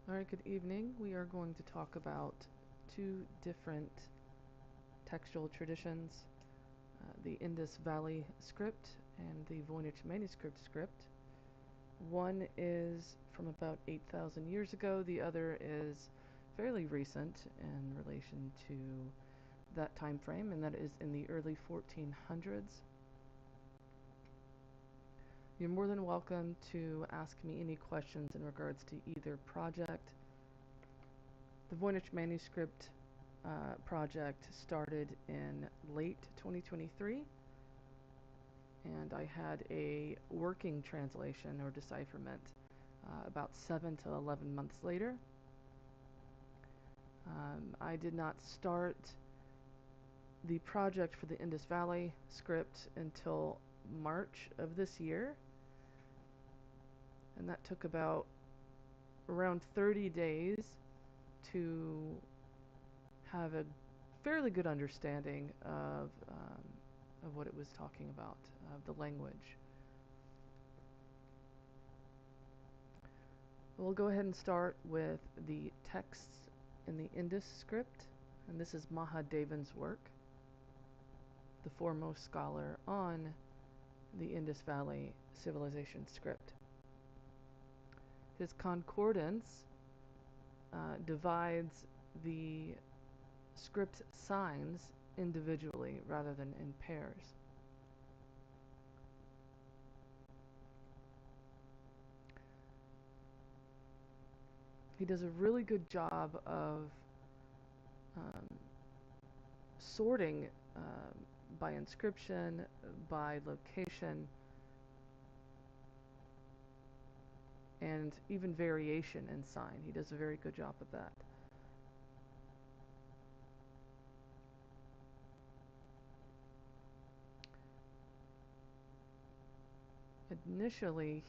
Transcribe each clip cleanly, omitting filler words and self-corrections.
All right, good evening. We are going to talk about two different textual traditions, the Indus Valley script and the Voynich manuscript script. One is from about 8,000 years ago, the other is fairly recent in relation to that time frame, and that is in the early 1400s. You're more than welcome to ask me any questions in regards to either project. The Voynich manuscript project started in late 2023, and I had a working translation or decipherment about 7 to 11 months later. I did not start the project for the Indus Valley script until March of this year, and that took about around 30 days to have a fairly good understanding of what it was talking about, of the language. We'll go ahead and start with the texts in the Indus script, and this is Mahadevan's work, the foremost scholar on the Indus Valley civilization script. His concordance divides the script signs individually rather than in pairs. He does a really good job of sorting by inscription, by location, and even variation in sign. He does a very good job of that. Additionally,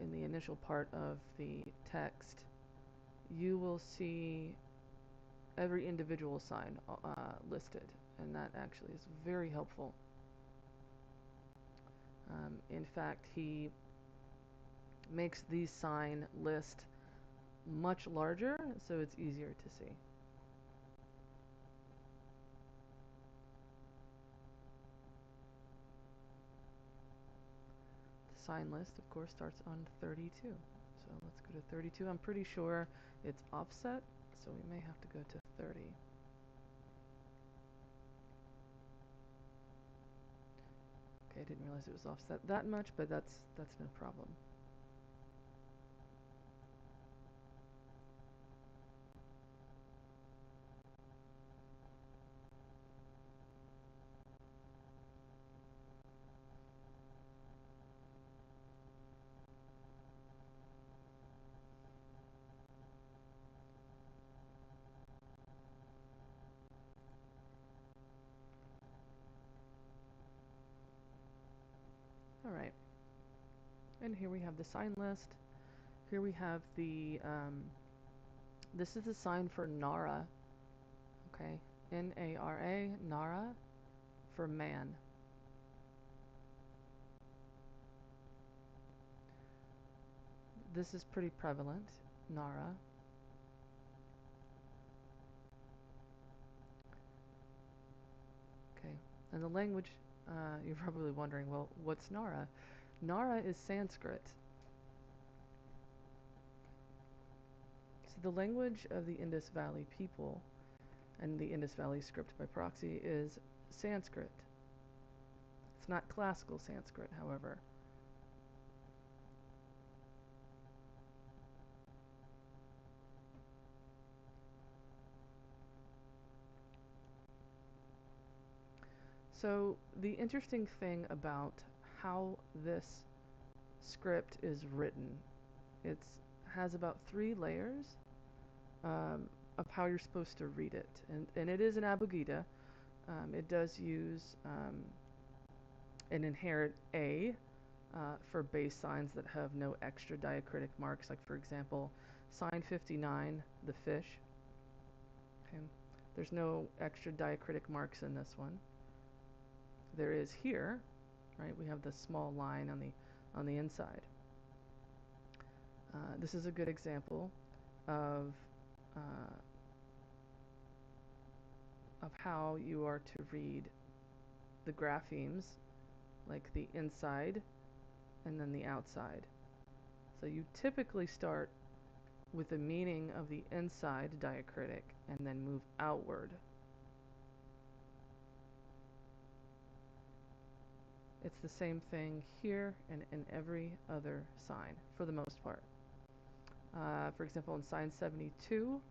in the initial part of the text, you will see every individual sign listed, and that actually is very helpful. In fact, he makes the sign list much larger, so it's easier to see. The sign list, of course, starts on 32. So let's go to 32. I'm pretty sure it's offset, so we may have to go to 30. Okay, I didn't realize it was offset that much, but that's no problem. All right, and here we have the sign list. Here we have the, this is the sign for Nara, okay, N-A-R-A, Nara, for man. This is pretty prevalent, Nara. Okay, and the language, you're probably wondering, well, what's Nara? Nara is Sanskrit. So the language of the Indus Valley people and the Indus Valley script by proxy is Sanskrit. It's not classical Sanskrit, however. So the interesting thing about how this script is written, it has about 3 layers of how you're supposed to read it. And it is an abugida. It does use an inherent A for base signs that have no extra diacritic marks, like for example, sign 59, the fish. Okay. There's no extra diacritic marks in this one. There is here, right? We have the small line on the inside. This is a good example of uh, how you are to read the graphemes, like the inside and then the outside. So you typically start with the meaning of the inside diacritic and then move outward. It's the same thing here and in every other sign, for the most part. For example, in sign 72,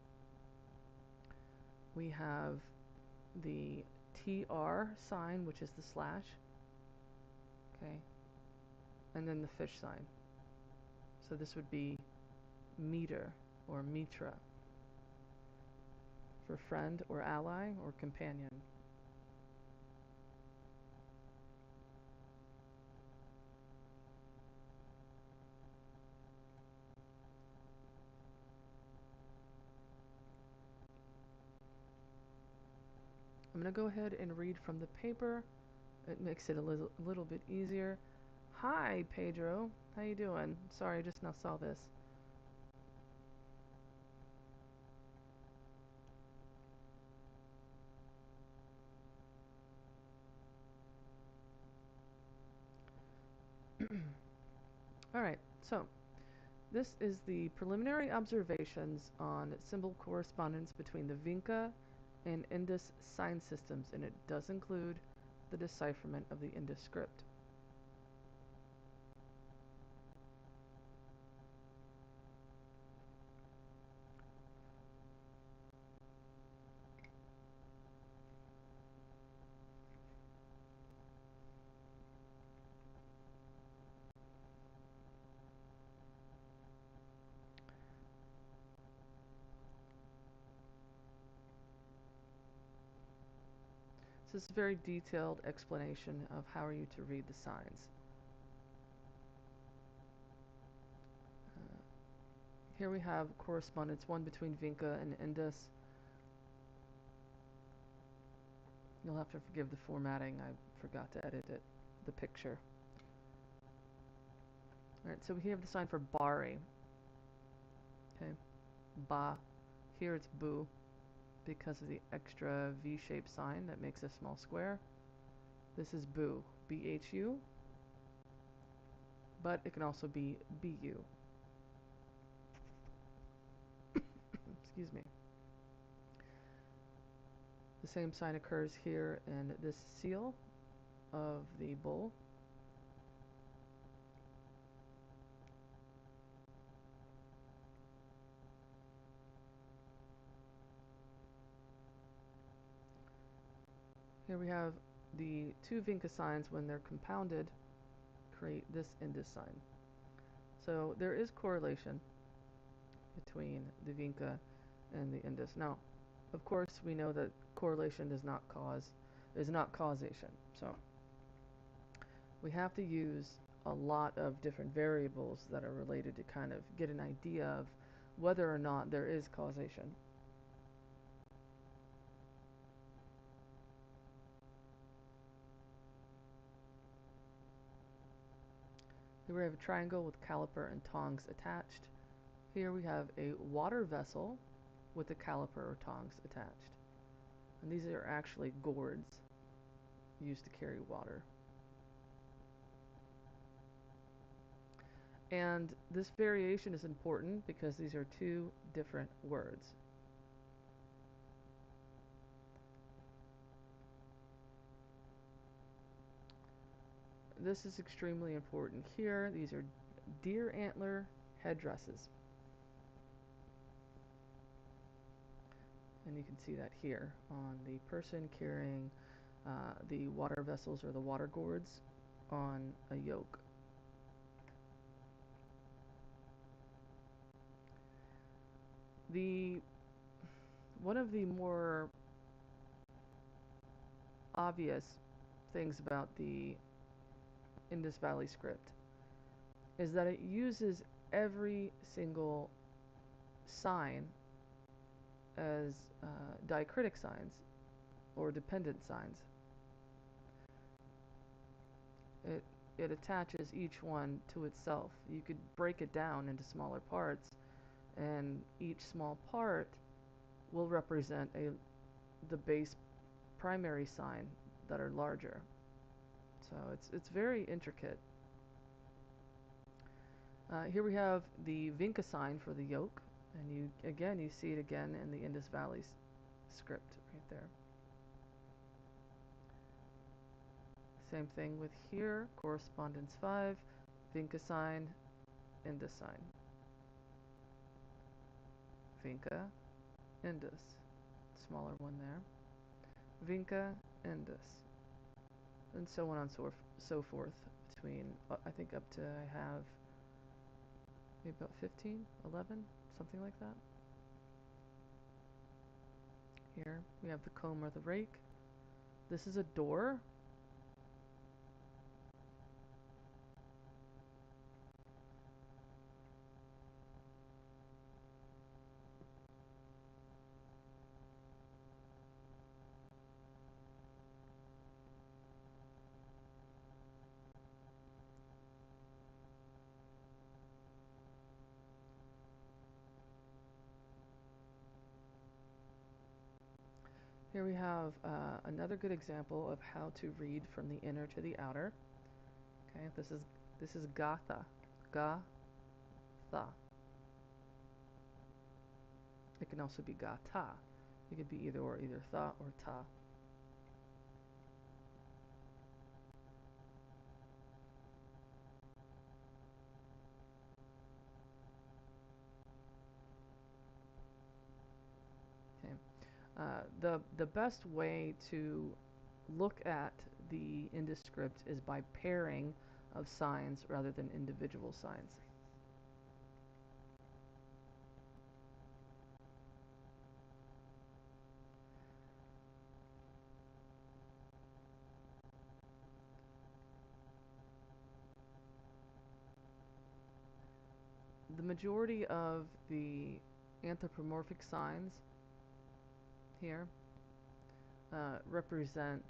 we have the TR sign, which is the slash, okay, and then the fish sign. So this would be meter or mitra for friend or ally or companion. I'm going to go ahead and read from the paper. It makes it a little bit easier. Hi, Pedro. How you doing? Sorry, I just now saw this. All right, so this is the preliminary observations on symbol correspondence between the Vinca and Indus sign systems, and it does include the decipherment of the Indus script. So this is a very detailed explanation of how are you to read the signs. Here we have correspondence, one between Vinca and Indus. You'll have to forgive the formatting, I forgot to edit it, the picture. Alright, so we have the sign for Bari. Okay, Ba. Here it's Bu, because of the extra V-shaped sign that makes a small square. This is Bu, B-H-U, but it can also be B-U. Excuse me. The same sign occurs here in this seal of the bull. Here we have the two Vinca signs, when they're compounded, create this Indus sign. So there is correlation between the Vinca and the Indus. Now, of course, we know that correlation is not causation. So we have to use a lot of different variables that are related to kind of get an idea of whether or not there is causation. Here we have a triangle with caliper and tongs attached. Here we have a water vessel with a caliper or tongs attached. And these are actually gourds used to carry water. And this variation is important because these are two different words. This is extremely important here. These are deer antler headdresses. And you can see that here on the person carrying the water vessels or the water gourds on a yoke. One of the more obvious things about the Indus Valley script is that it uses every single sign as diacritic signs or dependent signs. it attaches each one to itself. You could break it down into smaller parts, and each small part will represent the base primary sign that are larger. So it's very intricate. Here we have the Vinca sign for the yoke, and you see it again in the Indus Valley script right there. Same thing with here, correspondence 5, Vinca sign, Indus sign. Vinca, Indus, smaller one there. Vinca, Indus, and so on and so forth between, I think up to I have maybe about 15, 11, something like that. Here we have the comb or the rake. This is a door. Here we have another good example of how to read from the inner to the outer. Okay, this is gatha, ga, tha. It can also be gata. It could be either or, either tha or ta. Okay. The best way to look at the Indus script is by pairing of signs rather than individual signs. The majority of the anthropomorphic signs here represent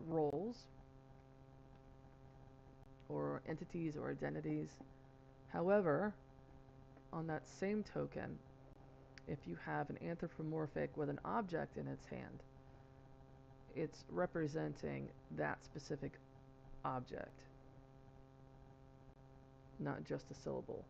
roles or entities or identities. However, on that same token, if you have an anthropomorphic with an object in its hand, it's representing that specific object, not just a syllable.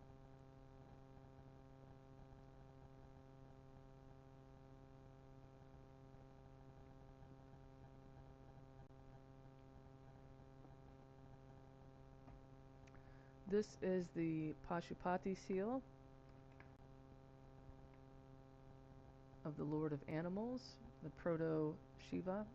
This is the Pashupati seal of the Lord of Animals, the Proto-Shiva.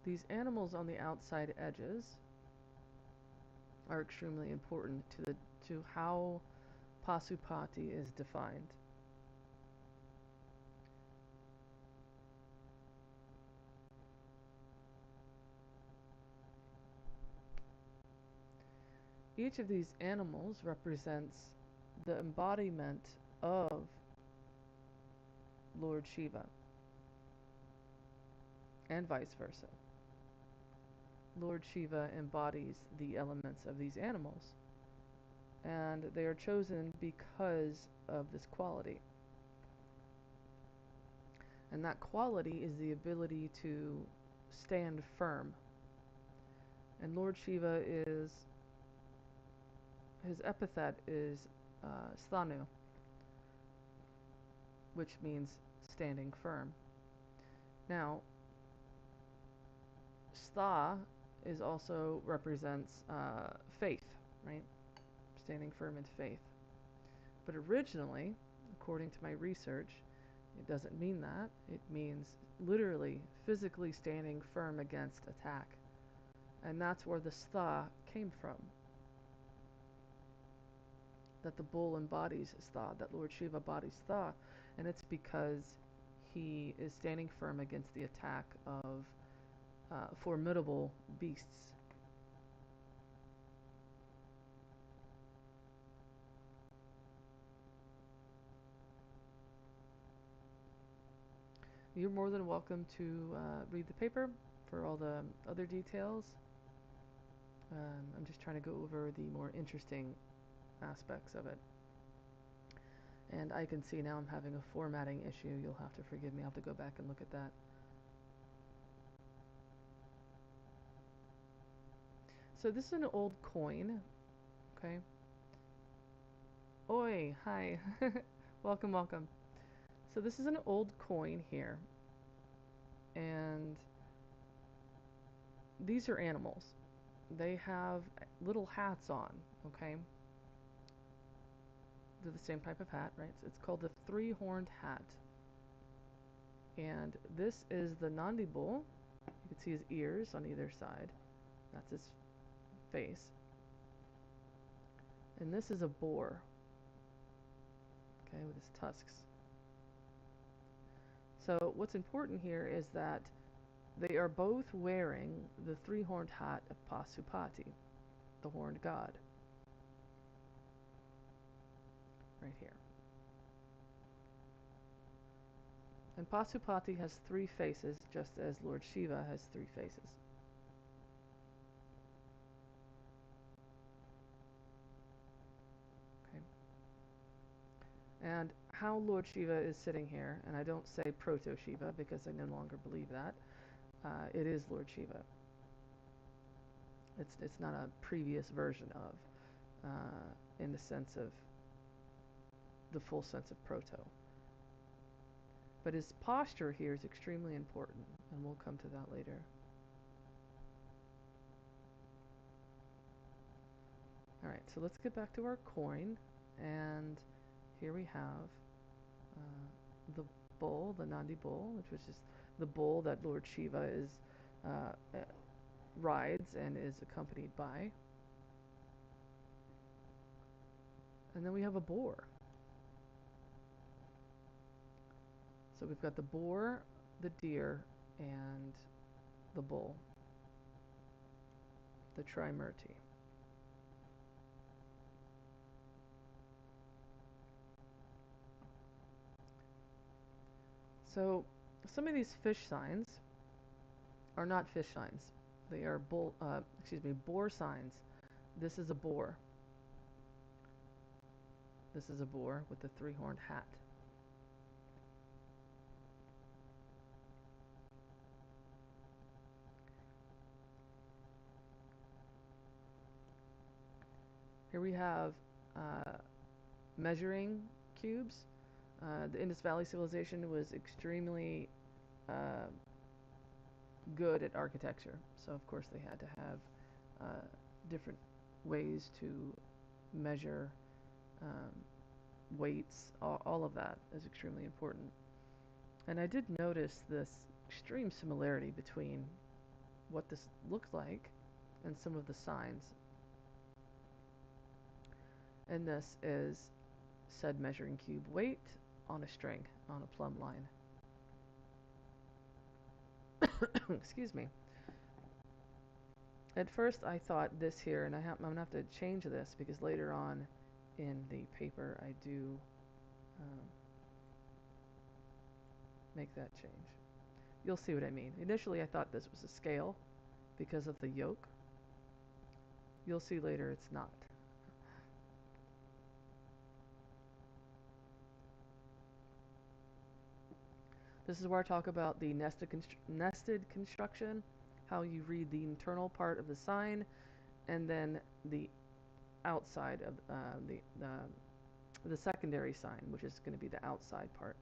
These animals on the outside edges are extremely important to how Pasupati is defined. Each of these animals represents the embodiment of Lord Shiva, and vice versa. Lord Shiva embodies the elements of these animals, and they are chosen because of this quality. And that quality is the ability to stand firm. And Lord Shiva his epithet is Sthanu, which means standing firm. Now, Stha is also represents faith, right? Standing firm in faith. But originally, according to my research, it doesn't mean that. It means literally, physically standing firm against attack. And that's where the Stha came from. That the bull embodies Stha, that Lord Shiva embodies Stha, and it's because he is standing firm against the attack of formidable beasts. You're more than welcome to read the paper for all the other details. I'm just trying to go over the more interesting aspects of it. And I can see now I'm having a formatting issue. You'll have to forgive me. I'll have to go back and look at that. So this is an old coin, okay? Oi, hi. Welcome, welcome. So this is an old coin here. And these are animals. They have little hats on, okay? They're the same type of hat, right? It's called the three-horned hat. And this is the Nandi bull. You can see his ears on either side. That's his face. And this is a boar, okay, with his tusks. So what's important here is that they are both wearing the three-horned hat of Pasupati, the horned god, right here. And Pasupati has three faces, just as Lord Shiva has three faces. Okay. And how Lord Shiva is sitting here, and I don't say Proto-Shiva because I no longer believe that, it is Lord Shiva. It's not a previous version of, in the sense of the full sense of proto. But his posture here is extremely important, and we'll come to that later. Alright, so let's get back to our coin, and here we have the bull, the Nandi bull, which is the bull that Lord Shiva is rides and is accompanied by. And then we have a boar. So we've got the boar, the deer, and the bull, the Trimurti. So some of these fish signs are not fish signs. They are boar signs. This is a boar. This is a boar with the three-horned hat. Here we have measuring cubes. The Indus Valley civilization was extremely good at architecture, so of course they had to have different ways to measure weights. All of that is extremely important. And I did notice this extreme similarity between what this looked like and some of the signs. And this is said measuring cube weight on a string, on a plumb line. Excuse me. At first I thought this here, and I'm going to have to change this because later on in the paper I do make that change. You'll see what I mean. Initially I thought this was a scale because of the yoke. You'll see later it's not. This is where I talk about the nested construction, how you read the internal part of the sign, and then the outside of the secondary sign, which is going to be the outside part.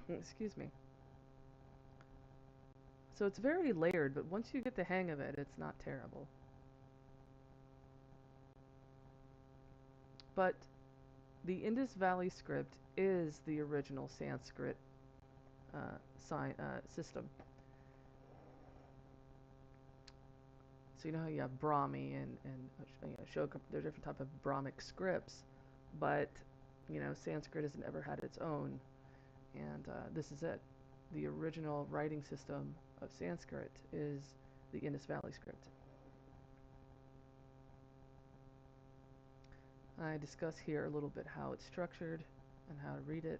Excuse me. So it's very layered, but once you get the hang of it, it's not terrible. But the Indus Valley script is the original Sanskrit system. So you know how you have Brahmi and Ashoka, there's different type of Brahmic scripts, but Sanskrit has never had its own, and this is it. The original writing system of Sanskrit is the Indus Valley script. I discuss here a little bit how it's structured and how to read it.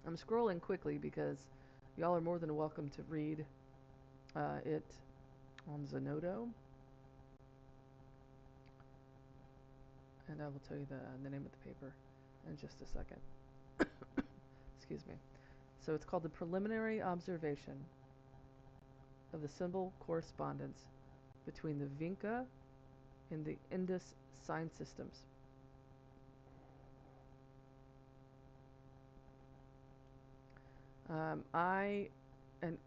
I'm scrolling quickly because y'all are more than welcome to read it on Zenodo, and I will tell you the name of the paper in just a second. Excuse me. So it's called The Preliminary Observation of the Symbol Correspondence between the Vinca and the Indus Sign Systems. And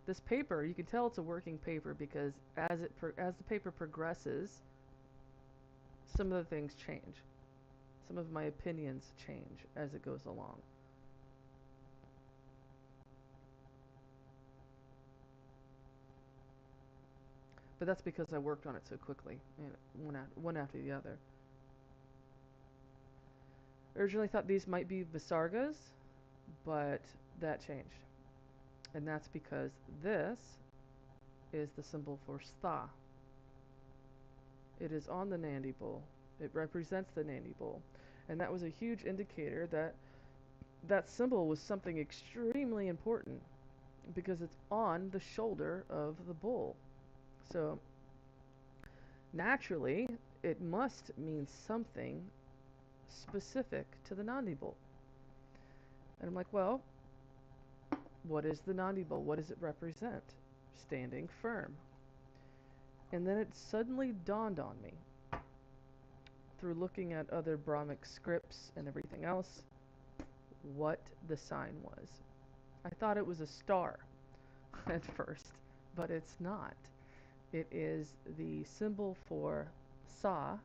this paper, you can tell it's a working paper because as the paper progresses, some of the things change. Some of my opinions change as it goes along. But that's because I worked on it so quickly, one after the other. I originally thought these might be Visargas, but that changed. And that's because this is the symbol for Sta. It is on the Nandi bowl. It represents the Nandi bowl. And that was a huge indicator that that symbol was something extremely important because it's on the shoulder of the bull. So naturally, it must mean something specific to the Nandi bowl. And I'm like, well, what is the Nandi bowl? What does it represent? Standing firm. And then it suddenly dawned on me through looking at other Brahmic scripts and everything else what the sign was. I thought it was a star at first, but it's not. It is the symbol for Sa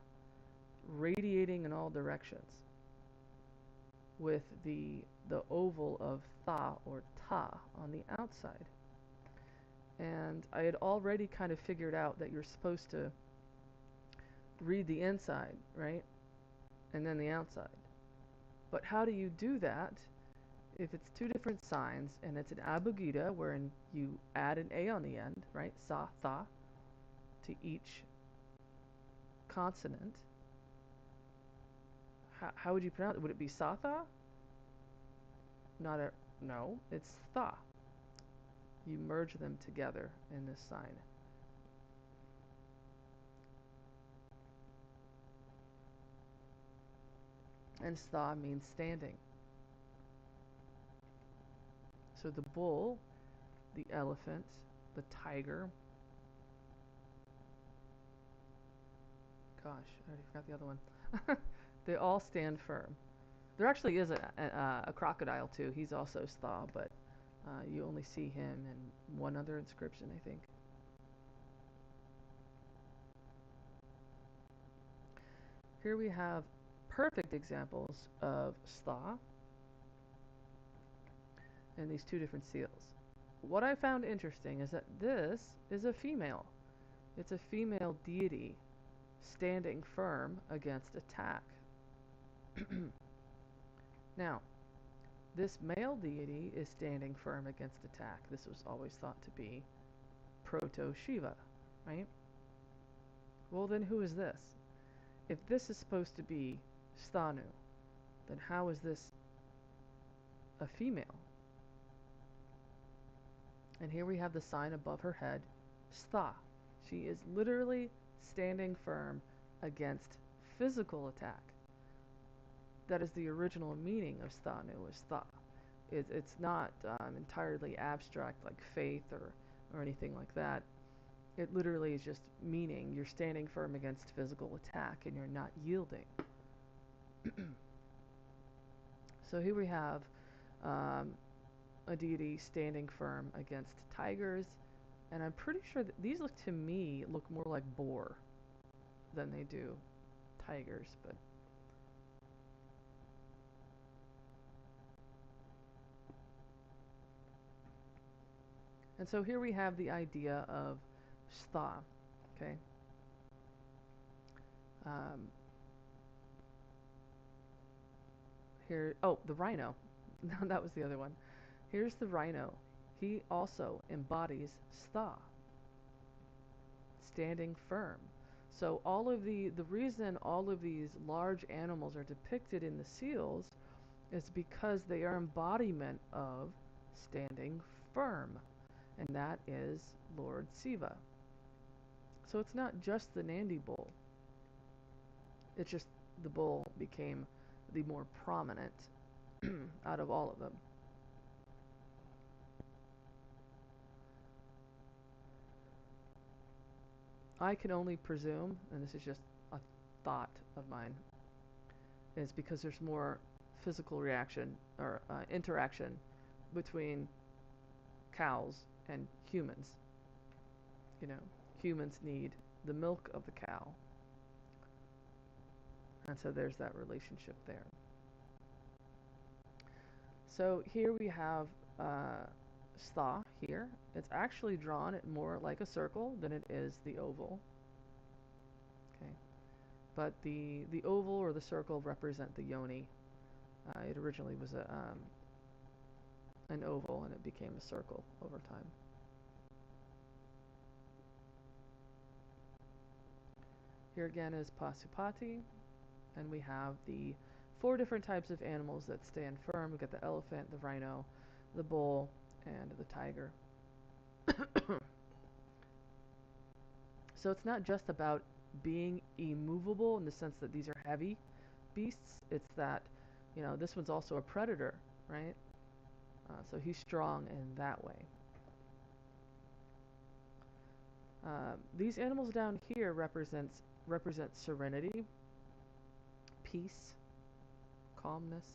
radiating in all directions with the oval of Tha or Ta on the outside. And I had already kind of figured out that you're supposed to read the inside, right? And then the outside. But how do you do that if it's two different signs and it's an abugida wherein you add an A on the end, right? Sa, Tha, to each consonant? How would you pronounce it? Would it be Satha? No, it's Tha. You merge them together in this sign. And Sta means standing. So the bull, the elephant, the tiger. Gosh, I already forgot the other one. They all stand firm. There actually is a crocodile too. He's also Sta, but you only see him in one other inscription, I think. Here we have perfect examples of Sta in these two different seals. What I found interesting is that this is a female. It's a female deity standing firm against attack. Now, this male deity is standing firm against attack. This was always thought to be Proto-Shiva, right? Well, then who is this? If this is supposed to be Stanu, then how is this a female? And here we have the sign above her head, Sta. She is literally standing firm against physical attack. That is the original meaning of Stanu, is Sta. It's not entirely abstract like faith or anything like that. It literally is just meaning you're standing firm against physical attack and you're not yielding. So here we have a deity standing firm against tigers, and I'm pretty sure that these to me look more like boar than they do tigers, but and so here we have the idea of Sta, okay? Here, oh, the rhino. That was the other one. Here's the rhino. he also embodies stha, standing firm. So the reason all of these large animals are depicted in the seals is because they are embodiment of standing firm, and that is Lord Siva. So it's not just the Nandi bull. It's just the bull became the more prominent out of all of them. I can only presume, and this is just a thought of mine, is because there's more physical reaction or interaction between cows and humans. You know, humans need the milk of the cow, and so there's that relationship there. So here we have stha here. It's actually drawn more like a circle than it is the oval. Okay, but the oval or the circle represent the yoni. It originally was an oval, and it became a circle over time. Here again is Pasupati, and we have the 4 different types of animals that stand firm. We've got the elephant, the rhino, the bull, and the tiger. So it's not just about being immovable in the sense that these are heavy beasts. It's that, this one's also a predator, right? So he's strong in that way. These animals down here represent serenity, peace, calmness,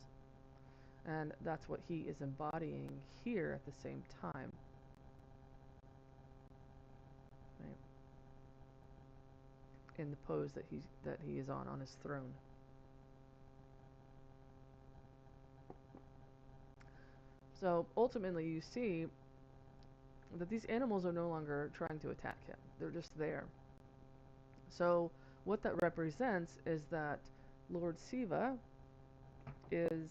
and that's what he is embodying here at the same time. Right? In the pose that he is on his throne. So ultimately you see that these animals are no longer trying to attack him. They're just there. So what that represents is that Lord Siva is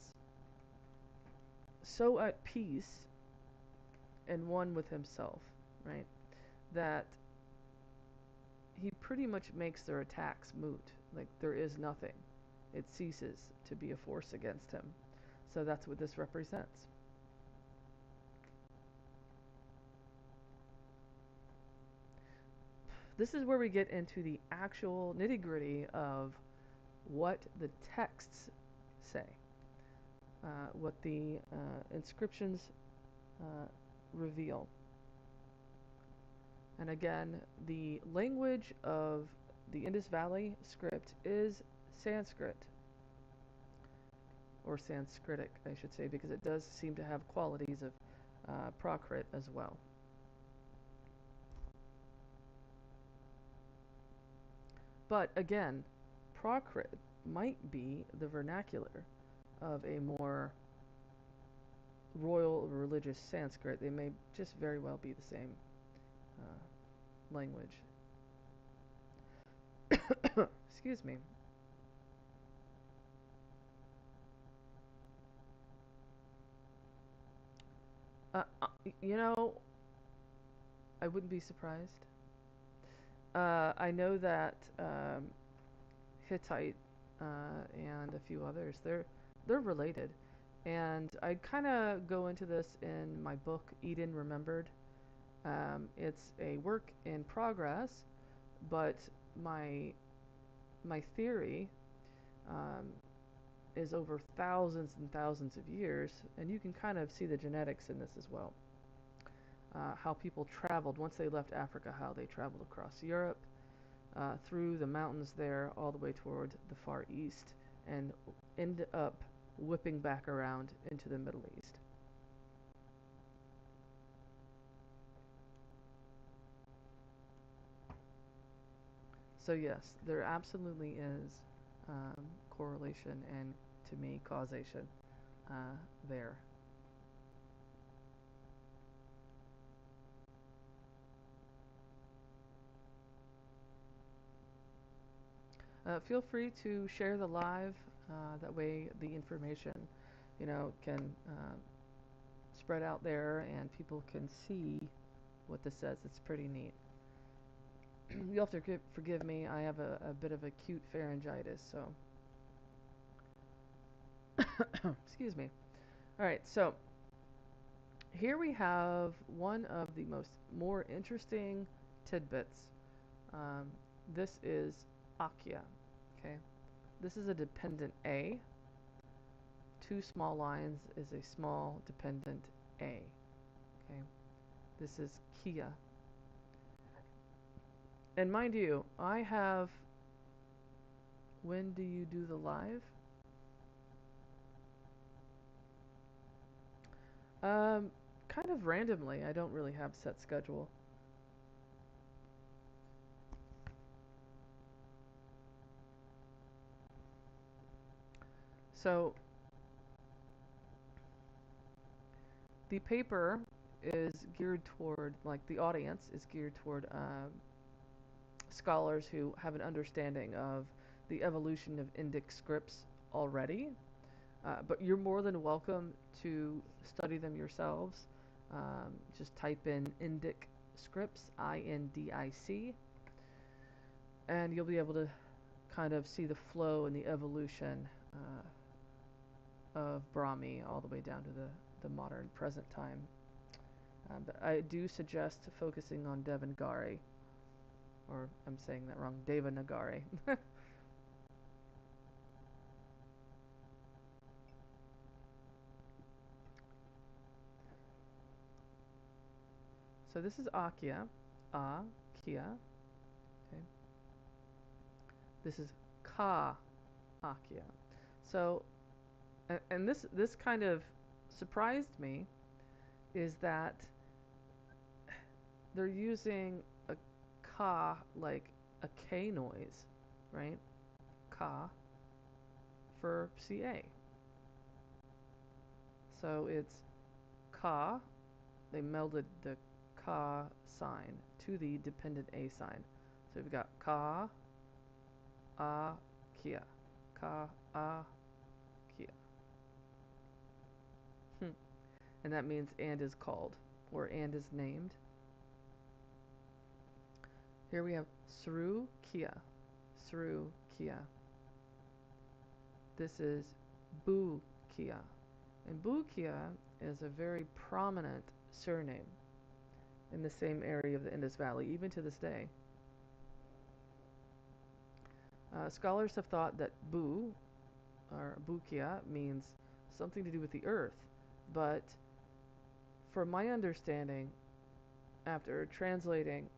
so at peace and one with himself, right, that he pretty much makes their attacks moot. Like, there is nothing. It ceases to be a force against him. So that's what this represents. This is where we get into the actual nitty-gritty of what the texts say, what the inscriptions reveal. And again, the language of the Indus Valley script is Sanskrit, or Sanskritic, I should say, because it does seem to have qualities of Prakrit as well. But again, Prakrit might be the vernacular of a more royal religious Sanskrit. They may just very well be the same language. Excuse me. I wouldn't be surprised. I know that Hittite and a few others, they're related, and I kind of go into this in my book Eden Remembered. It's a work in progress, but my theory is over thousands and thousands of years, and you can kind of see the genetics in this as well. How people traveled once they left Africa, how they traveled across Europe, through the mountains there, all the way toward the Far East, and end up whipping back around into the Middle East. So yes, there absolutely is correlation and, to me, causation there. Feel free to share the live. That way the information, can spread out there and people can see what this says. It's pretty neat. You'll have to forgive me. I have a bit of acute pharyngitis, so excuse me. All right, so here we have one of the more interesting tidbits. This is Akia. Okay, this is a dependent A. Two small lines is a small dependent A. Okay, this is Kia. And mind you, I have. When do you do the live? Kind of randomly. I don't really have set schedule. So the paper is geared toward, like the audience is geared toward scholars who have an understanding of the evolution of Indic scripts already. But you're more than welcome to study them yourselves. Just type in Indic scripts, INDIC, and you'll be able to kind of see the flow and the evolution of Brahmi all the way down to the modern present time. But I do suggest focusing on Devanagari, or I'm saying that wrong, Devanagari. So this is Akya, Kia. Okay. This is Ka, Akya. So, and this kind of surprised me, is that they're using a Ka like a K noise, right? Ka for CA. So it's Ka. They melded the Ka sign to the dependent A sign. So we've got Ka, A, Kia. Ka, A, Kia. And that means and is called, or and is named. Here we have Sru Kia. Sru Kia. This is Bu Kia. And Bu Kia is a very prominent surname in the same area of the Indus Valley, even to this day. Scholars have thought that Bu, or Bukia, means something to do with the earth, but from my understanding, after translating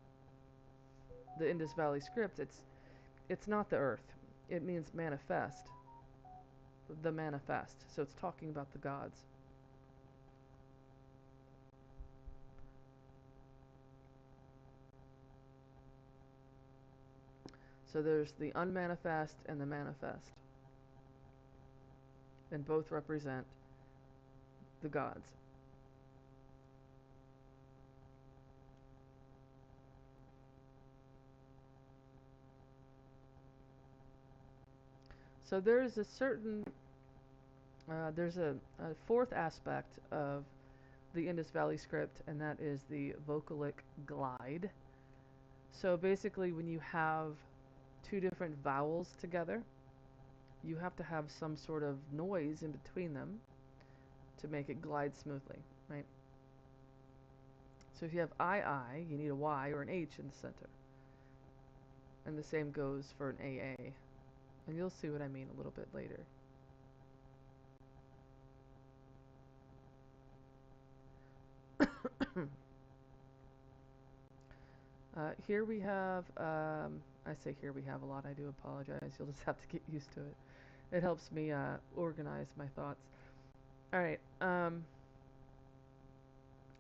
the Indus Valley script, it's not the earth. It means manifest, the manifest. So it's talking about the gods. So there's the unmanifest and the manifest. And both represent the gods. So there's a certain, there's a fourth aspect of the Indus Valley script, and that is the vocalic glide. So basically, when you have two different vowels together, you have to have some sort of noise in between them to make it glide smoothly, right? So if you have I, you need a Y or an H in the center. And the same goes for an AA. And you'll see what I mean a little bit later. Here we have, I say here we have a lot, I do apologize. You'll just have to get used to it. It helps me organize my thoughts. All right.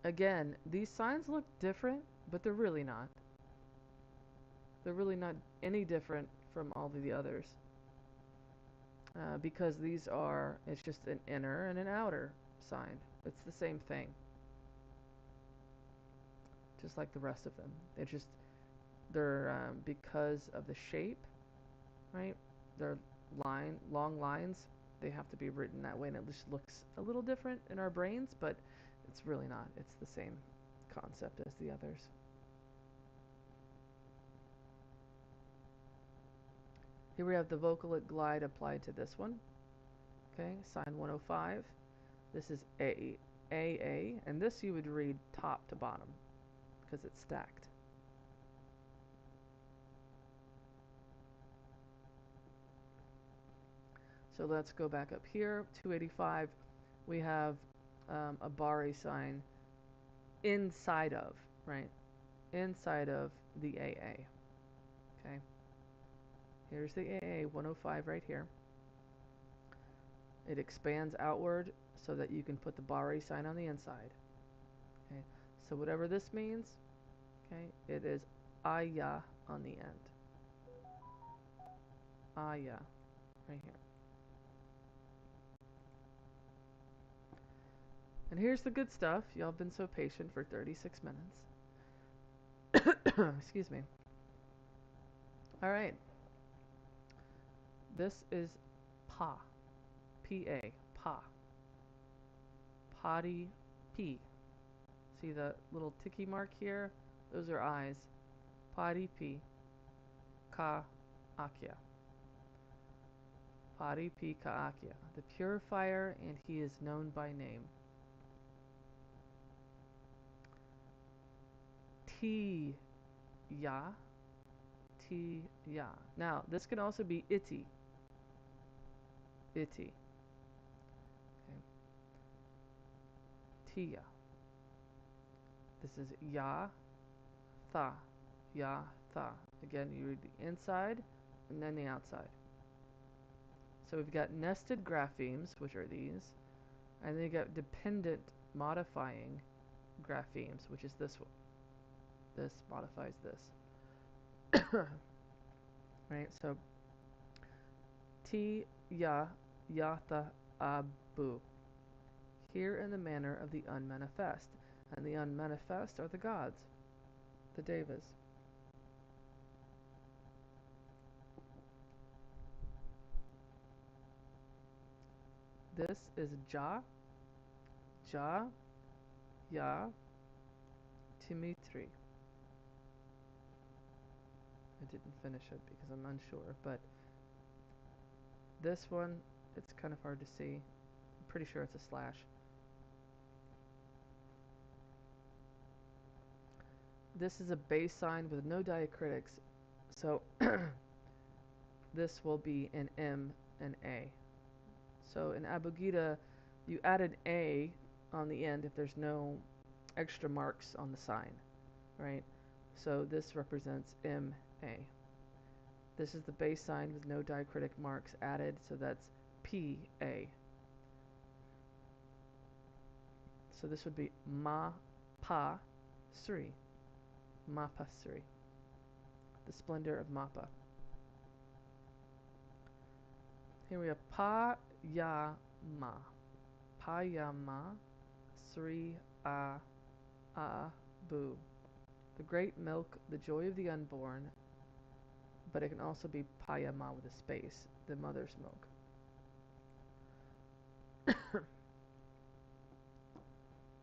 Again, these signs look different, but they're really not. They're really not any different from all of the others. Because these are, it's just an inner and an outer sign. It's the same thing. Just like the rest of them. They're because of the shape, right? They're long lines. They have to be written that way, and it just looks a little different in our brains, but it's really not. It's the same concept as the others. Here we have the vocalate glide applied to this one. Okay, sign 105. This is A, and this you would read top to bottom because it's stacked. So let's go back up here. 285, we have a Bari sign inside of, right? Inside of the AA. Okay. Here's the AA 105 right here. It expands outward so that you can put the Bari sign on the inside. Okay. So whatever this means, okay, it is Aya on the end. Aya, right here. And here's the good stuff. Y'all have been so patient for 36 minutes. Excuse me. All right. This is Pa. P-A. Pa. Padi P. See the little ticky mark here? Those are eyes. Padi P. Ka Akya. Padi P. Ka Akya. The purifier, and he is known by name. Ti-ya. Ti-ya. Now, this can also be iti. Iti. Okay. Tiya. This is ya, tha. Ya, tha. Again, you read the inside and then the outside. So we've got nested graphemes, which are these, and then you got dependent modifying graphemes, which is this one. This modifies this. Right, so Ti ya yatha abu. Here in the manner of the unmanifest. And the unmanifest are the gods, the devas. This is Ja, Ya, Timitri. I didn't finish it because I'm unsure, but this one, it's kind of hard to see. I'm pretty sure it's a slash. This is a base sign with no diacritics, so this will be an M and A. So in Abugida, you add an A on the end if there's no extra marks on the sign, right? So this represents MA. This is the base sign with no diacritic marks added, so that's PA. So this would be Ma Pa Sri. Mapa Sri. The splendor of Mapa. Here we have Pa Ya Ma. Pa Ya Ma Sri A Bu. The great milk, the joy of the unborn, but it can also be Payama with a space, the mother's milk.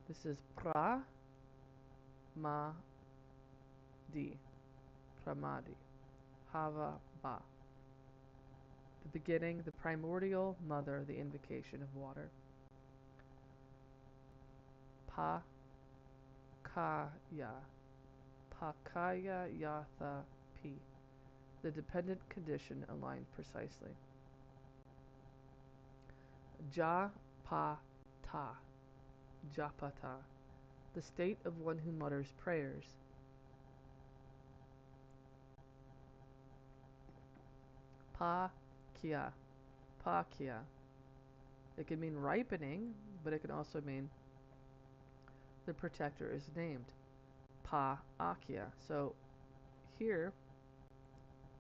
This is Pra Ma Di. Pramadi. Hava Ba. The beginning, the primordial mother, the invocation of water. Pa Kaya. Pakaya Yatha P. The dependent condition aligned precisely. Ja Pa Ta. Japata. The state of one who mutters prayers. Pa Kia. Pa Kia. It can mean ripening, but it can also mean the protector is named. Pa Akia. So here,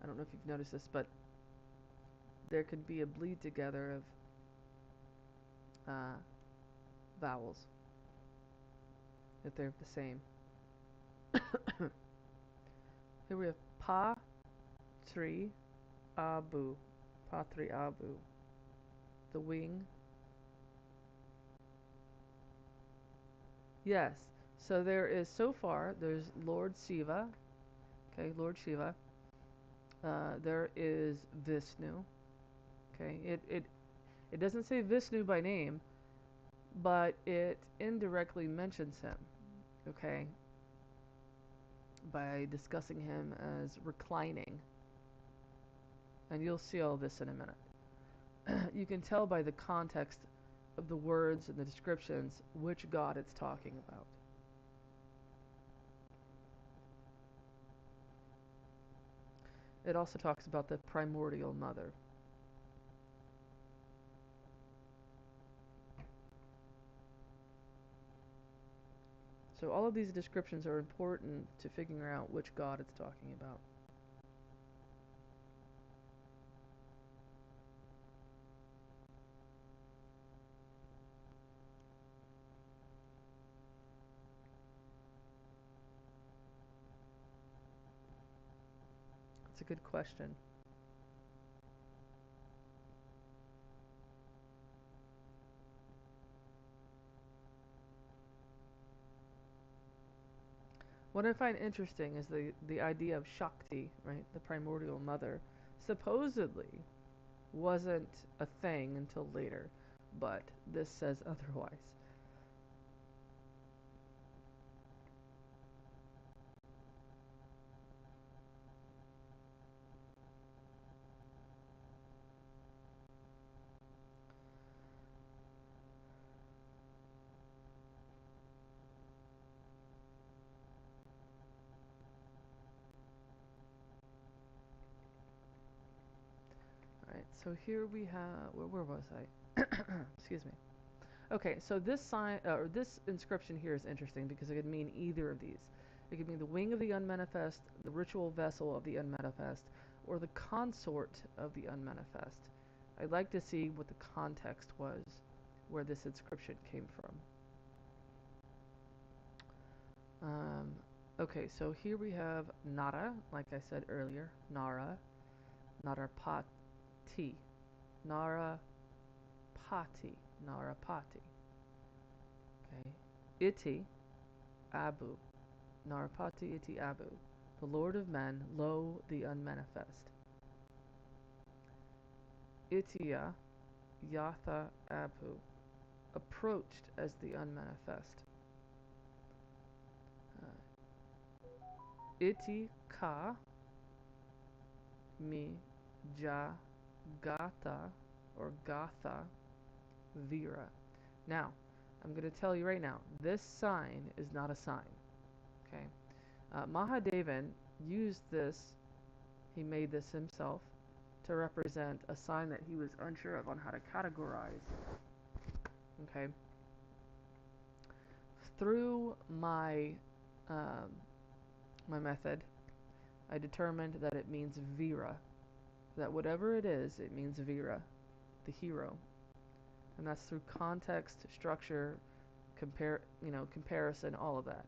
I don't know if you've noticed this, but there could be a bleed together of vowels if they're the same. Here we have Pa Tri Abu. Pa Tri Abu. The wing. Yes. So there is, so far, there's Lord Shiva. Okay, Lord Shiva. There is Vishnu. Okay, it doesn't say Vishnu by name, but it indirectly mentions him. Okay, by discussing him as reclining. And you'll see all this in a minute. You can tell by the context of the words and the descriptions which God it's talking about. It also talks about the primordial mother. So all of these descriptions are important to figuring out which God it's talking about. It's a good question. What I find interesting is the idea of Shakti, right? The primordial mother, supposedly wasn't a thing until later, but this says otherwise. Alright, so here we have, where was I? Excuse me. Okay, so this sign, or this inscription here is interesting because it could mean either of these. It could mean the wing of the unmanifest, the ritual vessel of the unmanifest, or the consort of the unmanifest. I'd like to see what the context was where this inscription came from. Okay, so here we have Nara, like I said earlier, Nara, Narapati, Narapati, Narapati. Okay, Iti, Abu, Narpati iti Abu, the Lord of men, lo, the unmanifest. Itiya, Yatha Abu, approached as the unmanifest. Iti ka, mi, ja, gata, or gatha, vira. Now, I'm going to tell you right now, this sign is not a sign. Okay, Mahadevan used this, he made this himself, to represent a sign that he was unsure of on how to categorize. Okay, through my my method, I determined that it means Vira. That whatever it is, it means Vira, the hero, and that's through context, structure, comparison, all of that.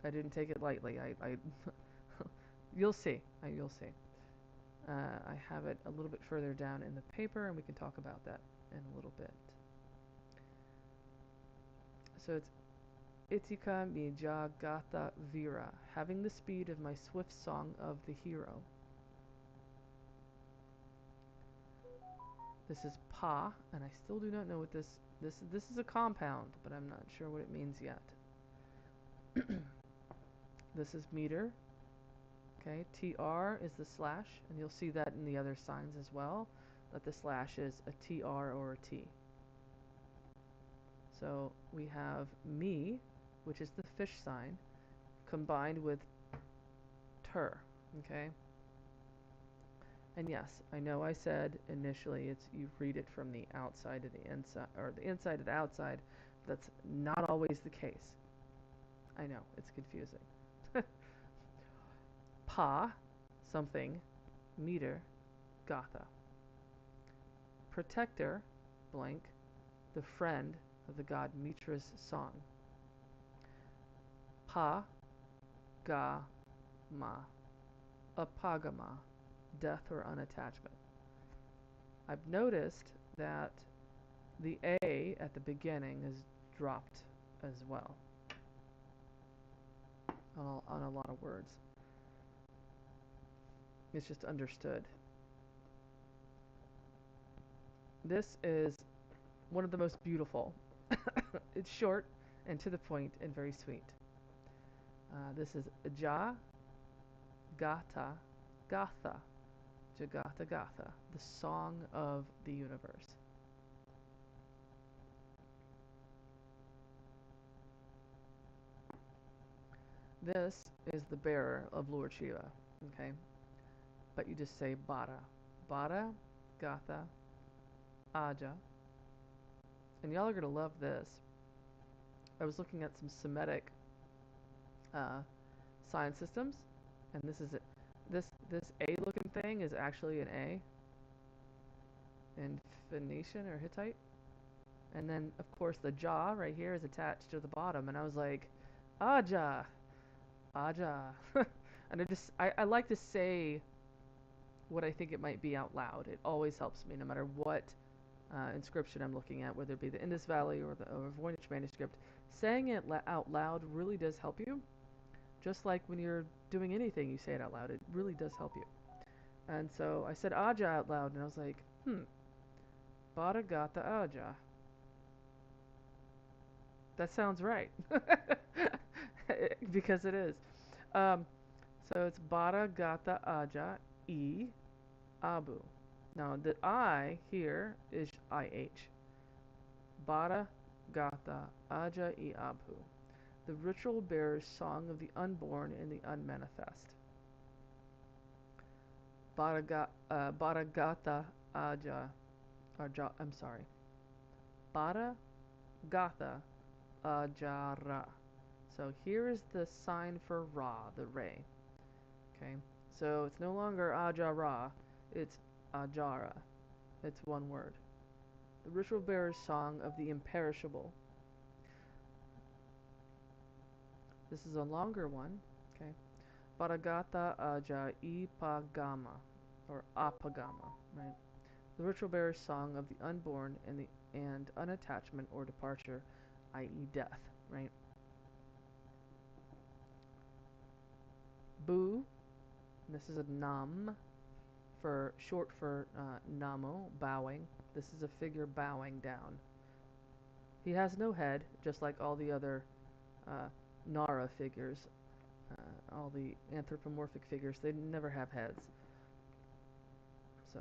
I didn't take it lightly. I you'll see. You'll see. I have it a little bit further down in the paper, and we can talk about that in a little bit. So it's Itika Mija Gata Vira, having the speed of my swift song of the hero. This is Pa, and I still do not know what this is a compound, but I'm not sure what it means yet. This is meter. Okay, TR is the slash, and you'll see that in the other signs as well, that the slash is a TR or a T. So we have me, which is the fish sign, combined with ter, okay? And yes, I know I said initially it's you read it from the outside to the inside, or the inside to the outside. That's not always the case. I know, it's confusing. Pa, something, meter, Gatha. Protector, blank, the friend of the god Mitra's song. Pa, ga, ma, apagama, death or unattachment. I've noticed that the A at the beginning is dropped as well on a lot of words. It's just understood. This is one of the most beautiful. It's short and to the point and very sweet. This is Ja Gata Gatha. Jagatha Gatha, the song of the universe. This is the bearer of Lord Shiva, okay? But you just say Bada. Bada, Gatha, Aja. And y'all are going to love this. I was looking at some Semitic sign systems, and this is it. This A-looking thing is actually an A in Phoenician or Hittite. And then, of course, the Ja right here is attached to the bottom, and I was like, Aja, Aja. And I like to say what I think it might be out loud. It always helps me, no matter what inscription I'm looking at, whether it be the Indus Valley or the Voynich manuscript. Saying it out loud really does help you. Just like when you're doing anything, you say it out loud. It really does help you. And so I said Aja out loud, and I was like, Bharagata Aja. That sounds right. Because it is. So it's Bharagata Aja E Abu. Now the I here is IH. Bharagata Aja E Abu. The ritual bearer's song of the unborn and the unmanifest. Bharagata Aja. I'm sorry. Bharagata Ajara. So here is the sign for Ra, the Ray. Okay, so it's no longer Ajara, it's Ajara. It's one word. The ritual bearer's song of the imperishable. This is a longer one. Okay, Bharagata Aja Ipagama, or Apagama, right? The ritual bearer's song of the unborn and unattachment or departure, i.e. death, right? Bu, this is a nam, short for namo, bowing. This is a figure bowing down. He has no head, just like all the other Nara figures, all the anthropomorphic figures. They never have heads. So,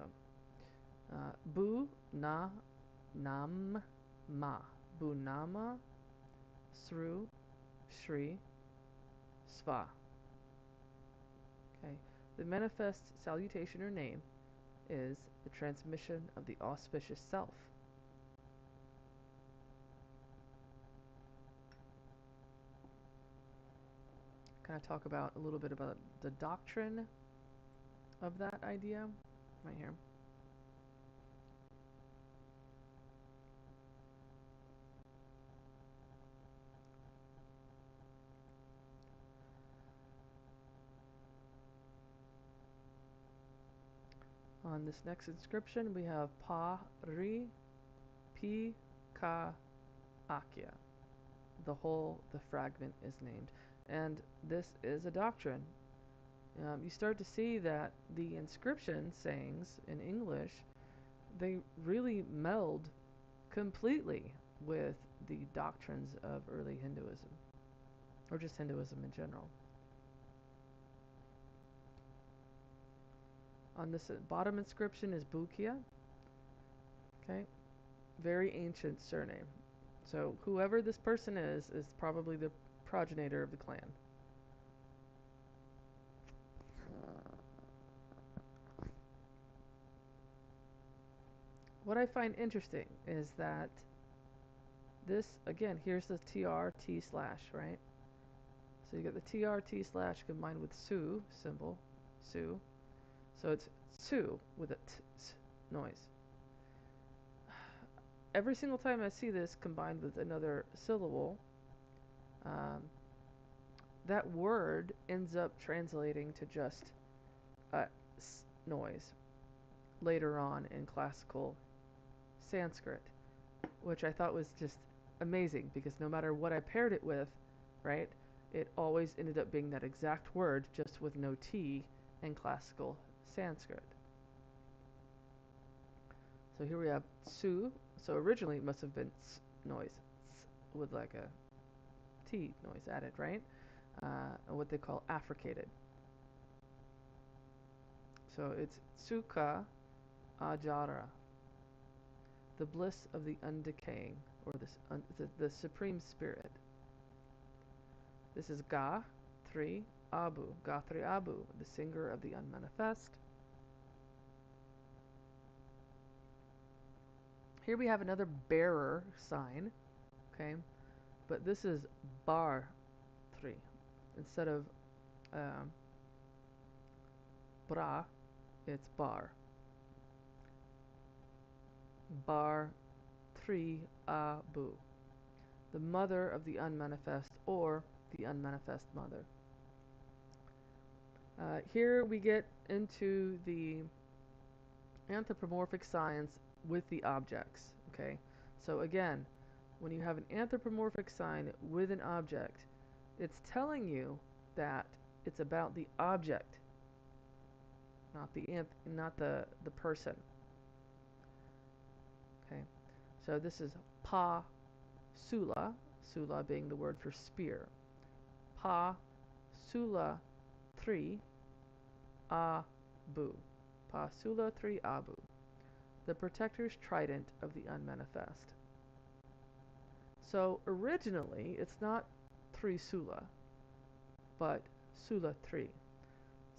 Bu na nam ma. Bu nama Sru Shri Sva. Okay. The manifest salutation or name is the transmission of the auspicious self. Kind of talk about a little bit about the doctrine of that idea right here. On this next inscription, we have Pa Ri Pi Ka Akya. The fragment is named. And this is a doctrine. You start to see that the inscription sayings in English, they really meld completely with the doctrines of early Hinduism, or just Hinduism in general. On this bottom inscription is Bukia. Okay, very ancient surname. So whoever this person is probably the progenitor of the clan. What I find interesting is that this, again, here's the TR/T/, right? So you get the TR/T/ combined with Su symbol, Su. So it's Su with a t noise. Every single time I see this combined with another syllable, that word ends up translating to just a noise later on in classical Sanskrit, which I thought was just amazing because no matter what I paired it with, right, it always ended up being that exact word just with no T in classical Sanskrit. So here we have su. So originally it must have been s noise, s, with like a T noise added, right? What they call affricated. So it's sukha ajara, the bliss of the undecaying, or the supreme spirit. This is Ga 3 Abu, Ga 3 Abu, the singer of the unmanifest. Here we have another bearer sign, okay? But this is Bar 3. Instead of Bra, it's Bar. Bar 3 Abu, the mother of the unmanifest, or the unmanifest mother. Here we get into the anthropomorphic science with the objects, okay? So again, when you have an anthropomorphic sign with an object, it's telling you that it's about the object, not the person. Okay, so this is pa sula, sula being the word for spear. Pa sula 3 abu, pa sula 3 abu, the protector's trident of the unmanifest. So originally it's not 3 sula, but sula 3.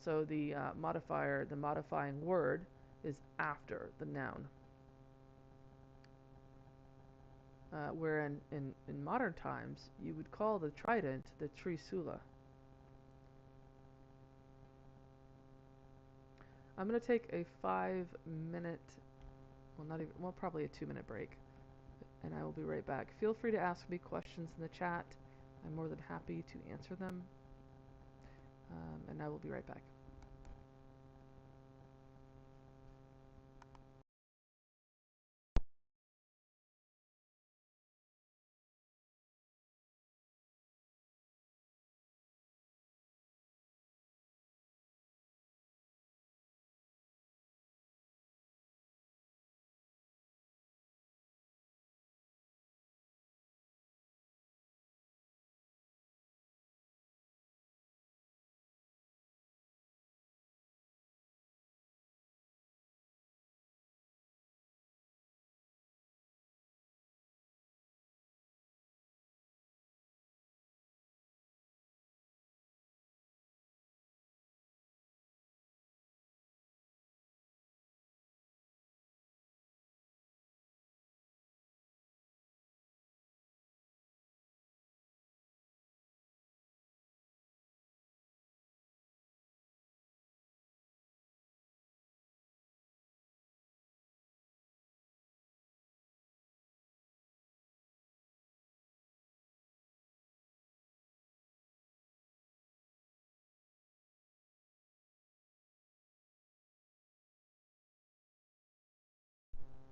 So the modifying word is after the noun. Where in modern times, you would call the trident the Trisula. I'm going to take a 5-minute, probably a 2-minute break, and I will be right back. Feel free to ask me questions in the chat. I'm more than happy to answer them, and I will be right back.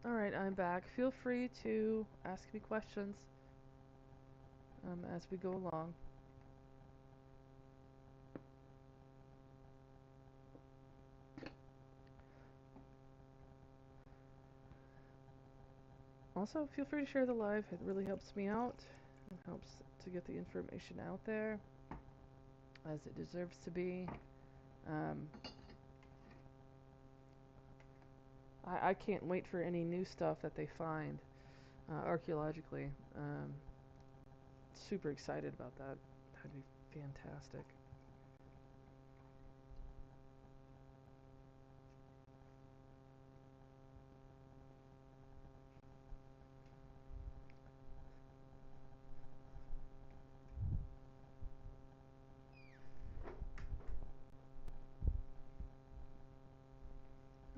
Alright, I'm back. Feel free to ask me questions as we go along. Also, feel free to share the live. It really helps me out. It helps to get the information out there as it deserves to be. I can't wait for any new stuff that they find archaeologically. Super excited about that. That'd be fantastic.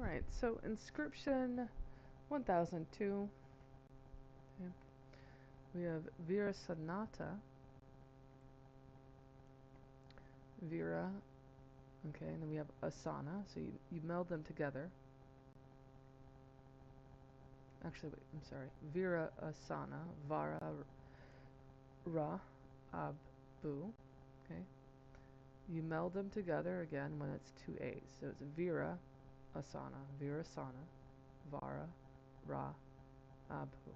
Alright, so inscription 1002. Okay. We have Vira Sonata. Vira. Okay, and then we have Asana. So you meld them together. Actually, wait, I'm sorry. Vira Asana. Vara Ra, Ab, Bu. Okay. You meld them together again when it's two A's. So it's Vira, Asana, Virasana, Vara, Ra, Abhu.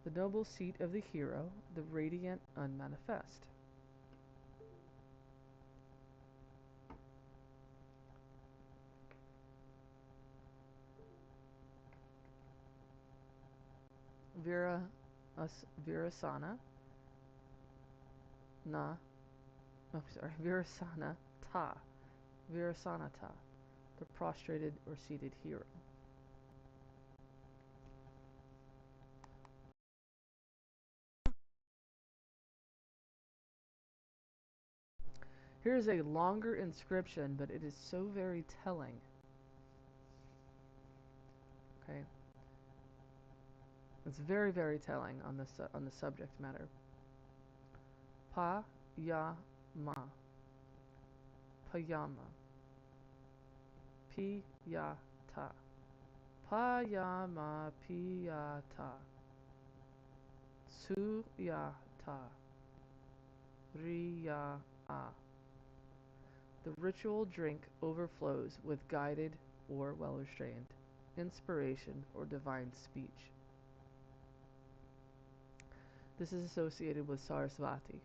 The noble seat of the hero, the radiant unmanifest. Vira, Virasana, na, Virasana, ta, Virasanata, the prostrated or seated hero. Here is a longer inscription, but it is so very telling. Okay, it's very, very telling on the subject matter. Pa ya ma, payama, pi ya ta, pa ya ma pi ya ta, su ya ta, ri ya a. The ritual drink overflows with guided or well-restrained inspiration or divine speech. This is associated with Sarasvati,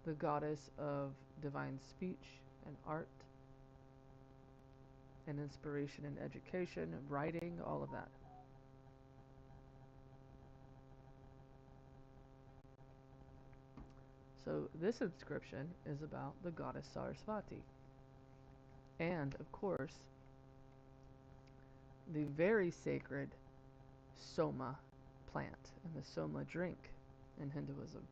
the goddess of divine speech and art and inspiration and education, writing, all of that. So this inscription is about the goddess Sarasvati. And, of course, the very sacred Soma plant and the Soma drink in Hinduism,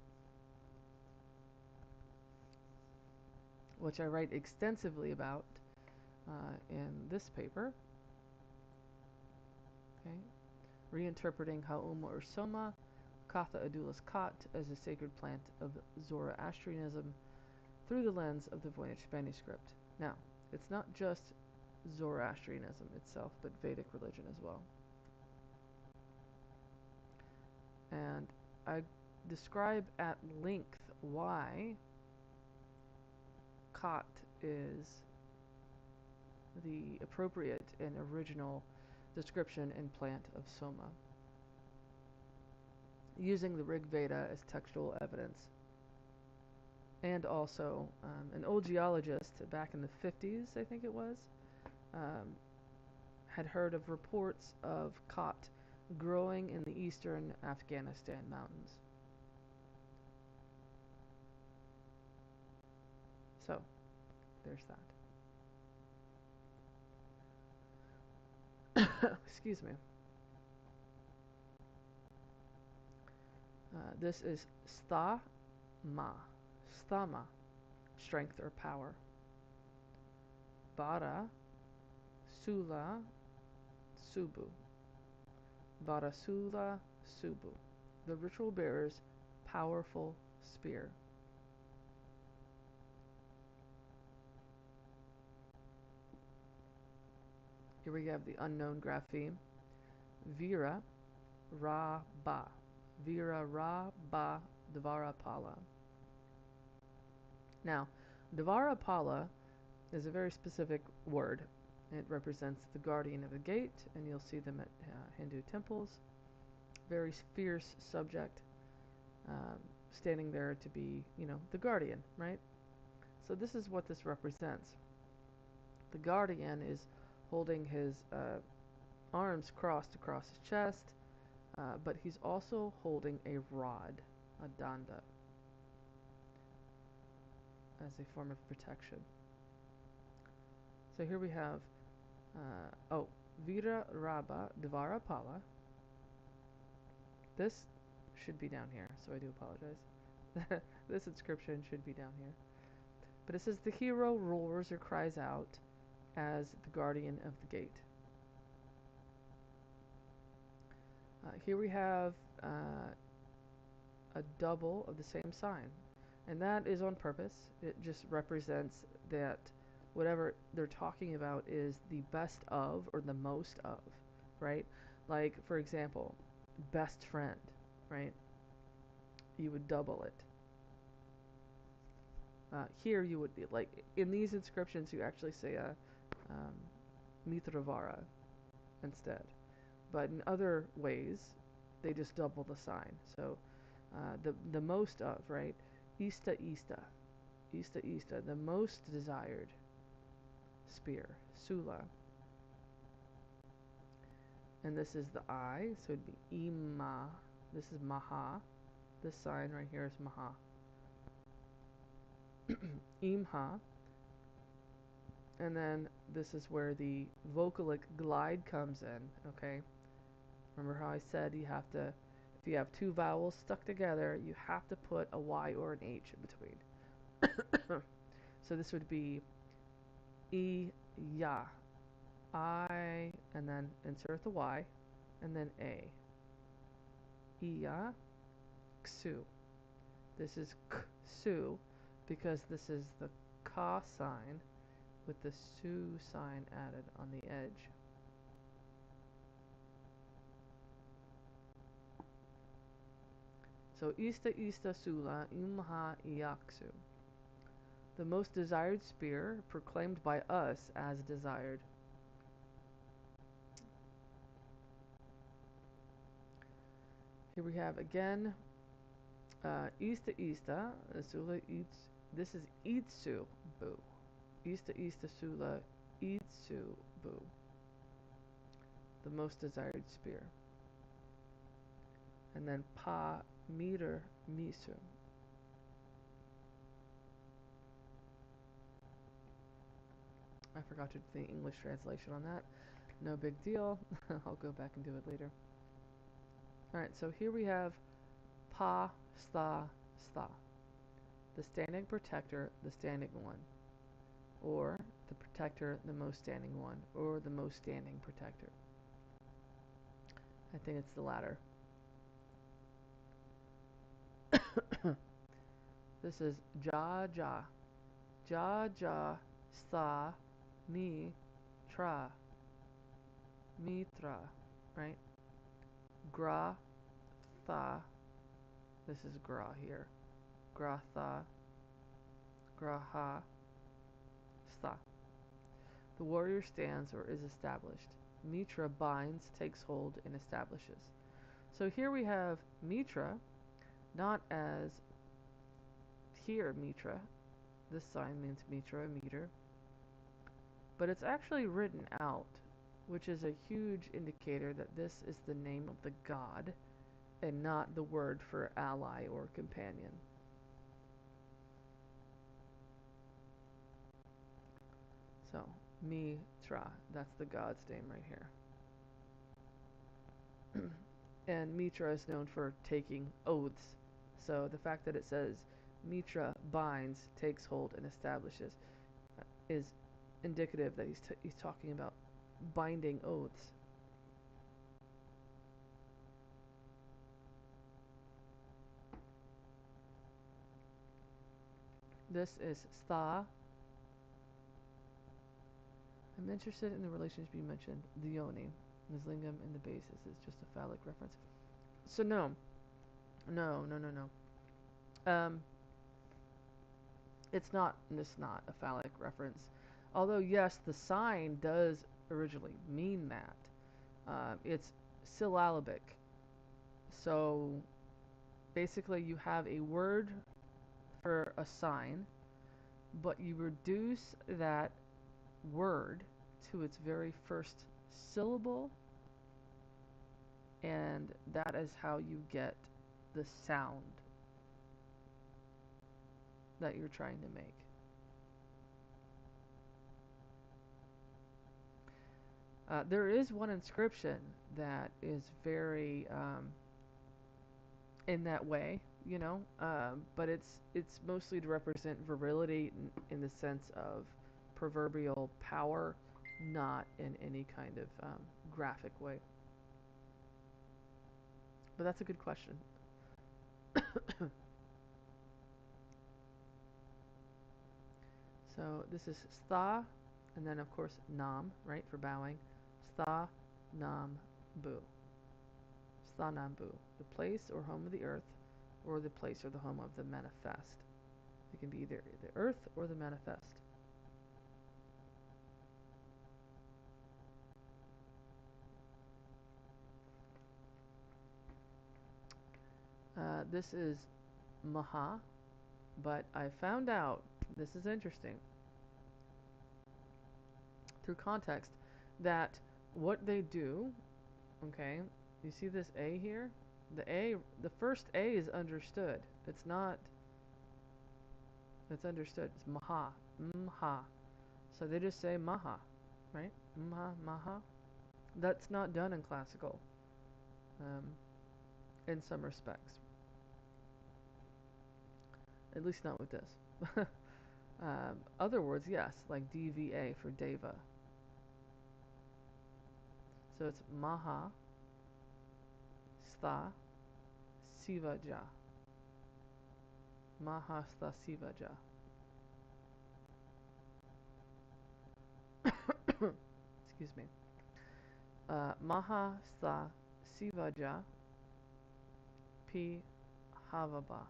which I write extensively about in this paper. Okay. Reinterpreting Hauma or Soma, Katha Adulas Khat as a sacred plant of Zoroastrianism through the lens of the Voynich manuscript. Now, it's not just Zoroastrianism itself, but Vedic religion as well. And I describe at length why Khat is the appropriate and original description and plant of Soma, using the Rig Veda as textual evidence. And also, an old geologist back in the 50s, I think it was, had heard of reports of Khat growing in the eastern Afghanistan mountains. So, there's that. Excuse me. This is Sthama. Sthama, strength or power. Vara, Sula, Subu. Varasula, Subu. The ritual bearer's powerful spear. Here we have the unknown grapheme. Vira, Ra, Ba. Vira, Ra, Ba, Dvarapala. Now, Dvarapala is a very specific word. It represents the guardian of the gate, and you'll see them at Hindu temples. Very fierce subject, standing there to be, the guardian, right? So this is what this represents. The guardian is holding his arms crossed across his chest, but he's also holding a rod, a danda, as a form of protection. So here we have, Vira Rabba Dvarapala. This should be down here, so I do apologize. This inscription should be down here. But it says, the hero roars or cries out as the guardian of the gate. Here we have a double of the same sign. And that is on purpose. It just represents that whatever they're talking about is the best of or the most of, right? Like, for example, best friend, right? you would double it. Here you would, like, in these inscriptions, you actually say Mitravara instead. But in other ways, they just double the sign. So the most of, right? Ista Ista. Ista Ista, the most desired spear. Sula. And this is the I, so it'd be Ima. This is Maha. This sign right here is Maha. Imha. And then this is where the vocalic glide comes in, okay? Remember how I said you have to, if you have two vowels stuck together, you have to put a Y or an H in between. So this would be I-ya. I, and then insert the Y, and then A. I-ya, ksu. This is ksu, because this is the ka sign with the su sign added on the edge. So Ista Ista Sula Imha Iaksu. The most desired spear, proclaimed by us as desired. Here we have again Ista Ista Sula Itz. This is Itsu Bu. Ista Ista Sula Itsu Bu. The most desired spear. And then Pa Meter Misu. I forgot to do the English translation on that. No big deal. I'll go back and do it later. Alright, so here we have Pa Sta Sta. The standing protector, the standing one. Or the protector, the most standing one. Or the most standing protector. I think it's the latter. This is Ja Ja. Ja Ja Sta Mi Tra. Mitra, right? Gra Tha. This is Gra here. Gra Tha. Gra Ha. Sta. The warrior stands or is established. Mitra binds, takes hold, and establishes. So here we have Mitra, not as here Mitra. This sign means Mitra, meter. But it's actually written out, which is a huge indicator that this is the name of the god and not the word for ally or companion. So, Mitra, that's the god's name right here. And Mitra is known for taking oaths. So the fact that it says Mitra binds, takes hold, and establishes is indicative that he's talking about binding oaths. This is Sta. I'm interested in the relationship you mentioned, the yoni, his lingam, and the basis is just a phallic reference. So no. It's not a phallic reference. Although yes, the sign does originally mean that. It's syllabic. So basically you have a word for a sign, but you reduce that word to its very first syllable, and that is how you get the sound that you're trying to make. There is one inscription that is very in that way, but it's mostly to represent virility in the sense of proverbial power, not in any kind of graphic way. But that's a good question. So this is Sta, and then of course Nam, right, for bowing. Sta Nam Bu. Sta Nam Bu, the place or home of the earth, or the place or the home of the manifest. It can be either the earth or the manifest. This is Maha, but I found out, this is interesting, through context, that what they do, okay, you see this A here? The first A is understood. It's not, it's understood. It's Maha, Mha. So they just say Maha, right? Mha, Maha. That's not done in classical, in some respects. At least not with this. Other words, yes, like DVA for Deva. So it's Maha, Sta, Sivaja. Maha, Sta, Sivaja. Excuse me. Maha, Sta, Sivaja, Pi, Havaba.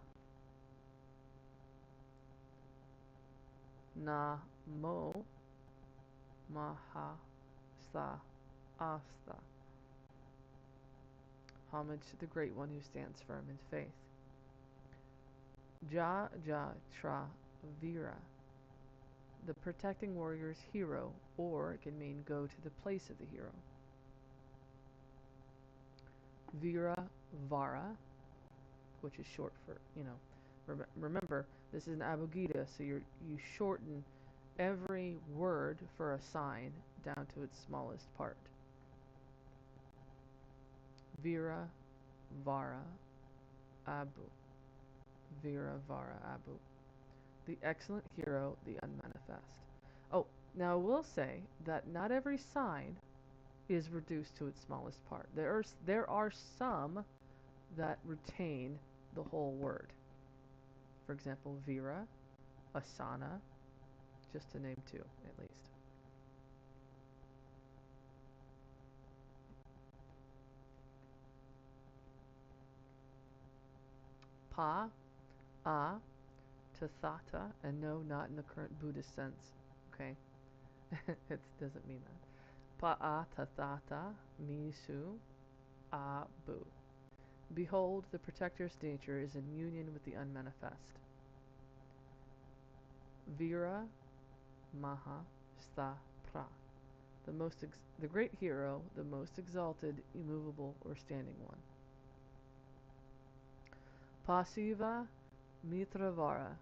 Na, Mo, Maha, Sta, Asta. Homage to the Great One who stands firm in faith. Ja, Ja, Tra, Vira. The protecting warrior's hero, or it can mean go to the place of the hero. Vira, Vara, which is short for, remember, this is an abugida, so you shorten every word for a sign down to its smallest part. Vira, Vara, Abu. Vira, Vara, Abu. The excellent hero, the unmanifest. Oh, now I will say that not every sign is reduced to its smallest part. There are some that retain the whole word. For example, Vira, Asana, just to name two at least. Pa, A, Tathata, and no, not in the current Buddhist sense. Okay? It doesn't mean that. Pa, A, Tathata, Misu, Abu. Behold, the protector's nature is in union with the unmanifest. Vira, Maha, Sta, Pra. The great hero, the most exalted, immovable, or standing one. Pasiva, Mitravara,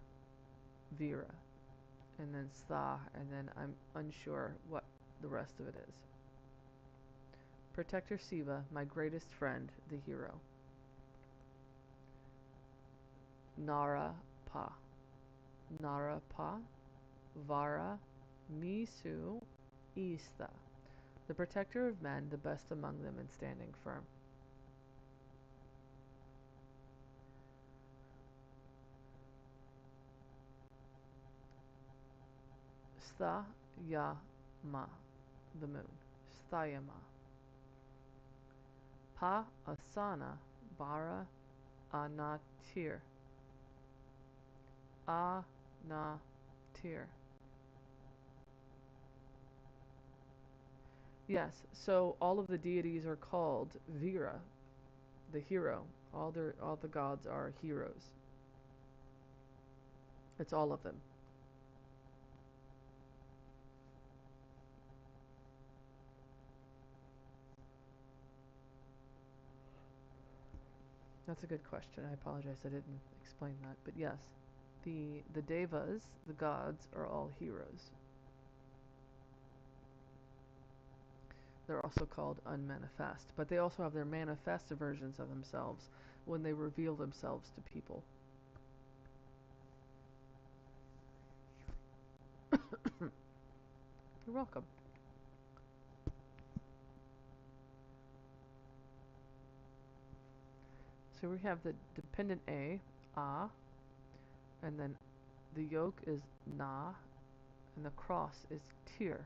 Vira. And then Sta, and then I'm unsure what the rest of it is. Protector Siva, my greatest friend, the hero. Nara Pa. Nara Pa, Vara, Misu, Ista. The protector of men, the best among them, and standing firm. Sta, Ya, Ma, the moon. Sthayama. Pa, Asana, Vara, Anatir. Anatir. Yes, so all of the deities are called Vira, the hero. All the gods are heroes. It's all of them. That's a good question. I apologize I didn't explain that. But yes, the devas, the gods, are all heroes. They're also called unmanifest, but they also have their manifest versions of themselves when they reveal themselves to people. You're welcome. So we have the dependent A, and then the yoke is Na, and the cross is Tir.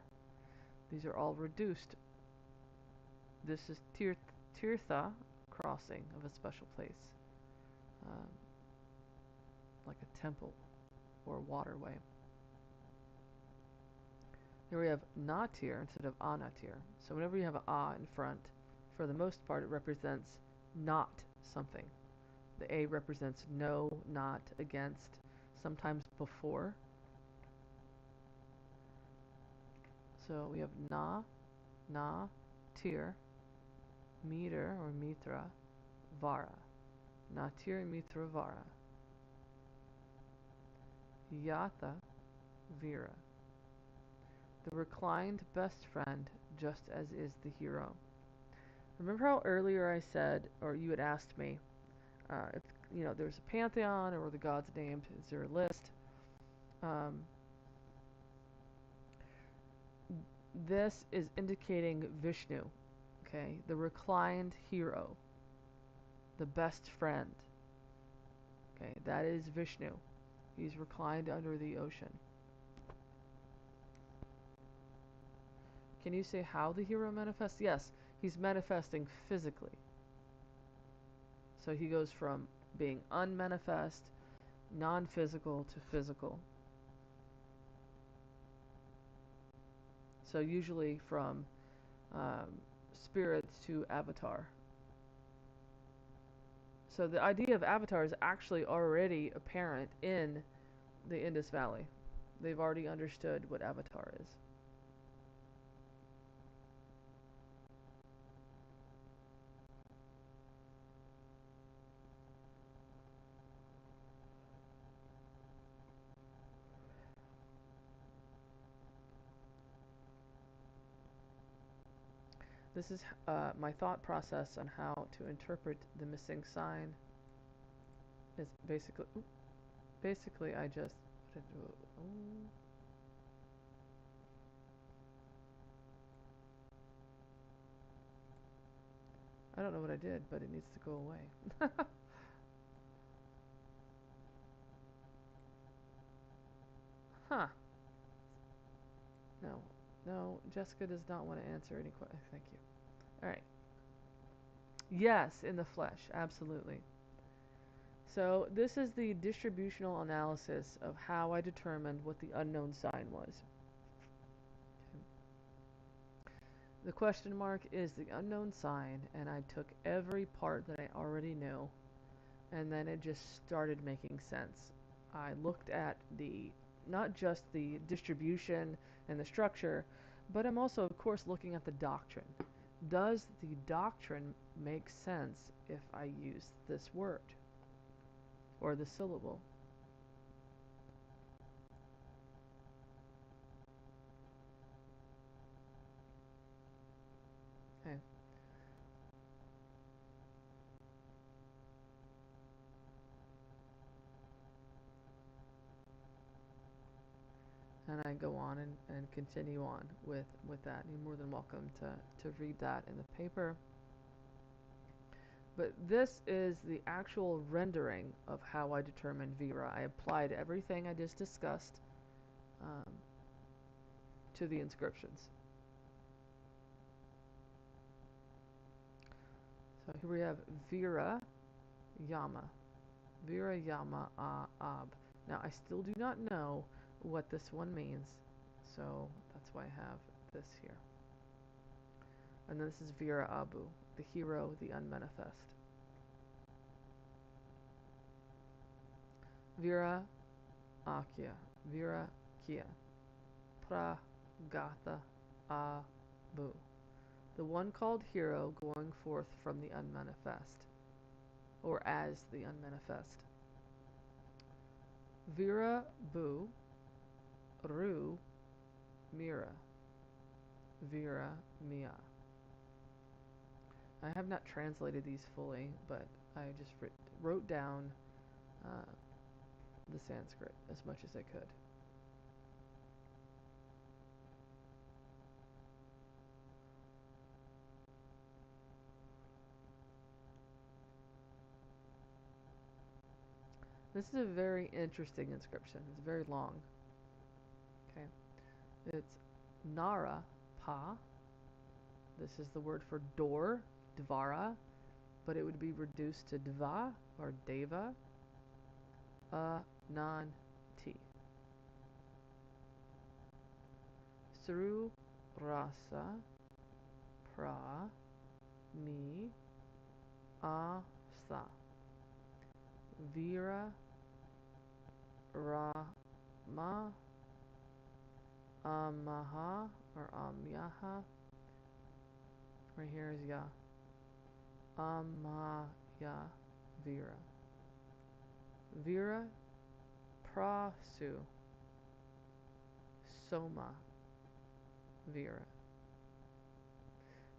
These are all reduced. This is Tirtha, crossing of a special place. like a temple or waterway. Here we have natir instead of anatir. So whenever you have an a in front, for the most part it represents not something. The a represents no, not, against, sometimes before. So we have na, tir, meter or mitra, vara. Natir, mitra, vara. Yata, vira. The reclined best friend, just as is the hero. Remember how earlier I said, or you had asked me, if there's a pantheon or the gods named, is there a list? This is indicating Vishnu, okay, the reclined hero, the best friend. Okay, that is Vishnu. He's reclined under the ocean. Can you say how the hero manifests? Yes, he's manifesting physically. So he goes from being unmanifest, non-physical to physical. So usually from spirit to avatar. So the idea of avatar is actually already apparent in the Indus Valley. They've already understood what avatar is. This is my thought process on how to interpret the missing sign. Is basically I just I don't know what I did, but it needs to go away. Huh. No, Jessica does not want to answer any questions. Thank you. All right. Yes, in the flesh, absolutely. So this is the distributional analysis of how I determined what the unknown sign was. Okay. The question mark is the unknown sign, and I took every part that I already knew, and then it just started making sense. I looked at not just the distribution and the structure, but I'm also, of course, looking at the doctrine. Does the doctrine make sense if I use this word or the syllable? Okay. And I go on and continue on with that. You're more than welcome to read that in the paper. But this is the actual rendering of how I determined Vira. I applied everything I just discussed to the inscriptions. So here we have Vira Yama. Vira Yama Ab. Now I still do not know what this one means, so that's why I have this here. And then this is Vira Abu, the hero, the unmanifest. Vira Akya, Vira Kia, Pragata Abu, the one called hero going forth from the unmanifest, or as the unmanifest. Vira Bu, Ru Mira, Vira Mia. I have not translated these fully, but I just wrote down the Sanskrit as much as I could. This is a very interesting inscription. It's very long. Okay. It's Nara Pa. This is the word for door, Dvara, but it would be reduced to Dva or Deva. non-ti. Sru rasa pra mi asa vira rama amaha or amyaha. Right here is ya. Amaya vira. Vira prasu soma vira.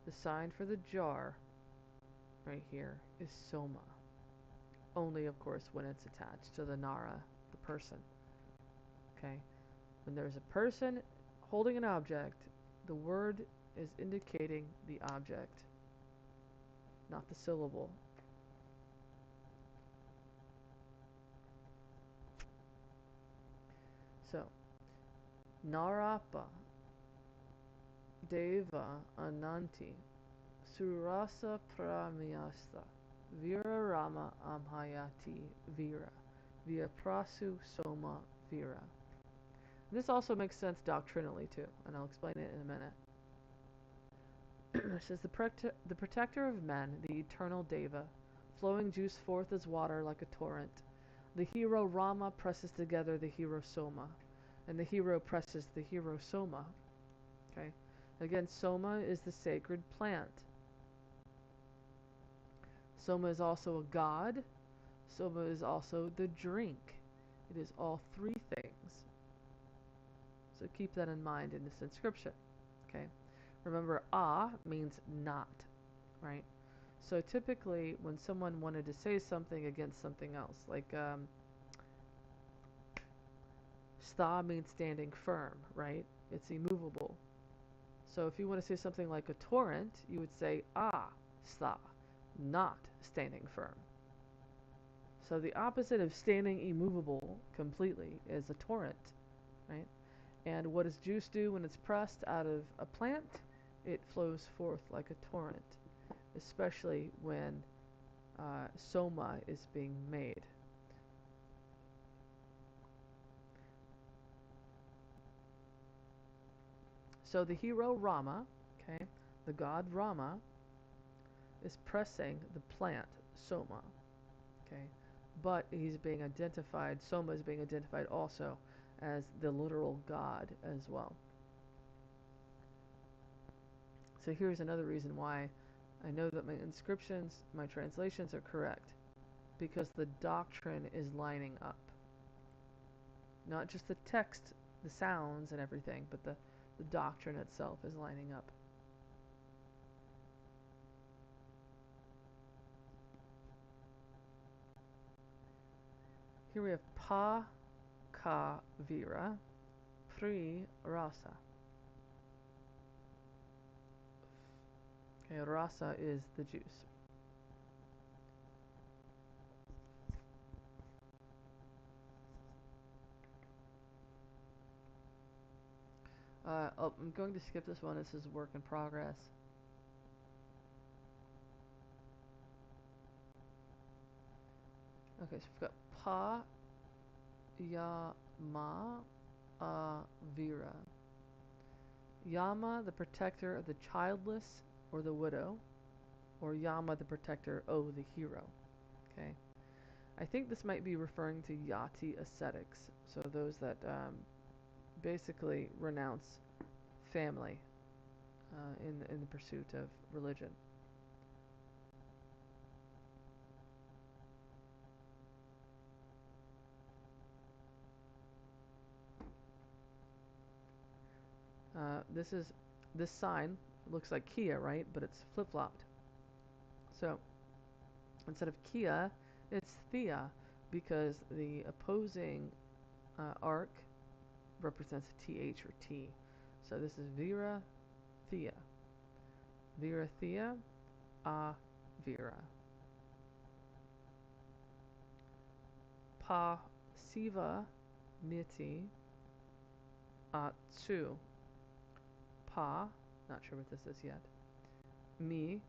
The sign for the jar right here is soma. Only, of course, when it's attached to the nara, the person. Okay? When there's a person holding an object, the word is indicating the object, not the syllable. So, Narapa Deva Ananti Surasa Pramyasta Vira Rama Amhayati Vira Via Prasu Soma Vira. This also makes sense doctrinally too, and I'll explain it in a minute. It says the protector of men, the eternal Deva, flowing juice forth as water like a torrent. The hero Rama presses together the hero Soma, and the hero presses the hero Soma. Okay, again, Soma is the sacred plant. Soma is also a god. Soma is also the drink. It is all three things. So keep that in mind in this inscription. Okay. Remember, means not, right? So typically, when someone wanted to say something against something else, like sta means standing firm, right? It's immovable. So if you want to say something like a torrent, you would say sta, not standing firm. So the opposite of standing immovable completely is a torrent, right? And what does juice do when it's pressed out of a plant? It flows forth like a torrent, especially when soma is being made. So the hero Rama, okay, the god Rama, is pressing the plant soma, okay, but he's being identified, soma is being identified also as the literal god as well. So here's another reason why I know that my inscriptions, my translations are correct, because the doctrine is lining up. Not just the text, the sounds and everything, but the doctrine itself is lining up. Here we have pa ka vira pri rasa. Okay, rasa is the juice. I'm going to skip this one. This is work in progress. Okay, so we've got pa yama vira. Yama, the protector of the childless or the widow, or Yama, the protector, the hero. Okay, I think this might be referring to yati ascetics, so those that basically renounce family in the pursuit of religion. This sign looks like Kia, right? But it's flip-flopped. So instead of Kia, it's Thea, because the opposing arc represents TH or T. So this is Vira Thea. Vira Thea, Vira. Pa Siva Niti Atsu. Pa, not sure what this is yet. Me.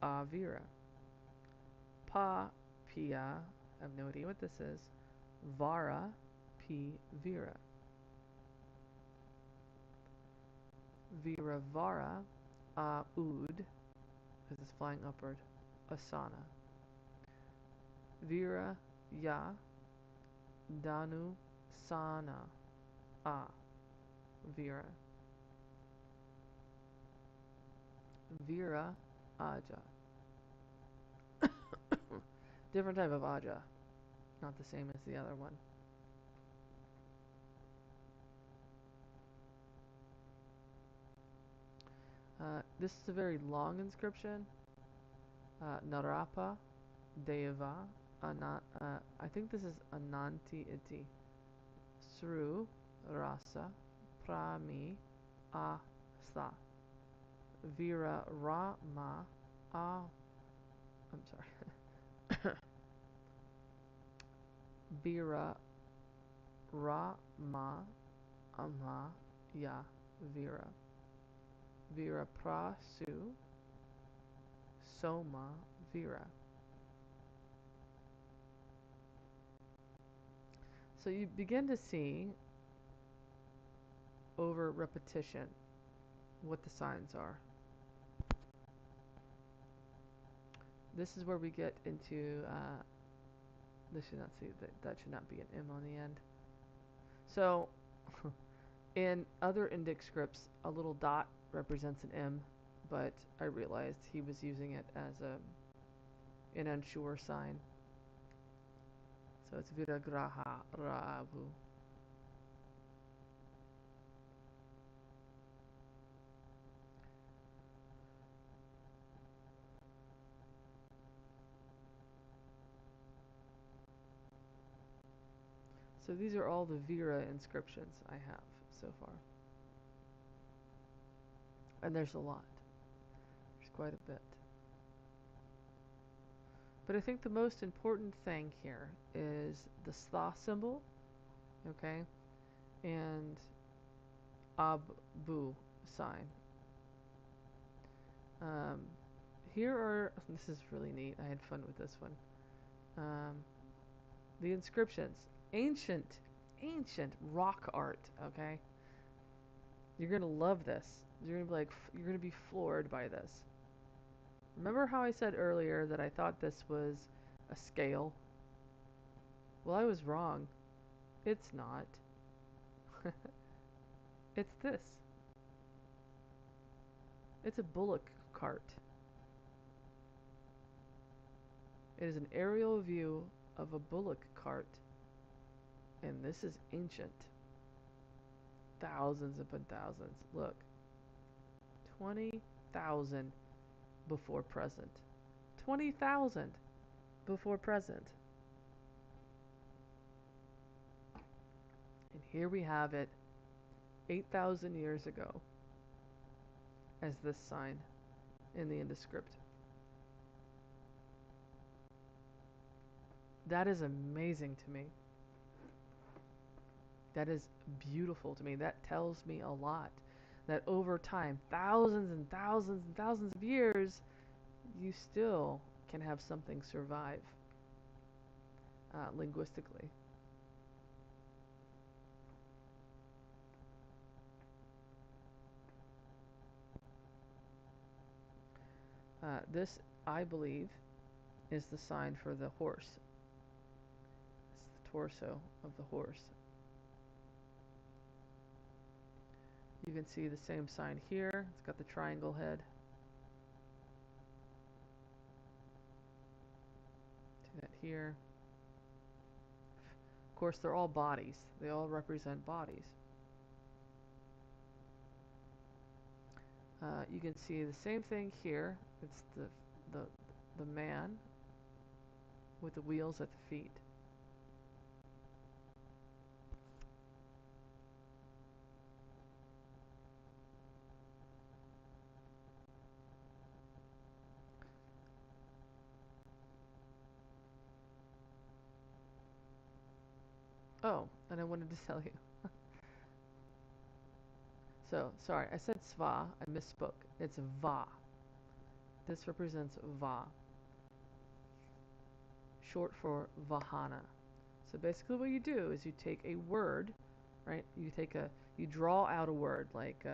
Avira. Pa Pia I have no idea what this is. Vara, P. Vira. Vira Vara, Ud, because it's flying upward, Asana. Vira Ya, Danu Sana, Vira. Vira Aja. Different type of Aja, not the same as the other one. This is a very long inscription. Narapa Deva I think this is Ananti Iti. Sru Rasa Prami Asa Vira Rama I'm sorry. Vira Rama Ama Ya Vira. Vira Prasu Soma Vira. So you begin to see over repetition what the signs are. This is where we get into this should not see that should not be an M on the end. So in other Indic scripts, a little dot represents an M, but I realized he was using it as an unsure sign. So it's Viragraha Ravu. So these are all the Vira inscriptions I have so far. And there's a lot. There's quite a bit. But I think the most important thing here is the Sla symbol, okay, and Abu sign. Here are, this is really neat, I had fun with this one. The inscriptions, ancient rock art, okay? You're gonna love this. You're gonna be floored by this. Remember how I said earlier that I thought this was a scale? Well, I was wrong. It's not. It's this. It's a bullock cart. It is an aerial view of a bullock cart. And this is ancient. Thousands upon thousands. Look. 20,000 before present. 20,000 before present. And here we have it 8,000 years ago as this sign in the Indus script. That is amazing to me. That is beautiful to me. That tells me a lot. That over time, thousands and thousands and thousands of years, you still can have something survive linguistically. This, I believe, is the sign for the horse. It's the torso of the horse. You can see the same sign here. It's got the triangle head. See that here. Of course, they're all bodies. They all represent bodies. You can see the same thing here. It's the man with the wheels at the feet. Oh, and I wanted to tell you. So, sorry, I said sva, I misspoke. It's va. This represents va. short for Vahana. So basically what you do is you take a word, right? You draw out a word like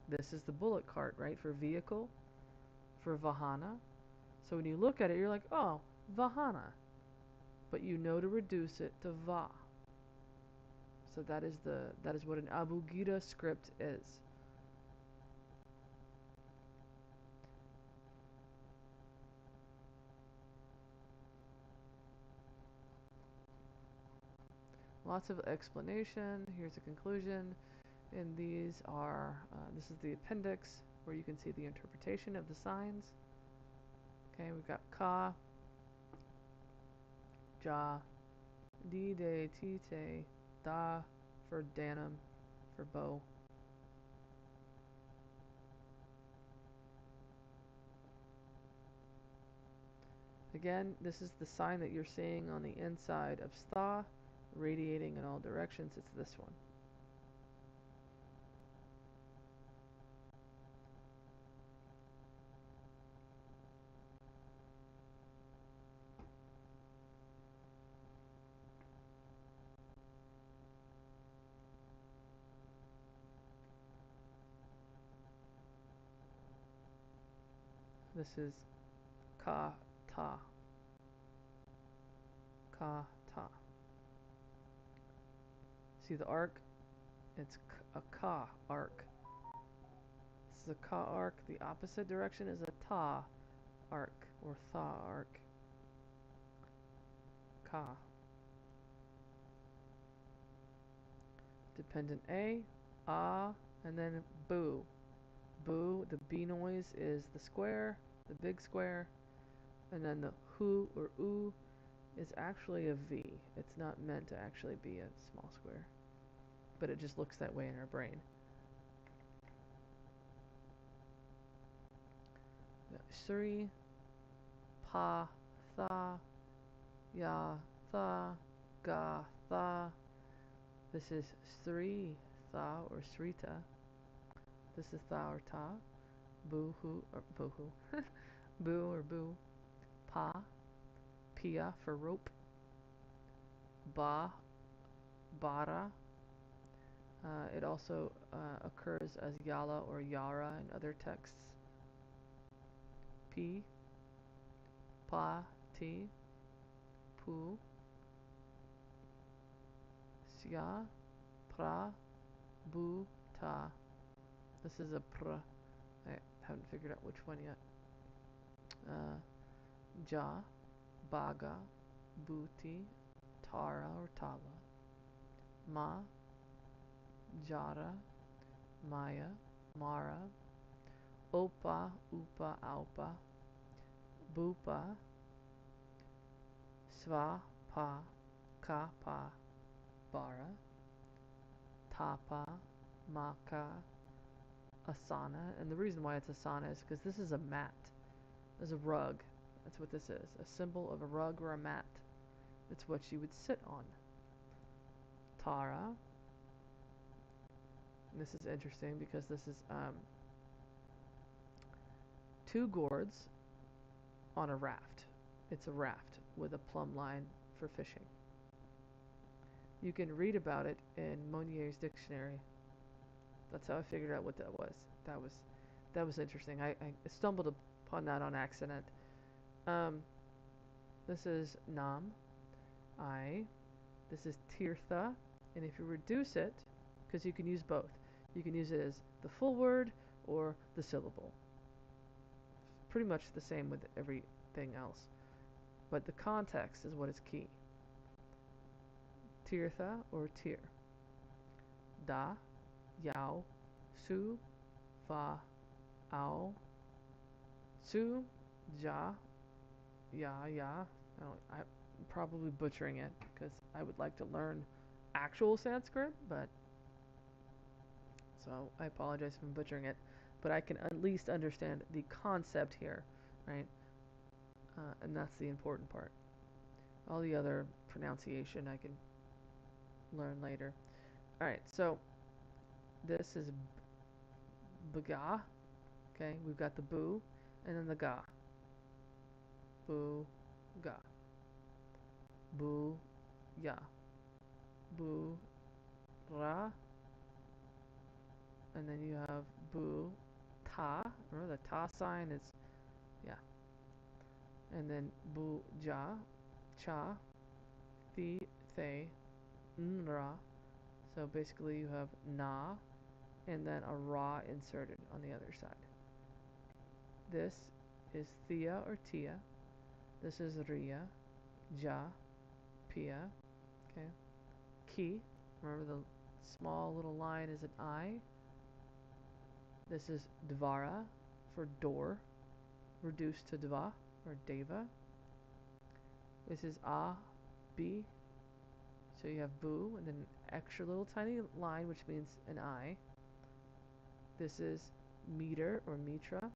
this is the bullet cart, right? For vehicle, for Vahana. So when you look at it, you're like, oh, Vahana. But you know to reduce it to Va. So that is what an Abugida script is. Lots of explanation. Here's a conclusion. And these are, this is the appendix where you can see the interpretation of the signs. Okay, we've got Ka, Ja, Di, De, Ti, Te, Da for Danum, for bow. Again, this is the sign that you're seeing on the inside of Sta, radiating in all directions. It's this one. This is Ka, Ta. Ka, Ta. See the arc? It's a Ka arc. This is a Ka arc. The opposite direction is a Ta arc or Tha arc. Ka. Dependent A, and then Bu. Bu, the B noise is the square, the big square, and then the Hu or U is actually a V. It's not meant to actually be a small square, but it just looks that way in our brain. Sri, Pa, Tha, Ya, Tha, Ga, Tha. This is Sri, Tha, or Srita. This is Tha or Ta. Boo-hoo, or boo-hoo. Boo or boo. Pa, Pia for rope. Ba, Bara. It also occurs as Yala or Yara in other texts. Pi, Pa, Ti, Pu, Sya, Pra, Bu, Ta. This is a Pra. I haven't figured out which one yet. Ja, Baga, Bhuti, Tara or Tala. Ma, Jara, Maya, Mara. Opa, Upa, Aupa. Bupa, Sva, Pa, Ka, Pa, Bara. Tapa, Maka, Asana. And the reason why it's Asana is because this is a mat. This is a rug. That's what this is. A symbol of a rug or a mat. It's what you would sit on. Tara. And this is interesting because this is two gourds on a raft. It's a raft with a plumb line for fishing. You can read about it in Monier's dictionary. That's how I figured out what that was. That was interesting. I stumbled upon that on accident. This is Nam, I. This is Tirtha, and if you reduce it, because you can use both, you can use it as the full word or the syllable. Pretty much the same with everything else, but the context is what is key. Tirtha or Tir. Da, Yao, Su, Va, Ao, Su, Ja, Ya, I'm probably butchering it because I would like to learn actual Sanskrit, but so I apologize if I'm butchering it, but I can at least understand the concept here, right? And that's the important part. All the other pronunciation I can learn later. All right, so this is Baga. Okay, we've got the boo and then the ga. Boo, ga. Bu, ya. Bu, ra. And then you have bu, ta. Remember the ta sign is, yeah. And then bu, ja, cha, thi, the, nra. So basically you have na and then a ra inserted on the other side. This is thea or tia. This is ria, ja, pia. Okay. Ki. Remember the small little line is an I. This is dvara for door, reduced to dva or deva. This is a, b. So you have bu and then an extra little tiny line which means an I. This is meter or mitra.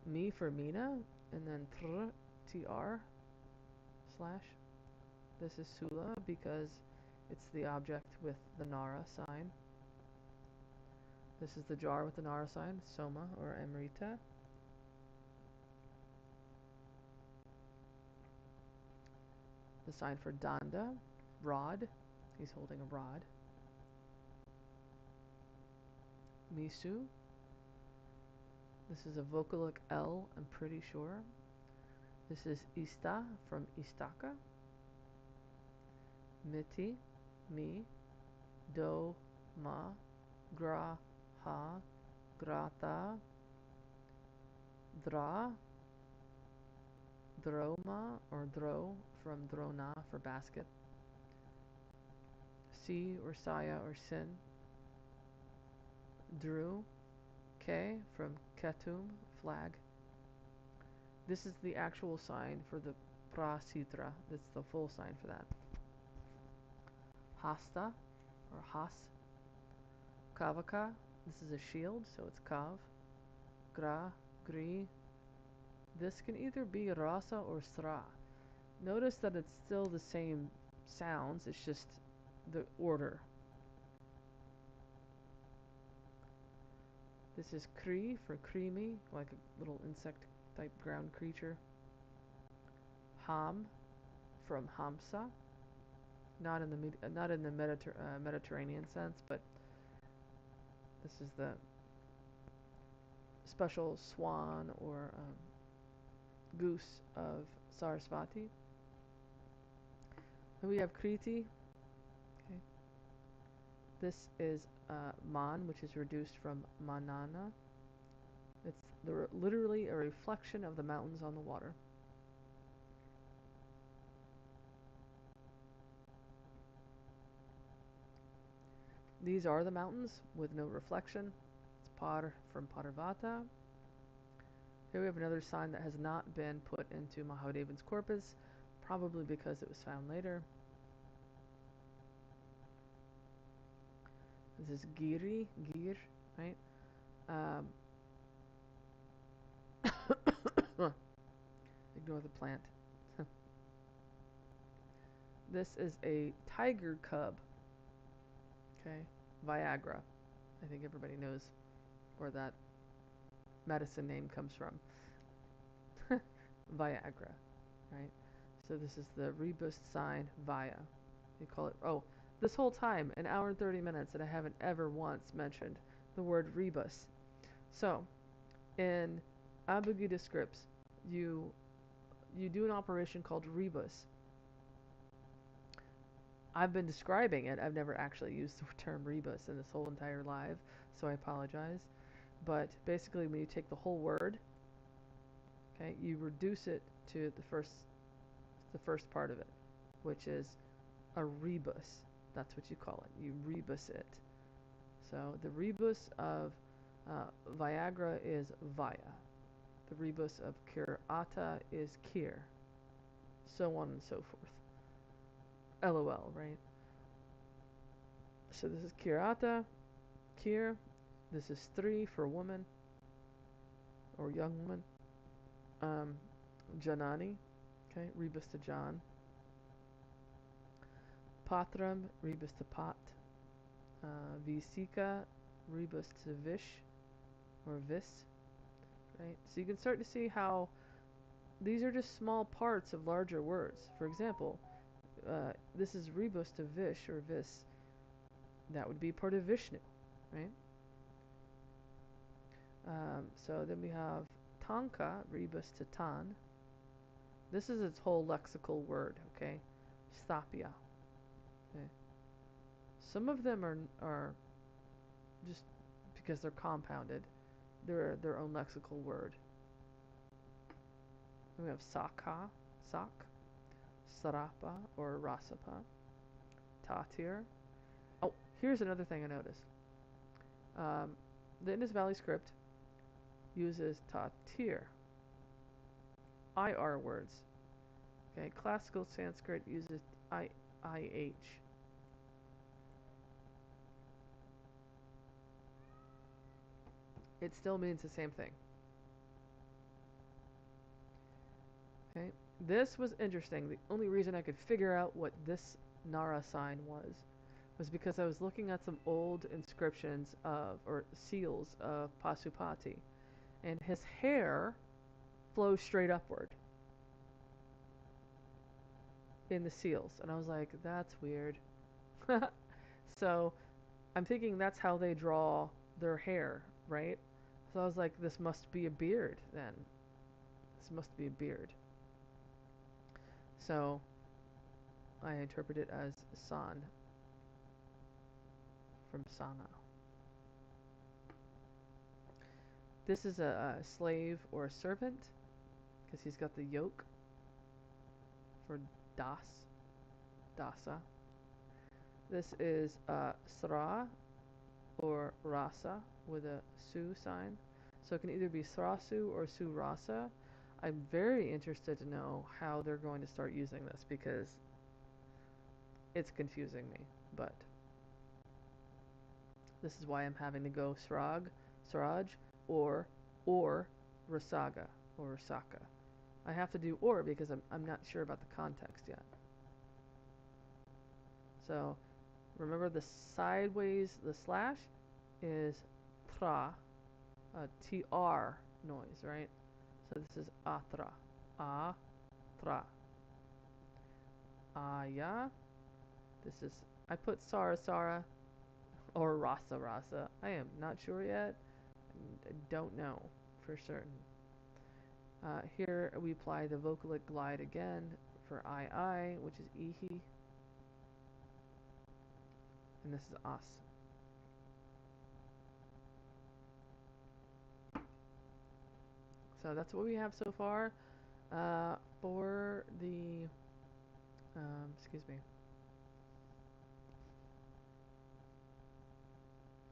Mi for mina and then tr slash. This is sula because it's the object with the nara sign. This is the jar with the nara sign, soma or amrita. The sign for danda, rod. He's holding a rod. Misu. This is a vocalic L, I'm pretty sure. This is ista from istaka. Miti, mi, do, ma, gra, ha, grata, dra, droma or dro from drona for basket. Si or saya or sin. Dru, ke from ketum, flag. This is the actual sign for the prasitra. That's the full sign for that. Hasta or has. Kavaka. This is a shield, so it's kav. Gra, gri. This can either be rasa or sra. Notice that it's still the same sounds, it's just the order. This is kri for creamy, like a little insect type ground creature. Ham from hamsa, not in the Mediterranean sense, but this is the special swan or goose of Sarasvati. And we have Kriti. Okay. This is man, which is reduced from manana. It's literally a reflection of the mountains on the water. These are the mountains with no reflection. It's Par from Parvata. Here we have another sign that has not been put into Mahadeva's corpus, probably because it was found later. This is Giri, Gir, right? Ignore the plant. This is a tiger cub. Okay, Viagra. I think everybody knows where that medicine name comes from. Viagra, right? So this is the rebus sign via. You call it, oh, this whole time, an hour and 30 minutes, and I haven't ever once mentioned the word rebus. So, in Abhagita scripts, you do an operation called rebus. I've been describing it. I've never actually used the term rebus in this whole entire live, so I apologize. But basically, when you take the whole word, okay, you reduce it to the first part of it, which is a rebus. That's what you call it. You rebus it. So the rebus of Viagra is via. The rebus of Kirata is kir. So on and so forth. LOL, right? So this is Kirata, kir. This is 3 for woman or young woman. Janani, okay, rebus to John. Patram, rebus to Pat. Visika, rebus to Vish or Vis, right? So you can start to see how these are just small parts of larger words. For example, this is rebus to vish or vis. That would be part of Vishnu, right? So then we have tanka, rebus to tan. This is its whole lexical word, okay? Sthapya. Okay. Some of them are just because they're compounded. They're their own lexical word. We have sakha, sak, sarapa or rasapa, tatir. Oh, here's another thing I noticed. The Indus Valley script uses tatir, IR words. Okay, classical Sanskrit uses IH. It still means the same thing. Okay, this was interesting. The only reason I could figure out what this Nara sign was because I was looking at some old inscriptions of, or seals of Pasupati, and his hair flows straight upward in the seals. And I was like, that's weird. So I'm thinking that's how they draw their hair, right? So I was like, this must be a beard then. This must be a beard. So I interpret it as san from sana. This is a slave or a servant because he's got the yoke for dasa. This is sra or rasa with a su sign. So it can either be srasu or surasa. I'm very interested to know how they're going to start using this because it's confusing me. But this is why I'm having to go sraj, or rasaga, or rasaka. I have to do or because I'm not sure about the context yet. So remember the sideways, the slash is tra, tr noise, right? So this is atra, atra, aya. This is, I put sara or rasa. I am not sure yet. I don't know for certain. Here we apply the vocalic glide again for I, which is ihi, and this is as. So that's what we have so far for the, excuse me,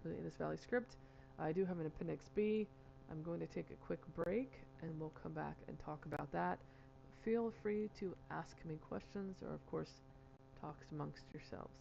for the Indus Valley script. I do have an Appendix B. I'm going to take a quick break and we'll come back and talk about that. Feel free to ask me questions or, of course, talk amongst yourselves.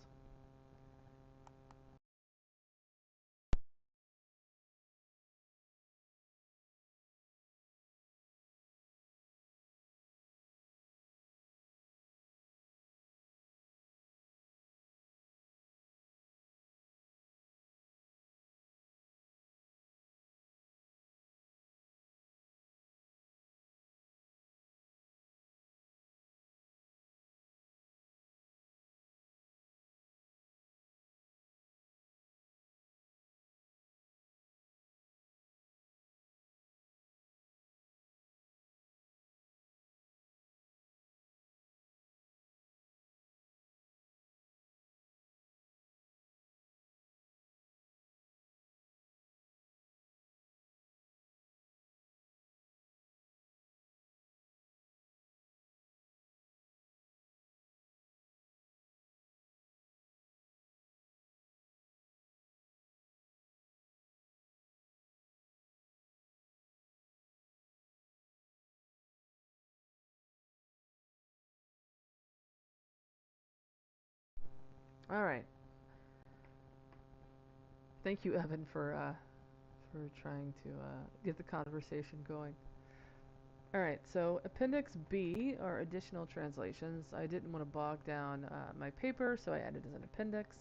All right. Thank you, Evan, for trying to get the conversation going. All right, so Appendix B are additional translations. I didn't want to bog down my paper, so I added as an appendix.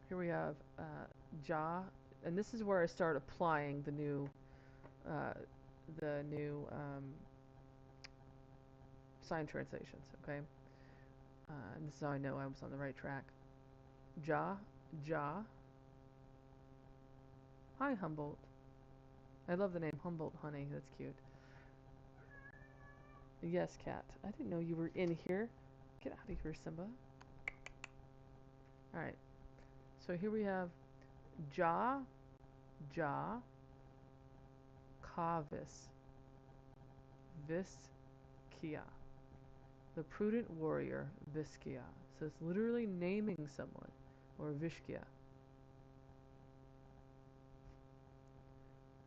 Here we have ja, and this is where I start applying the new the new sign translations, okay? And this is how I know I was on the right track. Ja, Ja. Hi, Humboldt. I love the name Humboldt, honey. That's cute. Yes, cat. I didn't know you were in here. Get out of here, Simba. Alright. So here we have Ja, Ja, Kavis, Viskia. The prudent warrior, Viskia. So it's literally naming someone, or Vishkia.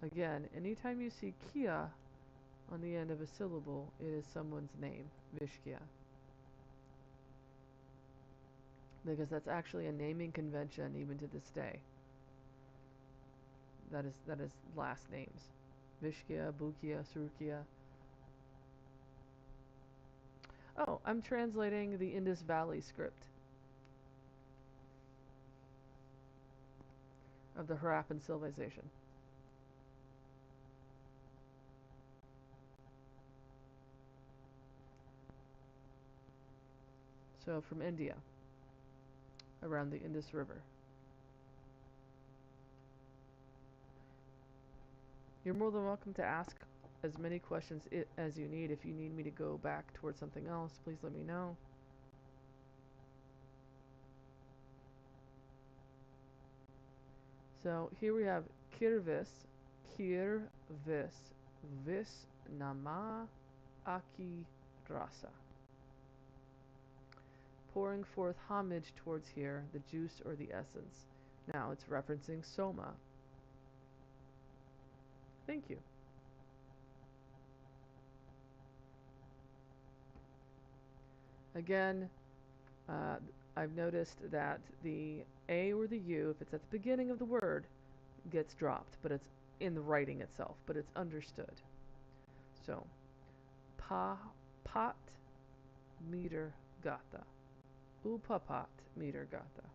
Again, anytime you see Kia on the end of a syllable, it is someone's name, Vishkia. Because that's actually a naming convention even to this day. That is last names. Vishkia, Bukia, Surukia. Oh, I'm translating the Indus Valley script of the Harappan civilization. So from India, around the Indus River. You're more than welcome to ask as many questions as you need. If you need me to go back towards something else, please let me know. So here we have Kirvis, Vis Nama Aki Rasa. Pouring forth homage towards here, the juice or the essence. Now it's referencing Soma. Thank you. Again, I've noticed that the A or the U, if it's at the beginning of the word, gets dropped, but it's in the writing itself, but it's understood. So, pat meter gata. Upapat meter gata.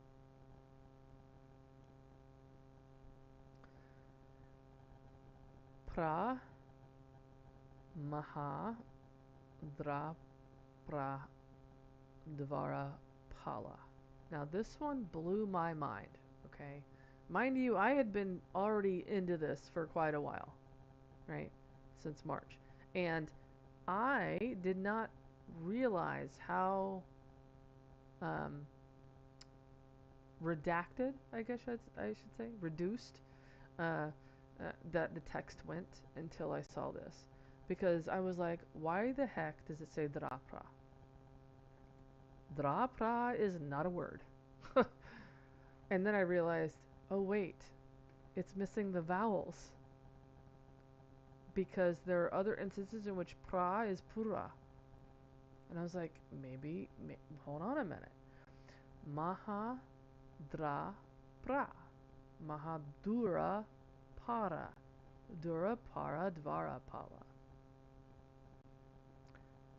Pra maha dra pra dvara pala. Now this one blew my mind, okay? Mind you, I had been already into this for quite a while, right? Since March. And I did not realize how redacted, I guess I should say, reduced that the text went until I saw this. Because I was like, why the heck does it say drapra? Drapra is not a word. And then I realized, oh wait, it's missing the vowels. Because there are other instances in which pra is pura. And I was like, maybe hold on a minute. Maha dra pra. Mahadura para. Dura para dvara pala.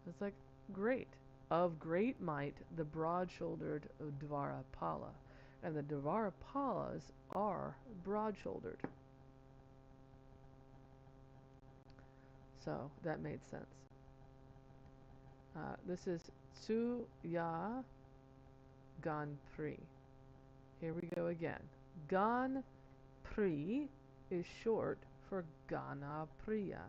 It's like, great. Of great might, the broad-shouldered dvara pala. And the dvara palas are broad-shouldered. So that made sense. This is Tsuya Ganpri. Here we go again. Ganpri is short for Ganapriya,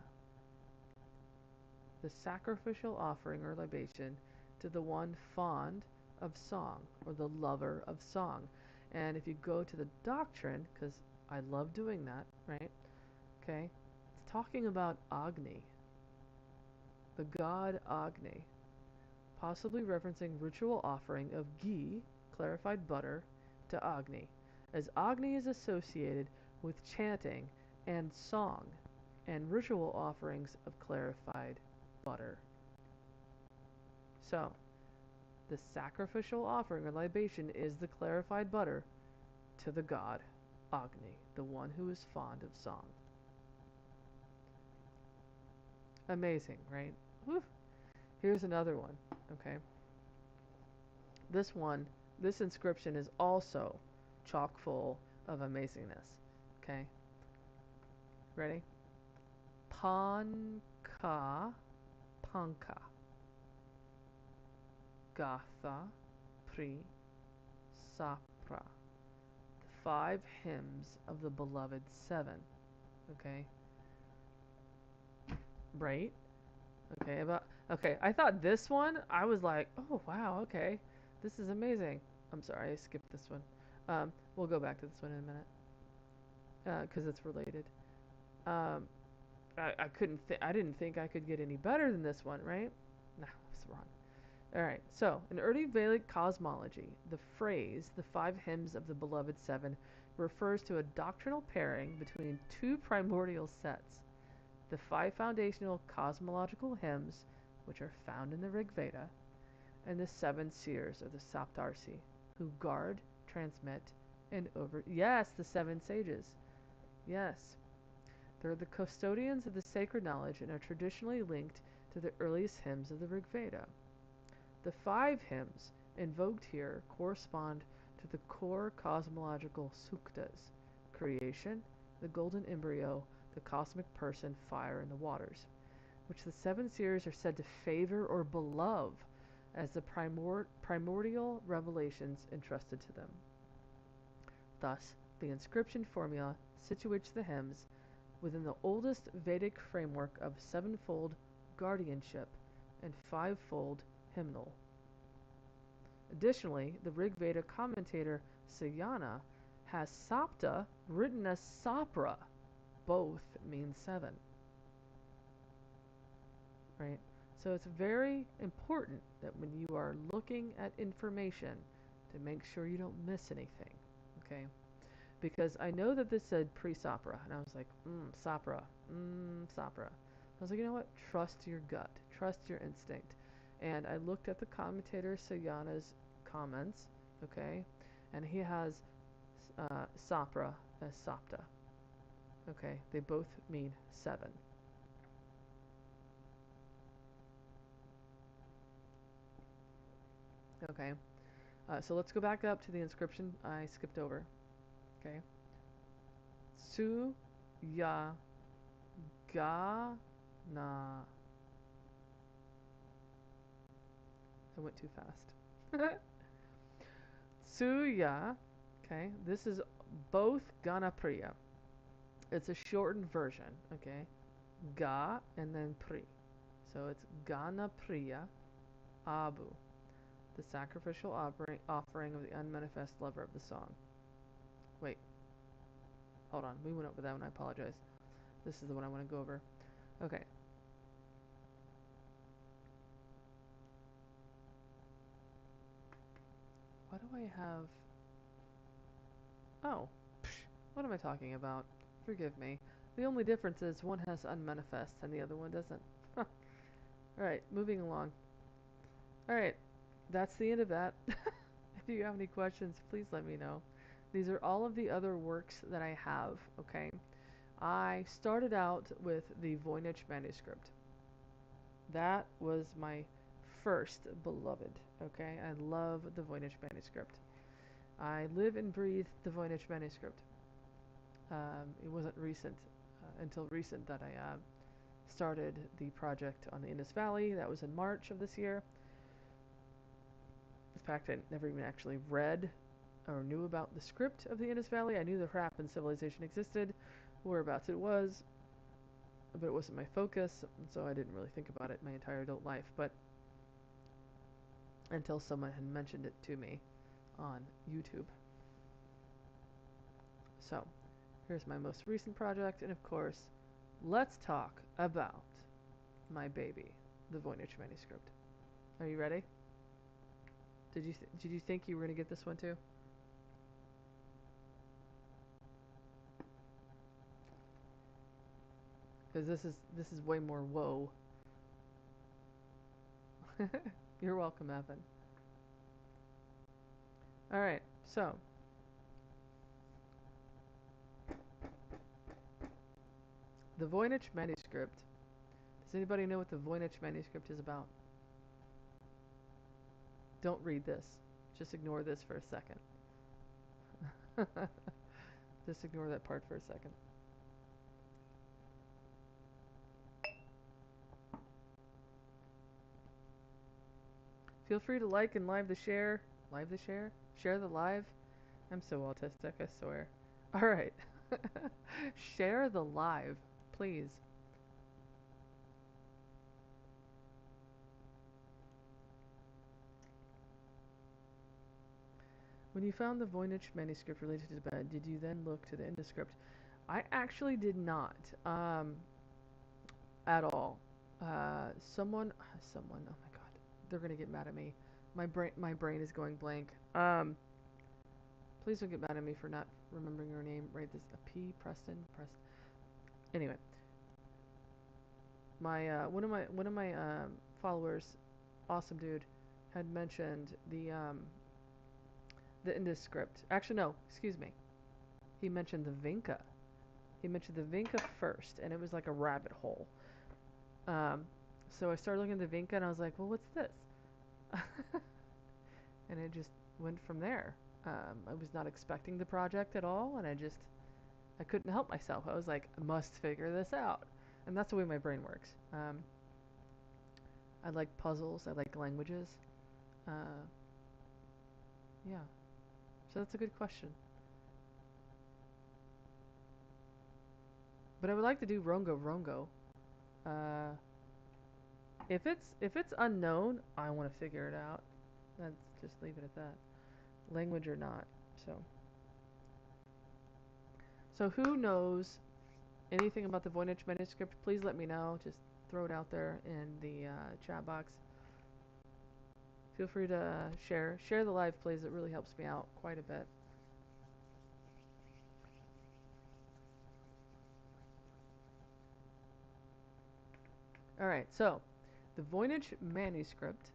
the sacrificial offering or libation to the one fond of song, or the lover of song. And if you go to the doctrine, because I love doing that, right? Okay, it's talking about Agni, the god Agni, possibly referencing ritual offering of ghee, clarified butter, to Agni, as Agni is associated with chanting and song, and ritual offerings of clarified butter. So, the sacrificial offering or libation is the clarified butter to the god Agni, the one who is fond of song. Amazing, right? Woo. Here's another one, okay? This inscription is also chock full of amazingness, okay? Ready? Panka, Panka, Gatha, Pri, Sapra. The 5 hymns of the beloved 7. Okay? Right? Okay, I thought this one, I was like, oh wow, okay. This is amazing. I'm sorry, I skipped this one. We'll go back to this one in a minute. Because it's related. Um, I didn't think I could get any better than this one, right? No, that's wrong. Alright, so in early Vedic cosmology, the phrase, the 5 hymns of the beloved 7, refers to a doctrinal pairing between 2 primordial sets. The 5 foundational cosmological hymns, which are found in the Rig Veda, and the 7 seers, or the Saptarsi, who guard, transmit, and Yes, the 7 sages. Yes. They're the custodians of the sacred knowledge and are traditionally linked to the earliest hymns of the Rig Veda. The 5 hymns invoked here correspond to the core cosmological suktas: creation, the golden embryo, the cosmic person, fire, and the waters, which the 7 seers are said to favor or beloved as the primordial revelations entrusted to them. Thus, the inscription formula situates the hymns within the oldest Vedic framework of 7-fold guardianship and 5-fold hymnal. Additionally, the Rig Veda commentator Sayana has Sapta written as Sapra. Both mean 7. Right? So it's very important that when you are looking at information to make sure you don't miss anything. Okay? Because I know that this said pre-Sapra, and I was like, Sapra, Sapra. I was like, you know what? Trust your gut. Trust your instinct. And I looked at the commentator Sayana's comments, okay? And he has Sapra as Sapta. Okay? They both mean 7. Okay? So let's go back up to the inscription I skipped over. Okay? Su ya ga na. I went too fast. Suya, okay, this is both Ganapriya. It's a shortened version, okay? Ga and then Pri. So it's Ganapriya Abu, the sacrificial offering of the unmanifest lover of the song. Wait, hold on, we went over that one, I apologize. This is the one I want to go over. Okay. Why do I have... Oh, what am I talking about? Forgive me. The only difference is one has unmanifest and the other one doesn't. Alright, moving along. Alright, that's the end of that. If you have any questions, please let me know. These are all of the other works that I have, okay? I started out with the Voynich manuscript. That was my first beloved, okay? I love the Voynich manuscript. I live and breathe the Voynich manuscript. It wasn't until recent that I started the project on the Indus Valley. That was in March of this year. In fact, I never even actually read or knew about the script of the Indus Valley. I knew the Harappan civilization existed, whereabouts it was, but it wasn't my focus, so I didn't really think about it my entire adult life. But until someone had mentioned it to me on YouTube. So, here's my most recent project, and of course, let's talk about my baby, the Voynich manuscript. Are you ready? Did you think you were going to get this one too? Because this is way more whoa. You're welcome, Evan. All right, so the Voynich manuscript. Does anybody know what the Voynich manuscript is about? Don't read this. Just ignore this for a second. Just ignore that part for a second. Feel free to like and live the share. Live the share? Share the live? I'm so autistic, I swear. Alright. Share the live, please. When you found the Voynich manuscript related to Tibet, did you then look to the Indus script? I actually did not, at all. Someone, oh my god, they're gonna get mad at me. My brain is going blank. Please don't get mad at me for not remembering your name. Right, this a P. Preston. Anyway, my one of my followers, awesome dude, had mentioned the Indus script. Actually, no, excuse me. He mentioned the Vinca. He mentioned the Vinca first, and it was like a rabbit hole. So I started looking at the Vinca, and I was like, well, what's this? And it just went from there. I was not expecting the project at all, and I couldn't help myself. I was like, I must figure this out. And that's the way my brain works. I like puzzles. I like languages. Yeah. So that's a good question. But I would like to do Rongo. If it's unknown, I want to figure it out. Let's just leave it at that. Language or not. So who knows anything about the Voynich manuscript? Please let me know. Just throw it out there in the chat box. Feel free to share the live, please. It really helps me out quite a bit. All right, so the Voynich manuscript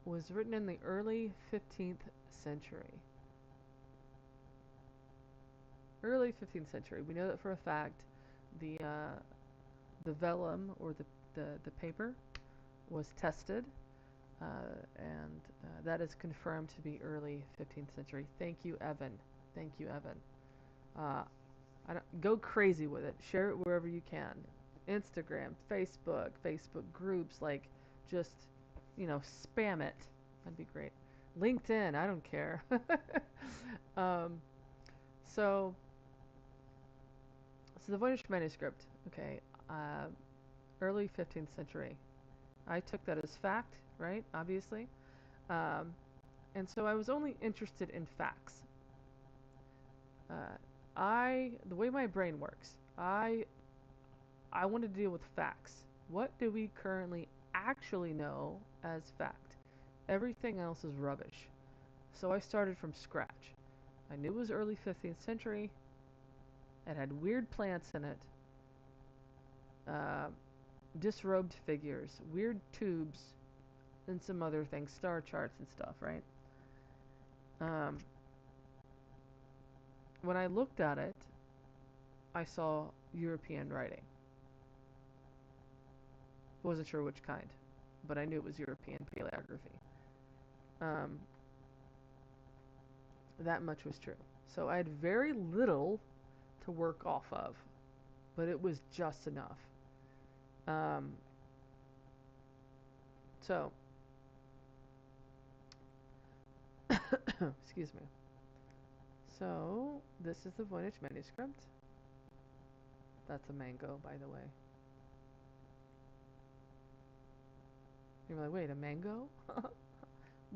was written in the early 15th century. Early 15th century. We know that for a fact. The vellum, or the paper, was tested, and that is confirmed to be early 15th century. Thank you, Evan. Thank you, Evan. Go crazy with it. Share it wherever you can. Instagram, Facebook groups, like, just, spam it. That'd be great. LinkedIn, I don't care. So the Voynich manuscript, okay, early 15th century. I took that as fact, right? Obviously. And so I was only interested in facts. The way my brain works, I want to deal with facts. What do we currently actually know as fact? Everything else is rubbish. So I started from scratch. I knew it was early 15th century. It had weird plants in it. Disrobed figures, weird tubes, and some other things, star charts and stuff, right? When I looked at it, I saw European writing. Wasn't sure which kind, but I knew it was European paleography. That much was true. So I had very little to work off of, but it was just enough. So, excuse me. So, this is the Voynich manuscript. That's a mango, by the way. You're like, wait, a mango?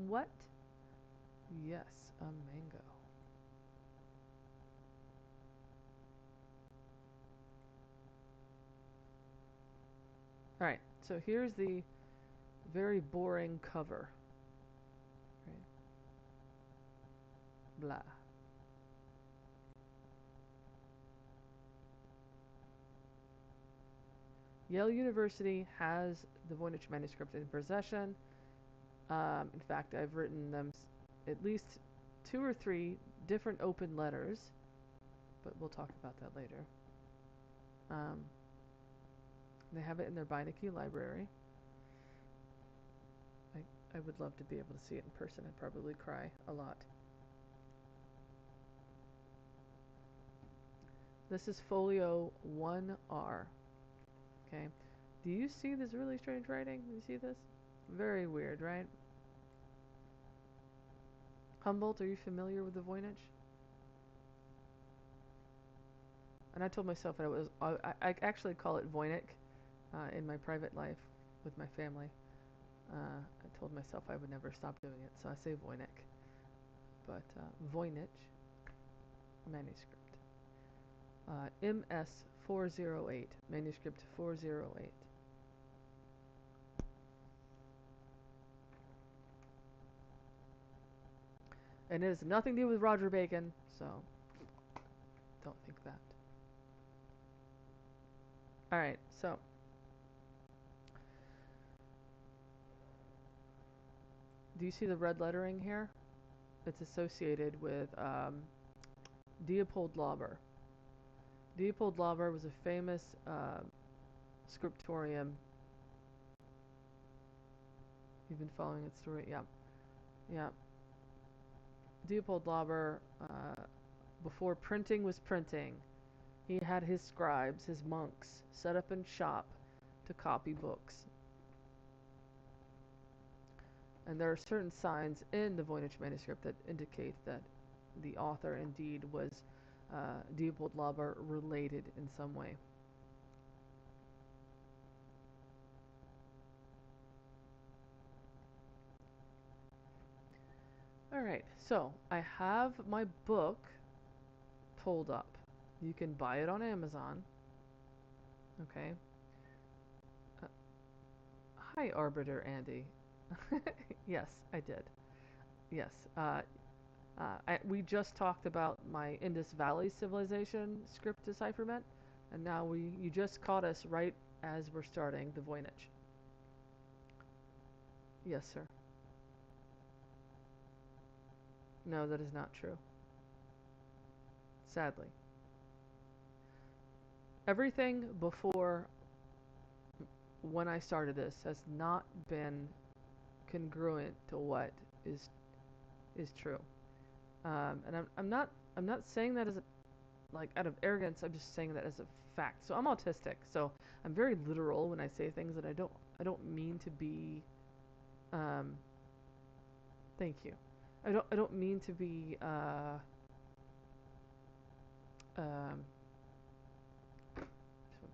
What? Yes, a mango. Alright, so here's the very boring cover. Right? Blah. Yale University has the Voynich manuscript in possession. In fact, I've written them at least 2 or 3 different open letters, but we'll talk about that later. They have it in their Voynich library. I would love to be able to see it in person. I'd probably cry a lot. This is folio 1R. Okay. Do you see this really strange writing? Do you see this? Very weird, right? Humboldt, are you familiar with the Voynich? And I told myself that it was, I actually call it Voynich in my private life with my family. I told myself I would never stop doing it, so I say Voynich. But Voynich manuscript. MS 408, manuscript 408. And it has nothing to do with Roger Bacon, so don't think that. Alright, so do you see the red lettering here? It's associated with Leopold Lauber was a famous scriptorium. You've been following its story? Yeah. Yeah. Leopold Lauber, before printing was printing, he had his scribes, his monks, set up in shop to copy books. And there are certain signs in the Voynich manuscript that indicate that the author indeed was Leopold Lauber related in some way. Alright, so I have my book pulled up. You can buy it on Amazon. Okay. Uh, Hi, Arbiter Andy. Yes, I did. Yes. We just talked about my Indus Valley Civilization script decipherment, and now you just caught us right as we're starting the Voynich. Yes, sir. No, that is not true. Sadly. Everything before when I started this has not been congruent to what is true. And I'm not saying that as a, like out of arrogance. I'm just saying that as a fact. So I'm autistic. So I'm very literal when I say things that I don't mean to be. Um, Thank you. I don't mean to be. Um,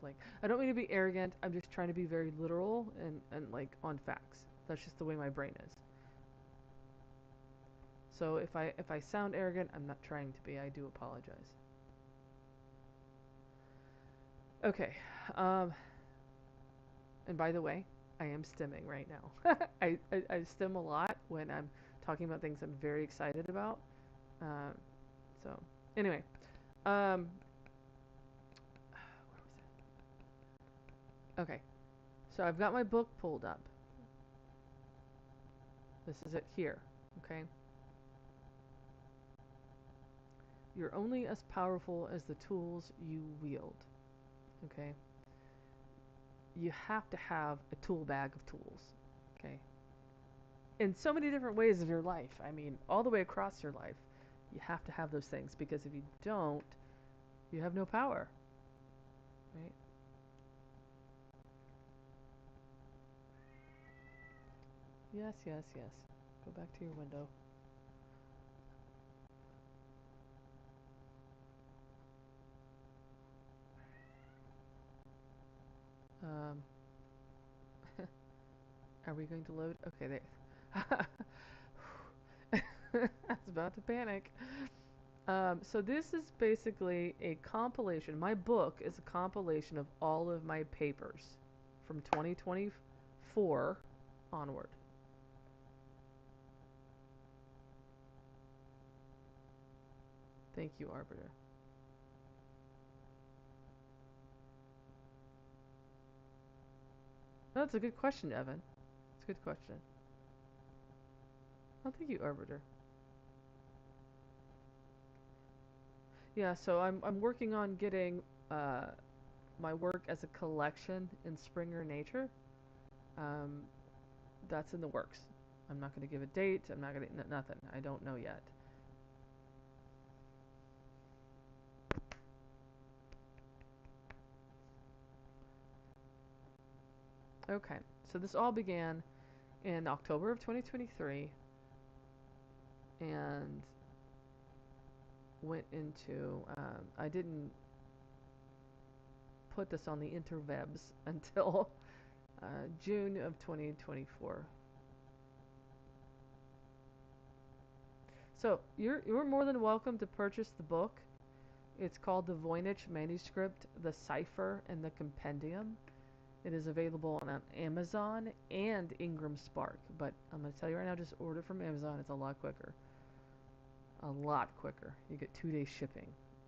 like I don't mean to be arrogant. I'm just trying to be very literal and like on facts. That's just the way my brain is. So if I sound arrogant, I'm not trying to be. I do apologize. Okay. And by the way, I am stimming right now. I stim a lot when I'm talking about things I'm very excited about. Um, so anyway, where was it? Okay. So I've got my book pulled up. This is it here. Okay. You're only as powerful as the tools you wield. Okay. You have to have a tool bag of tools. Okay. In so many different ways of your life. I mean, all the way across your life, you have to have those things because if you don't, you have no power. Right? Yes, yes, yes. Go back to your window. Um, are we going to load? Okay, there. I was about to panic. So this is basically a compilation. My book is a compilation of all of my papers from 2024 onward. Thank you, Arbiter. That's a good question, Evan. It's a good question. Oh, thank you, Arbiter. Yeah, so I'm working on getting my work as a collection in Springer Nature. Um, that's in the works. I'm not going to give a date. I'm not going to nothing. I don't know yet. Okay, so this all began in October of 2023 and went into, I didn't put this on the interwebs until June of 2024. So you're more than welcome to purchase the book. It's called the Voynich Manuscript, the Cipher, and the Compendium. It is available on Amazon and Ingram Spark. But I'm going to tell you right now, just order from Amazon. It's a lot quicker. A lot quicker. You get 2 days shipping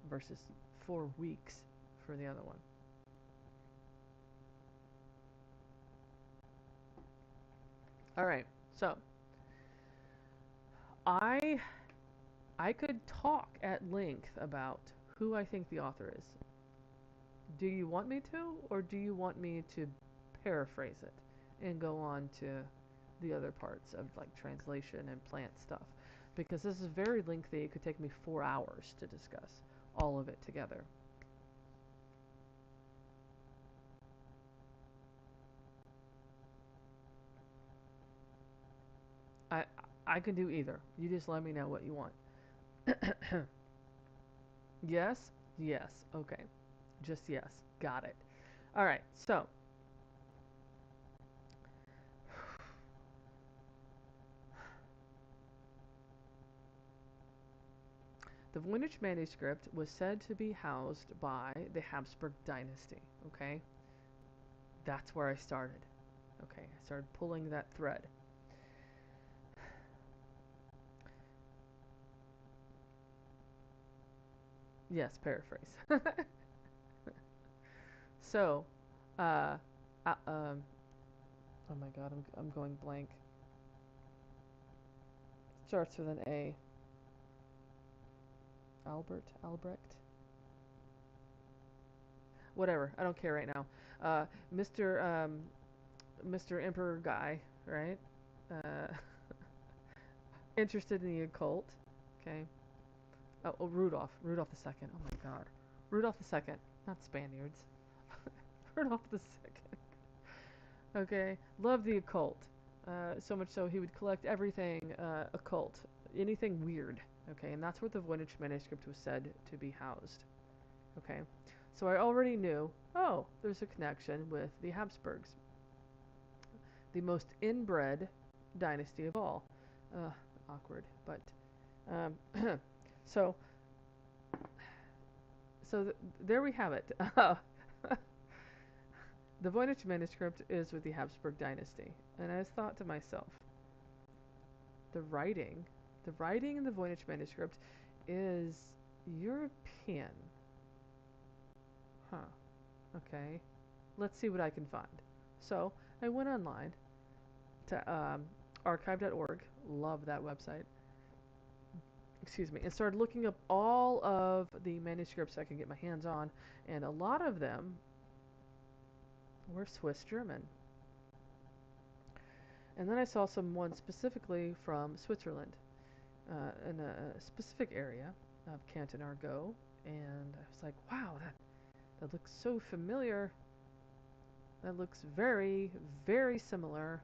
versus 4 weeks for the other one. All right, so I could talk at length about who I think the author is. Do you want me to, or do you want me to paraphrase it and go on to the other parts of like translation and plant stuff? Because this is very lengthy. It could take me 4 hours to discuss all of it together. I I can do either. You just let me know what you want. Yes? Yes. Okay. Just yes. Got it. All right. So, the Voynich manuscript was said to be housed by the Habsburg dynasty. Okay? That's where I started. Okay, I started pulling that thread. Yes, paraphrase. So, uh, oh my God, I'm going blank. Starts with an A. Albrecht? Whatever, I don't care right now. Mr. Emperor guy, right? Uh, interested in the occult. Okay. Oh, Rudolph the Second. Oh my God, Rudolph the Second, not Spaniards. Rudolph the Second. Okay, love the occult. So much so he would collect everything occult, anything weird. Okay, and that's where the Voynich manuscript was said to be housed. Okay, so I already knew. Oh, there's a connection with the Habsburgs, the most inbred dynasty of all. Awkward, but um, so there we have it. The Voynich manuscript is with the Habsburg dynasty, and I thought to myself, the writing, the writing in the Voynich manuscript is European. Huh. Okay. Let's see what I can find. So I went online to archive.org. Love that website. Excuse me. And started looking up all of the manuscripts I can get my hands on, and a lot of them were Swiss German. And then I saw some ones specifically from Switzerland, in a specific area of Canton Argot, and I was like, wow, that looks so familiar. That looks very, very similar.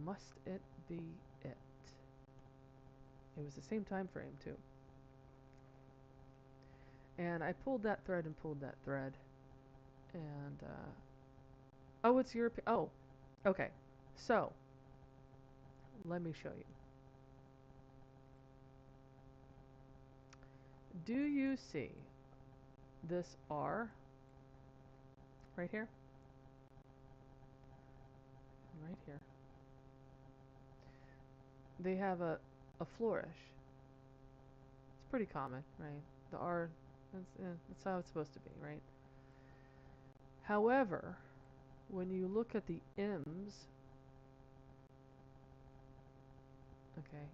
Must it be it? It was the same time frame too. And I pulled that thread and pulled that thread, and oh, it's European. Oh, okay. So let me show you. Do you see this R right here? Right here. They have a flourish. It's pretty common, right? The R, that's how it's supposed to be, right? However, when you look at the M's, okay,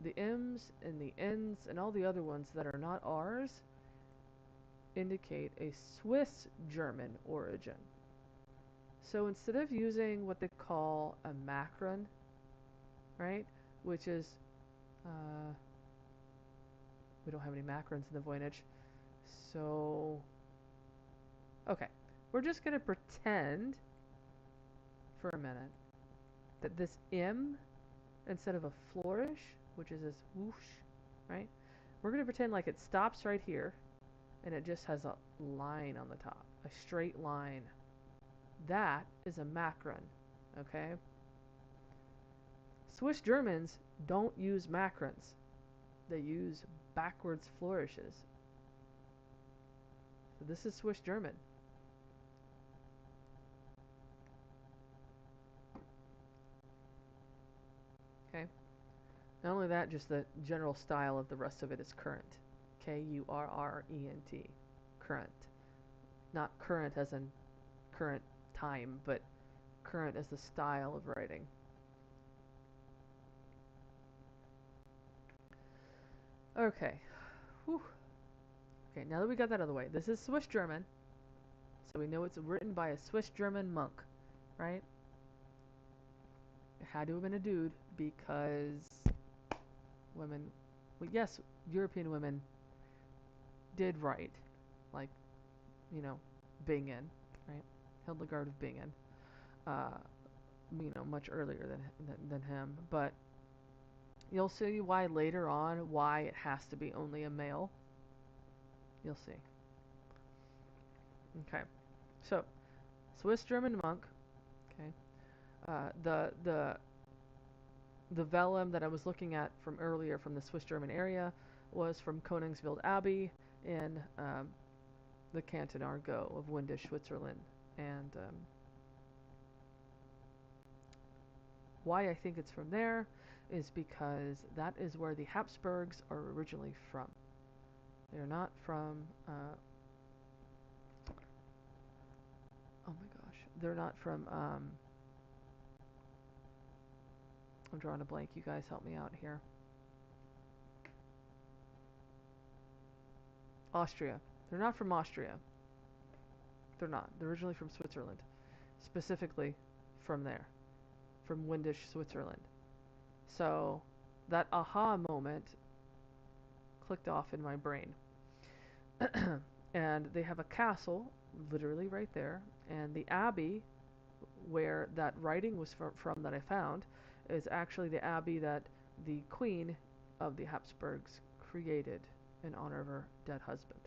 the M's and the N's and all the other ones that are not R's indicate a Swiss German origin. So instead of using what they call a macron, right, which is, we don't have any macrons in the Voynich, so, okay, we're just going to pretend for a minute that this M, instead of a flourish, which is this whoosh, right? We're going to pretend like it stops right here, and it just has a line on the top, a straight line. That is a macron, okay? Swiss Germans don't use macrons. They use backwards flourishes. So this is Swiss German. Okay? Not only that, just the general style of the rest of it is current. Kurrent. Current. Not current as in current time, but current as the style of writing. Okay. Whew. Okay, now that we got that out of the way, this is Swiss German, so we know it's written by a Swiss German monk, right? It had to have been a dude because women, well, yes, European women did write, like, you know, Bingen, right? Hildegard of Bingen, much earlier than him, but you'll see why later on why it has to be only a male. You'll see. Okay, so Swiss German monk. Okay, the vellum that I was looking at from earlier from the Swiss German area was from Königswald Abbey in the Canton Argot of Windisch, Switzerland, and why I think it's from there is because that is where the Habsburgs are originally from. They're not from, oh my gosh, they're not from, I'm drawing a blank, you guys help me out here. Austria. They're not from Austria. They're not. They're originally from Switzerland. Specifically from there. From Windisch, Switzerland. So, that aha moment clicked off in my brain. And they have a castle, literally right there, and the abbey where that writing was from that I found is actually the abbey that the queen of the Habsburgs created in honor of her dead husband.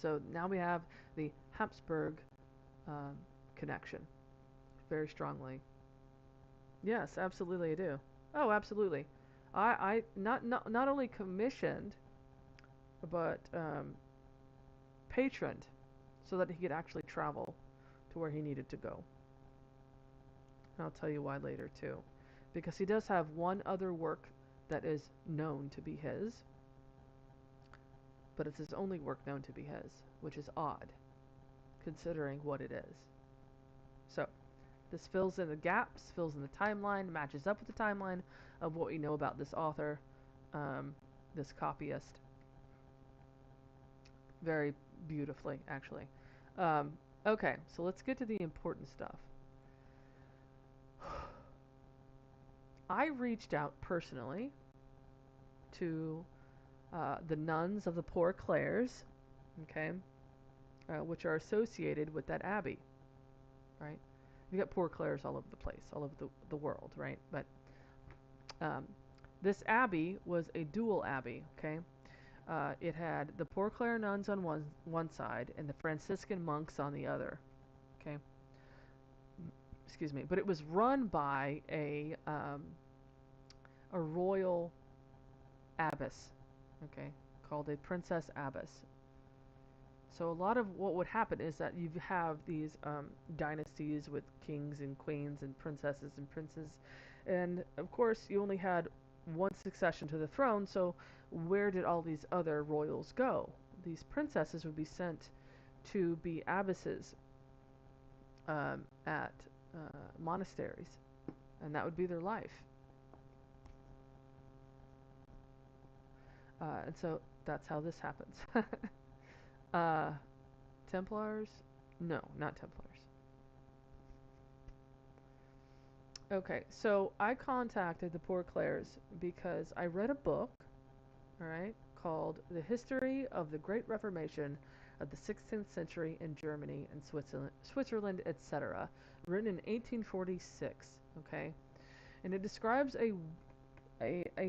So now we have the Habsburg connection very strongly. Yes, absolutely I do. Oh, absolutely. I not only commissioned, but patroned so that he could actually travel to where he needed to go. And I'll tell you why later too. Because he does have one other work that is known to be his, but it's his only work known to be his, which is odd, considering what it is. So, this fills in the gaps, fills in the timeline, matches up with the timeline of what we know about this author, this copyist, very beautifully, actually. Okay, so let's get to the important stuff. I reached out personally to the nuns of the Poor Clares, okay, which are associated with that abbey, right? You got Poor Clares all over the place, all over the world, right? But this abbey was a dual abbey, okay? It had the Poor Clare nuns on one side and the Franciscan monks on the other, okay? Excuse me, but it was run by a royal abbess, okay, called a princess abbess. So a lot of what would happen is that you have these dynasties with kings and queens and princesses and princes, and of course you only had one succession to the throne, so where did all these other royals go? These princesses would be sent to be abbesses at monasteries, and that would be their life. And so that's how this happens. Templars? No, not Templars. Okay, so I contacted the Poor Clares because I read a book, all right, called The History of the Great Reformation, of the 16th century in Germany and Switzerland, etc., written in 1846. Okay, and it describes a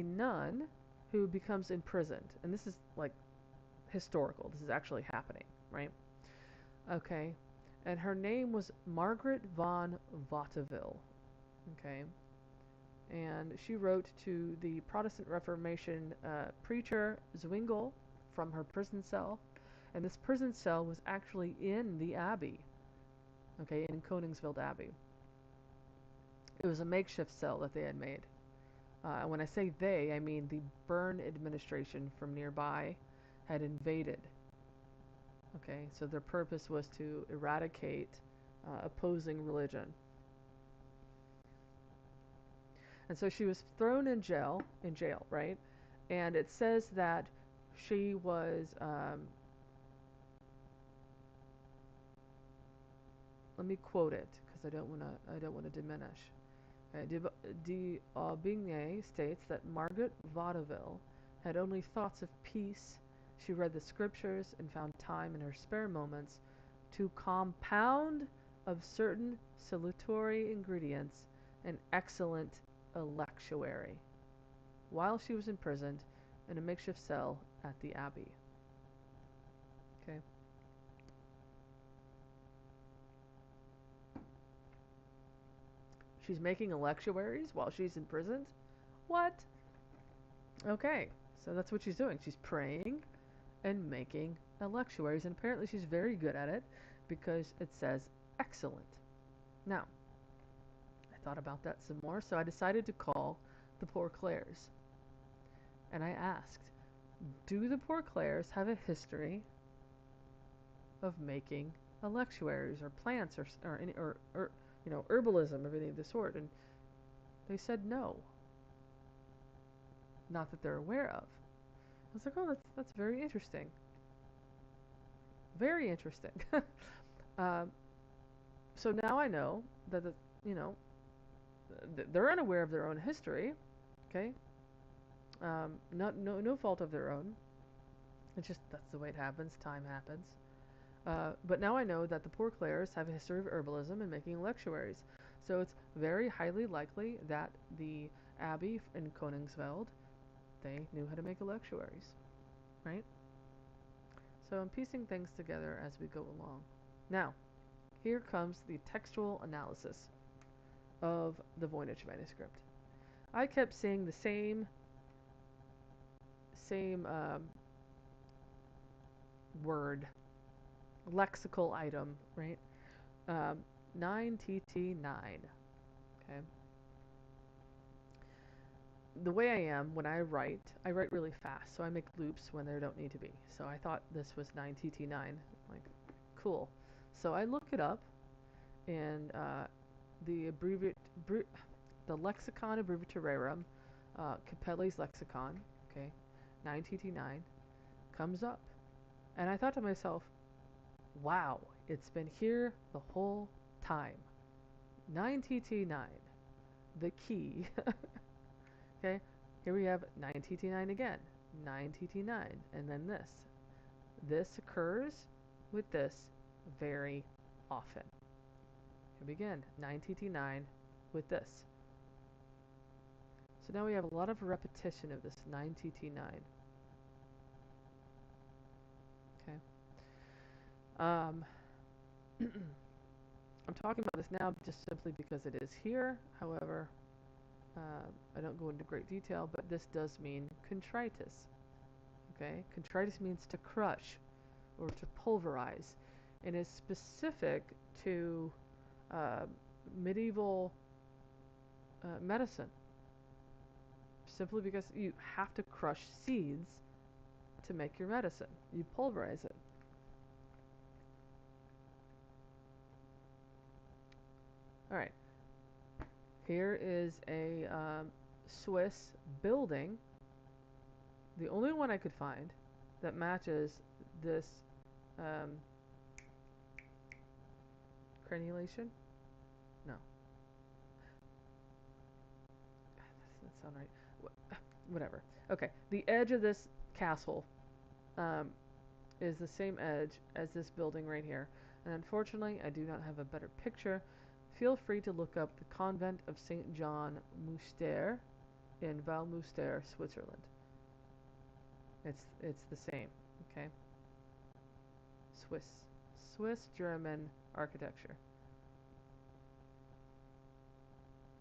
nun who becomes imprisoned, and this is like historical. This is actually happening, right? Okay, and her name was Margaret von Watteville. Okay, and she wrote to the Protestant Reformation preacher Zwingli from her prison cell, and this prison cell was actually in the abbey, okay, in Koningsveld Abbey. It was a makeshift cell that they had made. When I say they, I mean the Bern administration from nearby had invaded. Okay, so their purpose was to eradicate opposing religion. And so she was thrown in jail, right? And it says that she was, let me quote it because I don't want to diminish. De Aubigné states that Margaret Vaudeville had only thoughts of peace. She read the scriptures and found time in her spare moments to compound of certain salutary ingredients an excellent electuary, while she was imprisoned in a makeshift cell at the abbey. Okay. She's making electuaries while she's imprisoned? What? Okay, so that's what she's doing. She's praying and making electuaries, and apparently she's very good at it because it says excellent. Now, I thought about that some more, so I decided to call the Poor Clares. And I asked, do the Poor Clares have a history of making electuaries or plants or herbalism of any of the sort? And they said no. Not that they're aware of. I was like, oh, that's very interesting. Very interesting. So now I know that they're unaware of their own history. Okay, no fault of their own. It's just that's the way it happens. Time happens. But now I know that the Poor Clares have a history of herbalism and making electuaries. So it's very highly likely that the abbey in Koningsveld, they knew how to make electuaries, right? So I'm piecing things together as we go along. Now, here comes the textual analysis of the Voynich manuscript. I kept seeing the same word, lexical item, right? 9TT9. Okay. The way I am when I write really fast, so I make loops when there don't need to be. So I thought this was 9TT9. Like, cool. So I look it up, and the Lexicon Abbreviaturarum, Capelli's Lexicon, okay, 9TT9, comes up. And I thought to myself, wow, it's been here the whole time. 9TT9, the key. Okay, here we have 9TT9 again, 9TT9, and then this. This occurs with this very often. Here we begin, 9TT9 with this. So now we have a lot of repetition of this 9TT9. Okay. I'm talking about this now just simply because it is here. However, I don't go into great detail, but this does mean contritus. Okay, contritus means to crush or to pulverize, and is specific to medieval medicine. Simply because you have to crush seeds to make your medicine. You pulverize it. All right. Here is a Swiss building, the only one I could find that matches this crenulation. No. That doesn't sound right. Whatever. Okay. The edge of this castle is the same edge as this building right here. And unfortunately, I do not have a better picture. Feel free to look up the Convent of St. John Mouster in Valmouster, Switzerland. It's the same, okay? Swiss German architecture.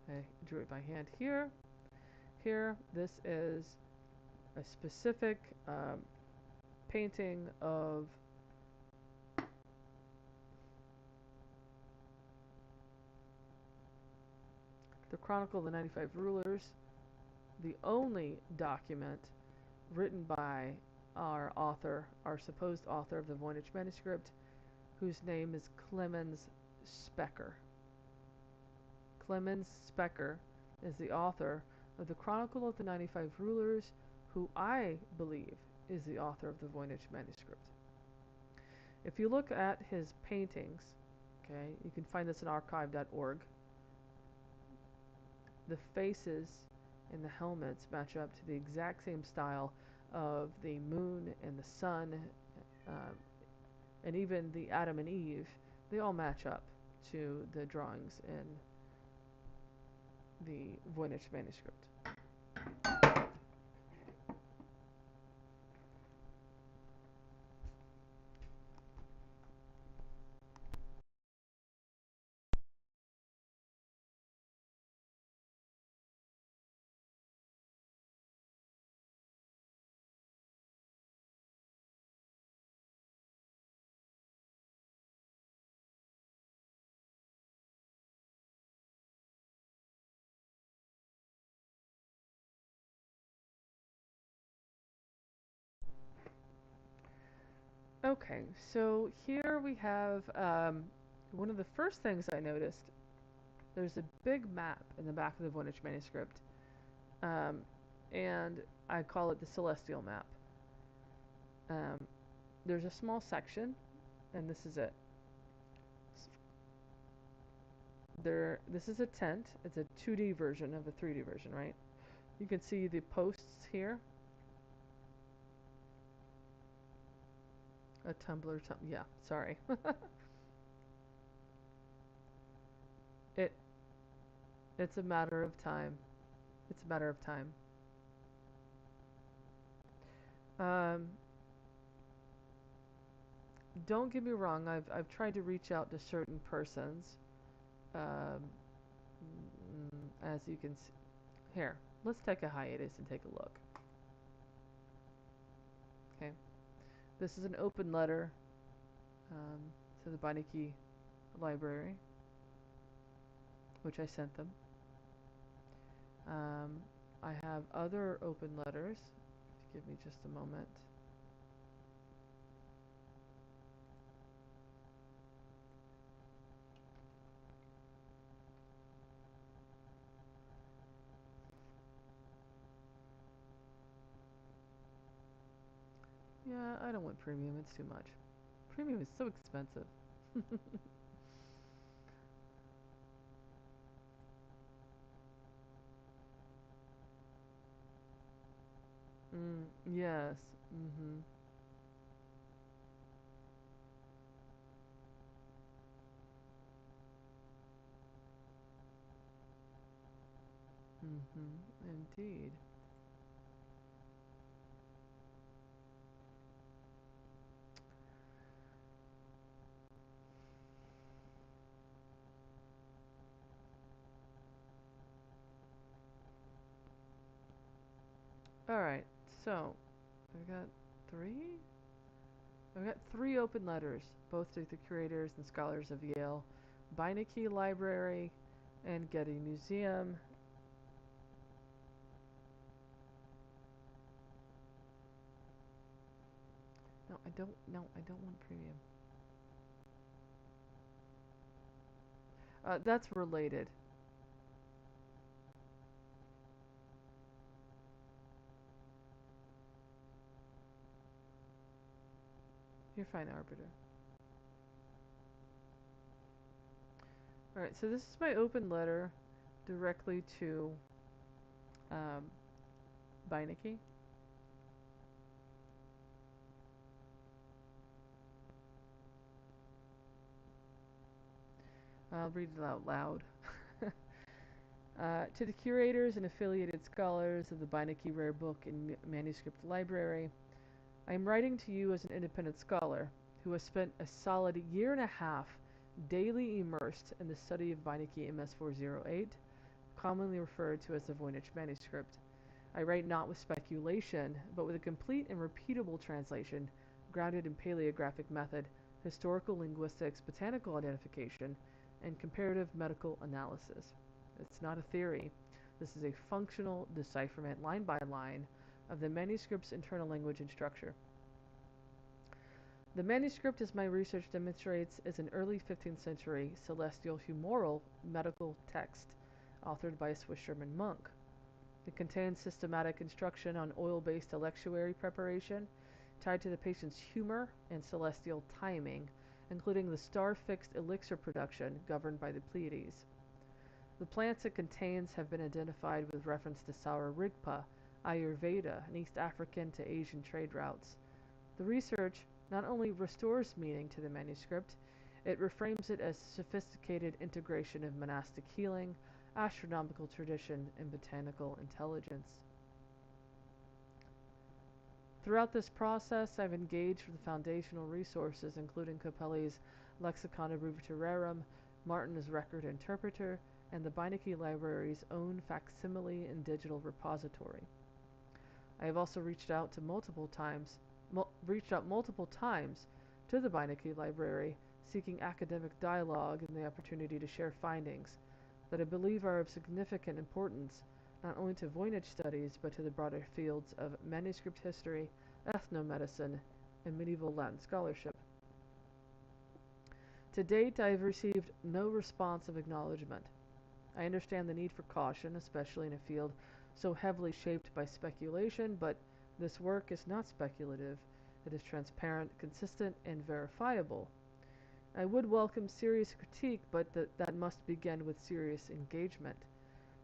I drew it by hand here. Here, this is a specific painting of the Chronicle of the 95 Rulers, the only document written by our author, our supposed author of the Voynich Manuscript, whose name is Clemens Specker. Clemens Specker is the author of the Chronicle of the 95 Rulers, who I believe is the author of the Voynich Manuscript. If you look at his paintings, okay, you can find this in archive.org. The faces and the helmets match up to the exact same style of the moon and the sun, and even the Adam and Eve. They all match up to the drawings in the Voynich Manuscript. Okay, so here we have one of the first things I noticed. There's a big map in the back of the Voynich Manuscript, and I call it the Celestial Map. There's a small section, and this is it. This is a tent. It's a 2D version of a 3D version, right? You can see the posts here. A tumbler, yeah, sorry. It's a matter of time. It's a matter of time. Don't get me wrong. I've tried to reach out to certain persons. As you can see, here, let's take a hiatus and take a look. Okay, this is an open letter to the Voynich Library, which I sent them. I have other open letters. Give me just a moment. Yeah, I don't want premium. It's too much. Premium is so expensive. Yes. Mm-hmm. Mm-hmm. Indeed. Alright, so I've got three? I've got three open letters, both to the curators and scholars of Yale, Voynich Library, and Getty Museum. No, I don't. No, I don't want premium. That's related. You're fine, Arbiter. Alright, so this is my open letter directly to Voynich. I'll read it out loud. To the curators and affiliated scholars of the Voynich Rare Book and Manuscript Library, I am writing to you as an independent scholar who has spent a solid year and a half daily immersed in the study of Voynich MS-408, commonly referred to as the Voynich Manuscript. I write not with speculation, but with a complete and repeatable translation grounded in paleographic method, historical linguistics, botanical identification, and comparative medical analysis. It's not a theory. This is a functional decipherment, line by line, of the manuscript's internal language and structure. The manuscript, as my research demonstrates, is an early 15th century celestial humoral medical text authored by a Swiss German monk. It contains systematic instruction on oil-based electuary preparation tied to the patient's humor and celestial timing, including the star-fixed elixir production governed by the Pleiades. The plants it contains have been identified with reference to Sour Rigpa, Ayurveda, and East African to Asian trade routes. The research not only restores meaning to the manuscript, it reframes it as sophisticated integration of monastic healing, astronomical tradition, and botanical intelligence. Throughout this process, I've engaged with foundational resources including Capelli's Lexicon Abruviturarum, Martin's Record Interpreter, and the Voynich Library's own facsimile and digital repository. I have also reached out multiple times to the Voynich Library, seeking academic dialogue and the opportunity to share findings that I believe are of significant importance not only to Voynich studies but to the broader fields of manuscript history, ethnomedicine, and medieval Latin scholarship. To date, I have received no response of acknowledgement. I understand the need for caution, especially in a field so heavily shaped by speculation, but this work is not speculative. It is transparent, consistent, and verifiable. I would welcome serious critique, but that must begin with serious engagement.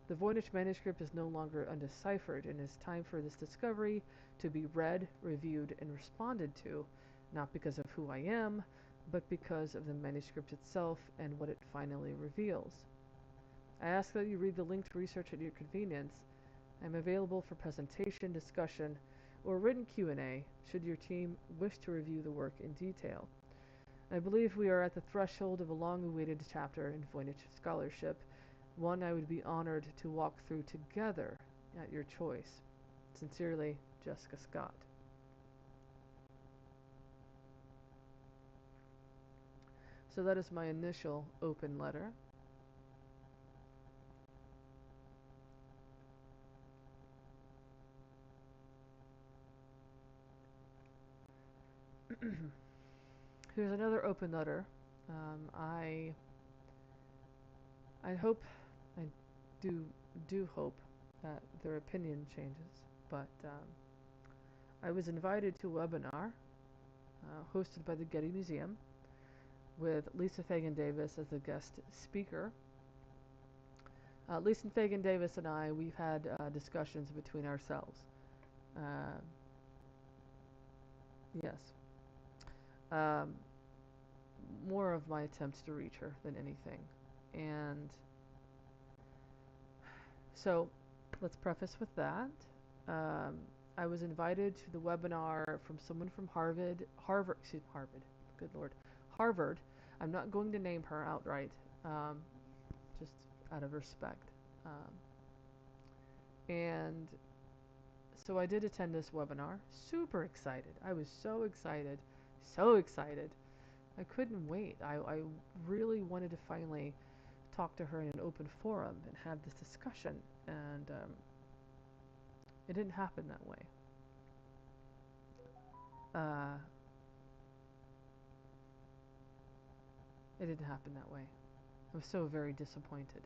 The Voynich manuscript is no longer undeciphered, and it is time for this discovery to be read, reviewed, and responded to, not because of who I am, but because of the manuscript itself and what it finally reveals. I ask that you read the linked research at your convenience. I am available for presentation, discussion, or written Q&A should your team wish to review the work in detail. I believe we are at the threshold of a long-awaited chapter in Voynich scholarship, one I would be honored to walk through together at your choice. Sincerely, Jessica Scott. So that is my initial open letter. Here's another open letter. I hope, I do hope that their opinion changes, but I was invited to a webinar hosted by the Getty Museum with Lisa Fagan Davis as a guest speaker. Lisa Fagan Davis and I, we've had discussions between ourselves. Yes. More of my attempts to reach her than anything. And so let's preface with that. I was invited to the webinar from someone from Harvard, good Lord, Harvard. I'm not going to name her outright, just out of respect. And so I did attend this webinar, super excited. I was so excited. I couldn't wait. I really wanted to finally talk to her in an open forum and have this discussion, and it didn't happen that way. It didn't happen that way. I was so very disappointed.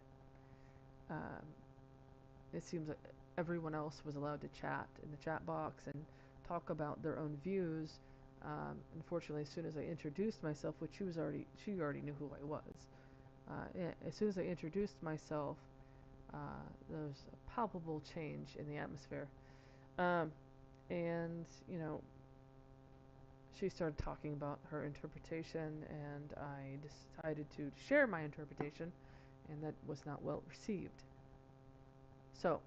It seems like everyone else was allowed to chat in the chat box and talk about their own views. Unfortunately, as soon as I introduced myself, which she already knew who I was. As soon as I introduced myself, there was a palpable change in the atmosphere. And, you know, she started talking about her interpretation, and I decided to share my interpretation, and that was not well received. So,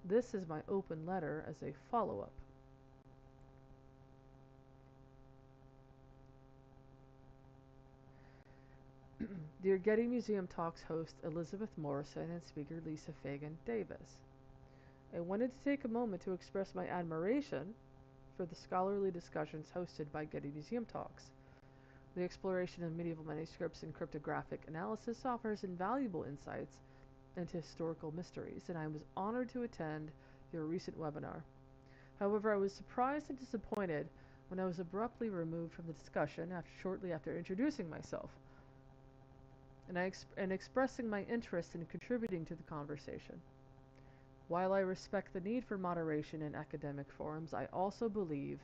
this is my open letter as a follow-up. Dear Getty Museum Talks host Elizabeth Morrison and speaker Lisa Fagan Davis, I wanted to take a moment to express my admiration for the scholarly discussions hosted by Getty Museum Talks. The exploration of medieval manuscripts and cryptographic analysis offers invaluable insights into historical mysteries, and I was honored to attend your recent webinar. However, I was surprised and disappointed when I was abruptly removed from the discussion shortly after introducing myself and expressing my interest in contributing to the conversation. While I respect the need for moderation in academic forums, I also believe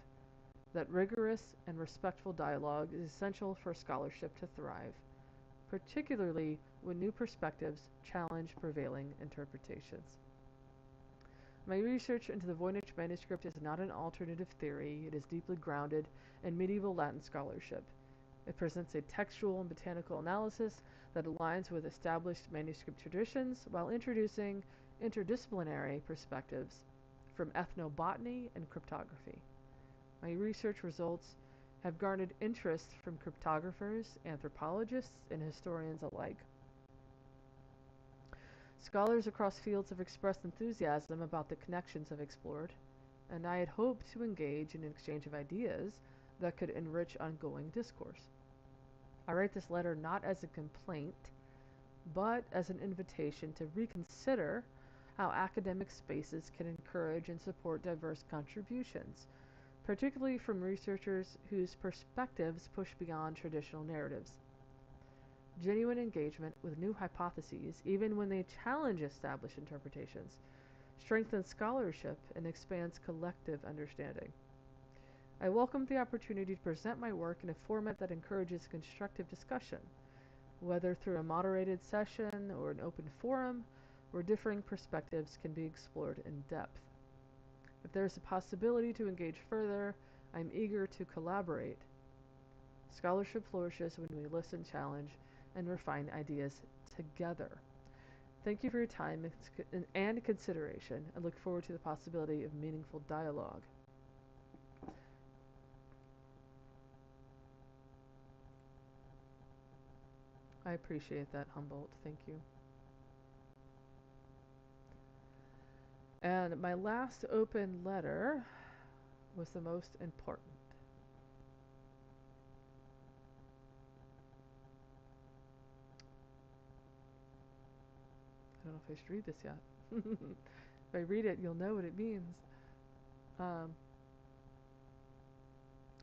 that rigorous and respectful dialogue is essential for scholarship to thrive, particularly when new perspectives challenge prevailing interpretations. My research into the Voynich manuscript is not an alternative theory. It is deeply grounded in medieval Latin scholarship. It presents a textual and botanical analysis that aligns with established manuscript traditions while introducing interdisciplinary perspectives from ethnobotany and cryptography. My research results have garnered interest from cryptographers, anthropologists, and historians alike. Scholars across fields have expressed enthusiasm about the connections I've explored, and I had hoped to engage in an exchange of ideas that could enrich ongoing discourse. I write this letter not as a complaint, but as an invitation to reconsider how academic spaces can encourage and support diverse contributions, particularly from researchers whose perspectives push beyond traditional narratives. Genuine engagement with new hypotheses, even when they challenge established interpretations, strengthens scholarship and expands collective understanding. I welcome the opportunity to present my work in a format that encourages constructive discussion, whether through a moderated session or an open forum where differing perspectives can be explored in depth. If there is a possibility to engage further, I am eager to collaborate. Scholarship flourishes when we listen, challenge, and refine ideas together. Thank you for your time and consideration. I look forward to the possibility of meaningful dialogue. I appreciate that, Humboldt. Thank you. And my last open letter was the most important. I don't know if I should read this yet. If I read it, you'll know what it means. All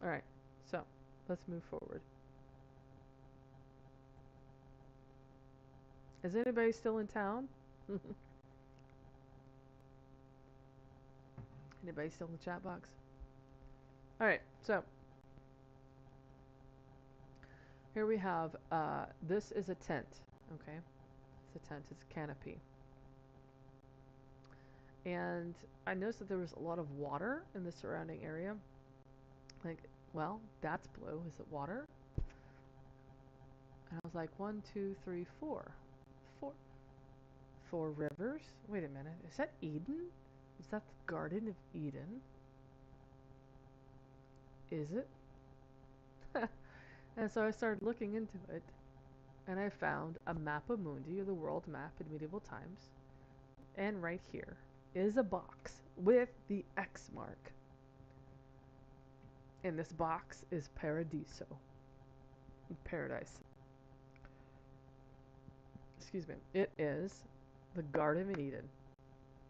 right, so let's move forward. Is anybody still in town? Anybody still in the chat box? All right, so here we have, this is a tent, okay? It's a tent, it's a canopy. And I noticed that there was a lot of water in the surrounding area. Like, well, that's blue. Is it water? And I was like, 1, 2, 3, 4. 4 rivers? Wait a minute. Is that Eden? Is that the Garden of Eden? Is it? And so I started looking into it, and I found a Mappa Mundi, or the world map in medieval times. And right here is a box with the X mark. And this box is Paradiso. Paradise. Excuse me. It is the Garden of Eden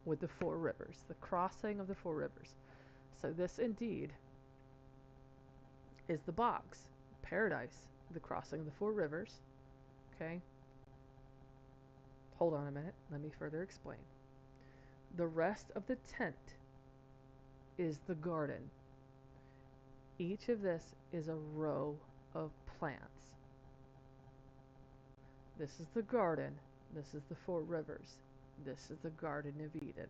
with the 4 rivers, the crossing of the 4 rivers. So this indeed is the box, paradise, the crossing of the 4 rivers. Okay? Hold on a minute. Let me further explain. The rest of the tent is the garden. Each of this is a row of plants. This is the garden. This is the 4 rivers. This is the Garden of Eden.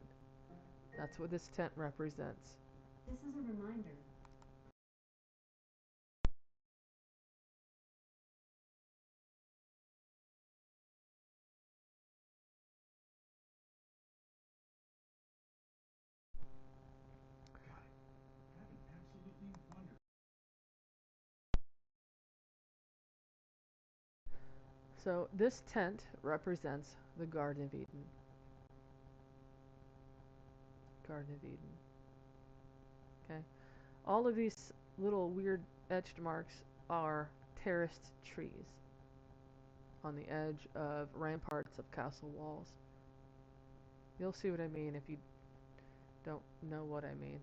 That's what this tent represents. This is a reminder So this tent represents the Garden of Eden. Garden of Eden. Okay? All of these little weird etched marks are terraced trees on the edge of ramparts of castle walls. You'll see what I mean if you don't know what I mean.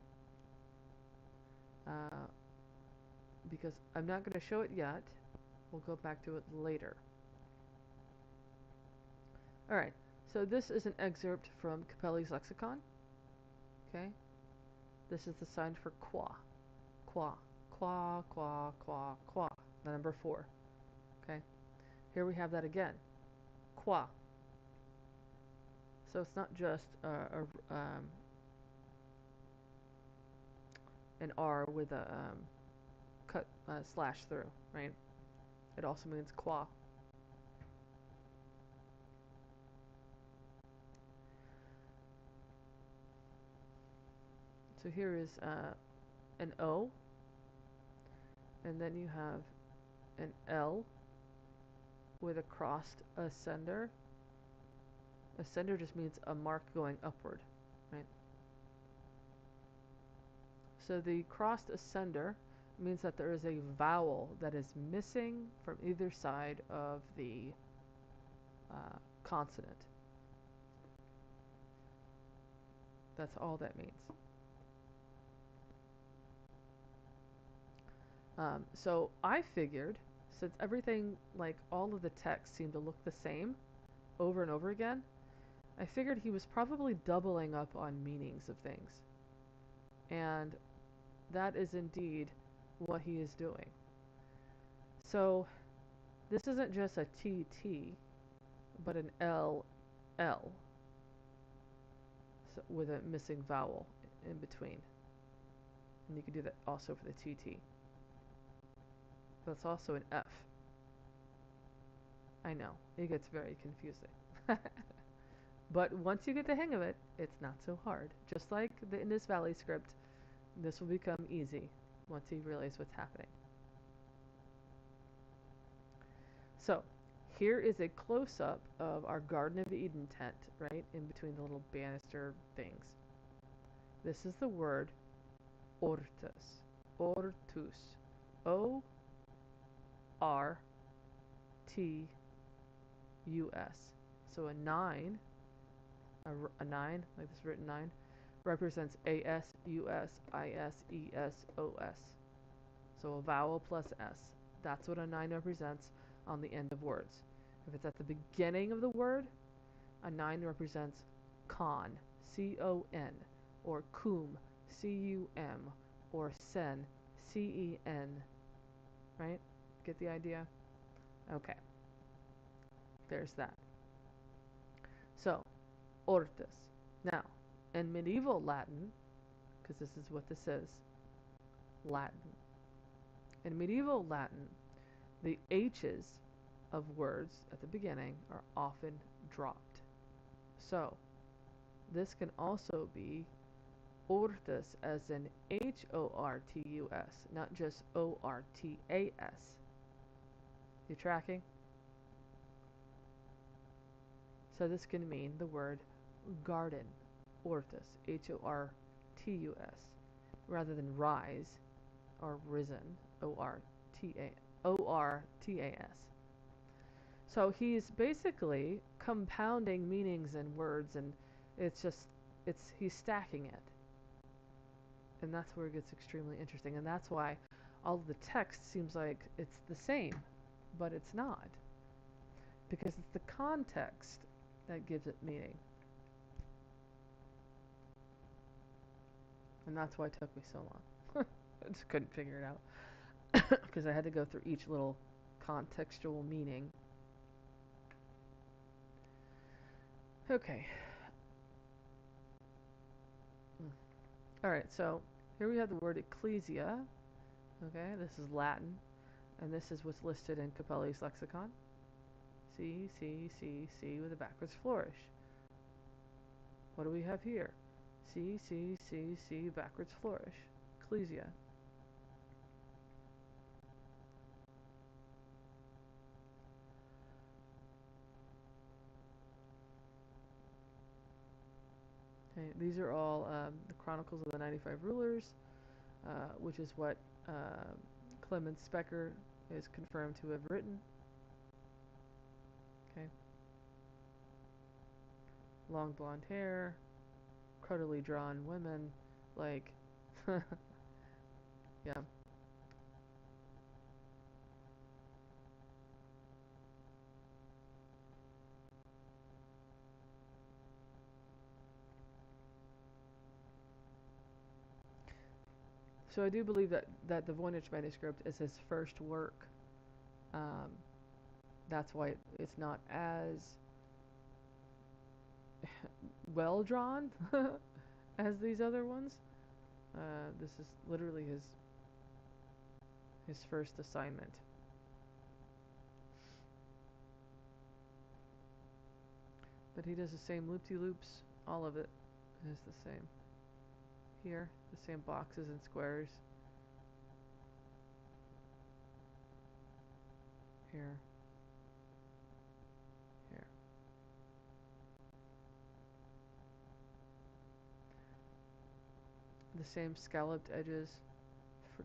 Because I'm not going to show it yet. We'll go back to it later. Alright, so this is an excerpt from Capelli's lexicon. Okay? This is the sign for qua. Qua. Qua, qua, qua, qua. The number 4. Okay? Here we have that again. Qua. So it's not just an R with a cut slash through, right? It also means qua. So here is an O, and then you have an L with a crossed ascender. Ascender just means a mark going upward, right? So the crossed ascender means that there is a vowel that is missing from either side of the consonant. That's all that means. So I figured, since everything, like all of the text seemed to look the same over and over again, I figured he was probably doubling up on meanings of things. And that is indeed what he is doing. So this isn't just a TT, but an LL, so with a missing vowel in between. And you can do that also for the TT. That's also an F. I know, it gets very confusing. But once you get the hang of it, it's not so hard. Just like the Indus Valley script, this will become easy once you realize what's happening. So, here is a close-up of our Garden of Eden tent, right, in between the little banister things. This is the word ortus. Ortus. O-R-T-U-S. So a 9, a 9, like this written 9, represents A-S-U-S-I-S-E-S-O-S. So a vowel plus S. That's what a 9 represents on the end of words. If it's at the beginning of the word, a 9 represents con, C-O-N, or cum, C-U-M, or sen, C-E-N. Right? Get the idea? Okay. There's that. So, ortus. Now, in medieval Latin, because this is what this is, Latin. In medieval Latin, the H's of words at the beginning are often dropped. So, this can also be ortus as in H-O-R-T-U-S, not just O-R-T-A-S. You tracking? So this can mean the word garden, ortus, H-O-R-T-U-S, rather than rise or risen, O-R-T-A-S. So he's basically compounding meanings in words, and he's stacking it. And that's where it gets extremely interesting. And that's why all of the text seems like it's the same, but it's not. Because it's the context that gives it meaning. And that's why it took me so long. I just couldn't figure it out. Because I had to go through each little contextual meaning. Okay. Alright, so here we have the word ecclesia. Okay, this is Latin. And this is what's listed in Capelli's lexicon. C, C, C, C with a backwards flourish. What do we have here? C, C, C, C, backwards flourish. Ecclesia. Okay, these are all the Chronicles of the 95 Rulers, which is what Clemens Specker is confirmed to have written. Okay. Long blonde hair, crudely drawn women, like, yeah. So I do believe that the Voynich manuscript is his first work. Um, that's why it's not as well drawn as these other ones. This is literally his first assignment. But he does the same loop-de-loops. All of it is the same. Here, the same boxes and squares. Here. Here. The same scalloped edges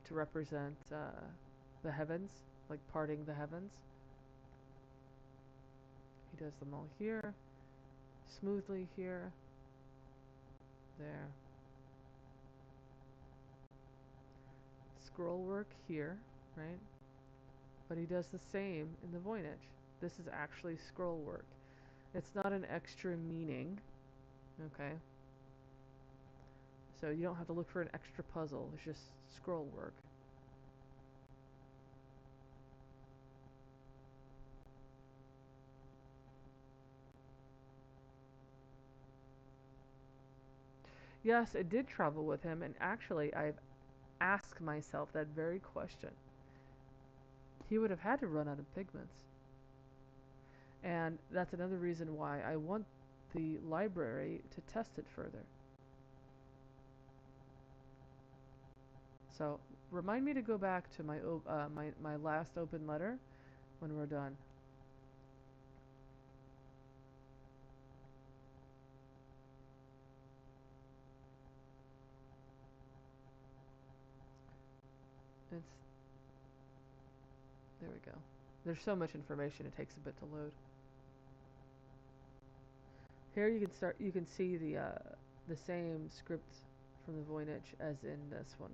to represent the heavens, like parting the heavens. He does them all here, smoothly here, there. Scroll work here, right? But he does the same in the Voynich. This is actually scroll work. It's not an extra meaning, okay? So you don't have to look for an extra puzzle. It's just scroll work. Yes, it did travel with him, and actually I've asked myself that very question. He would have had to run out of pigments. And that's another reason why I want the library to test it further. So remind me to go back to my last open letter when we're done. It's There we go. There's so much information it takes a bit to load. Here you can see the same script from the Voynich as in this one.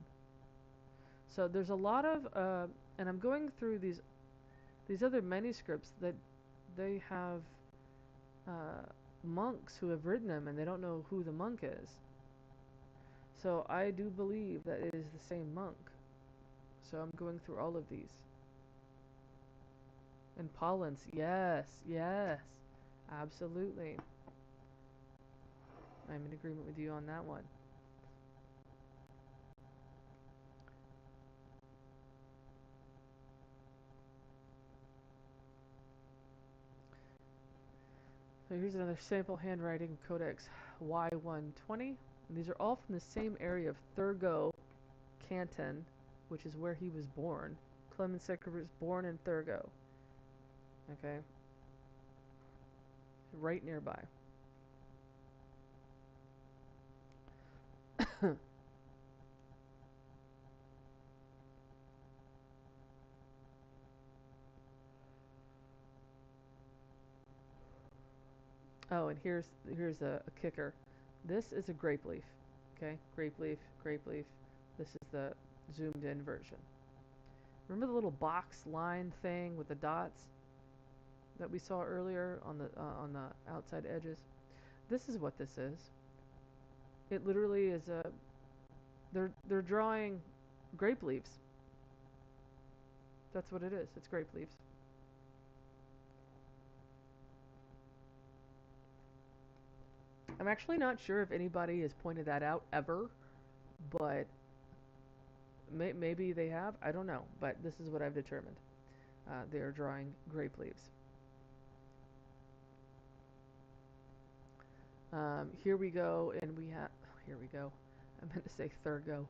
So there's a lot of and I'm going through these other manuscripts that they have monks who have written them and they don't know who the monk is. So I do believe that it is the same monk. So I'm going through all of these. And Paulins, yes, yes, absolutely. I'm in agreement with you on that one. So here's another sample handwriting Codex Y120. And these are all from the same area of Thurgo Canton, which is where he was born. Clemens Secker was born in Thurgo. Okay? Right nearby. Oh, and here's a kicker. This is a grape leaf. Okay? Grape leaf, grape leaf. This is the zoomed in version. Remember the little box line thing with the dots that we saw earlier on the outside edges? This is what this is. It literally is a they're drawing grape leaves. That's what it is. It's grape leaves. I'm actually not sure if anybody has pointed that out ever, but maybe they have. I don't know, but this is what I've determined. They are drawing grape leaves. Here we go, and we have. Here we go. I meant to say Thurgo.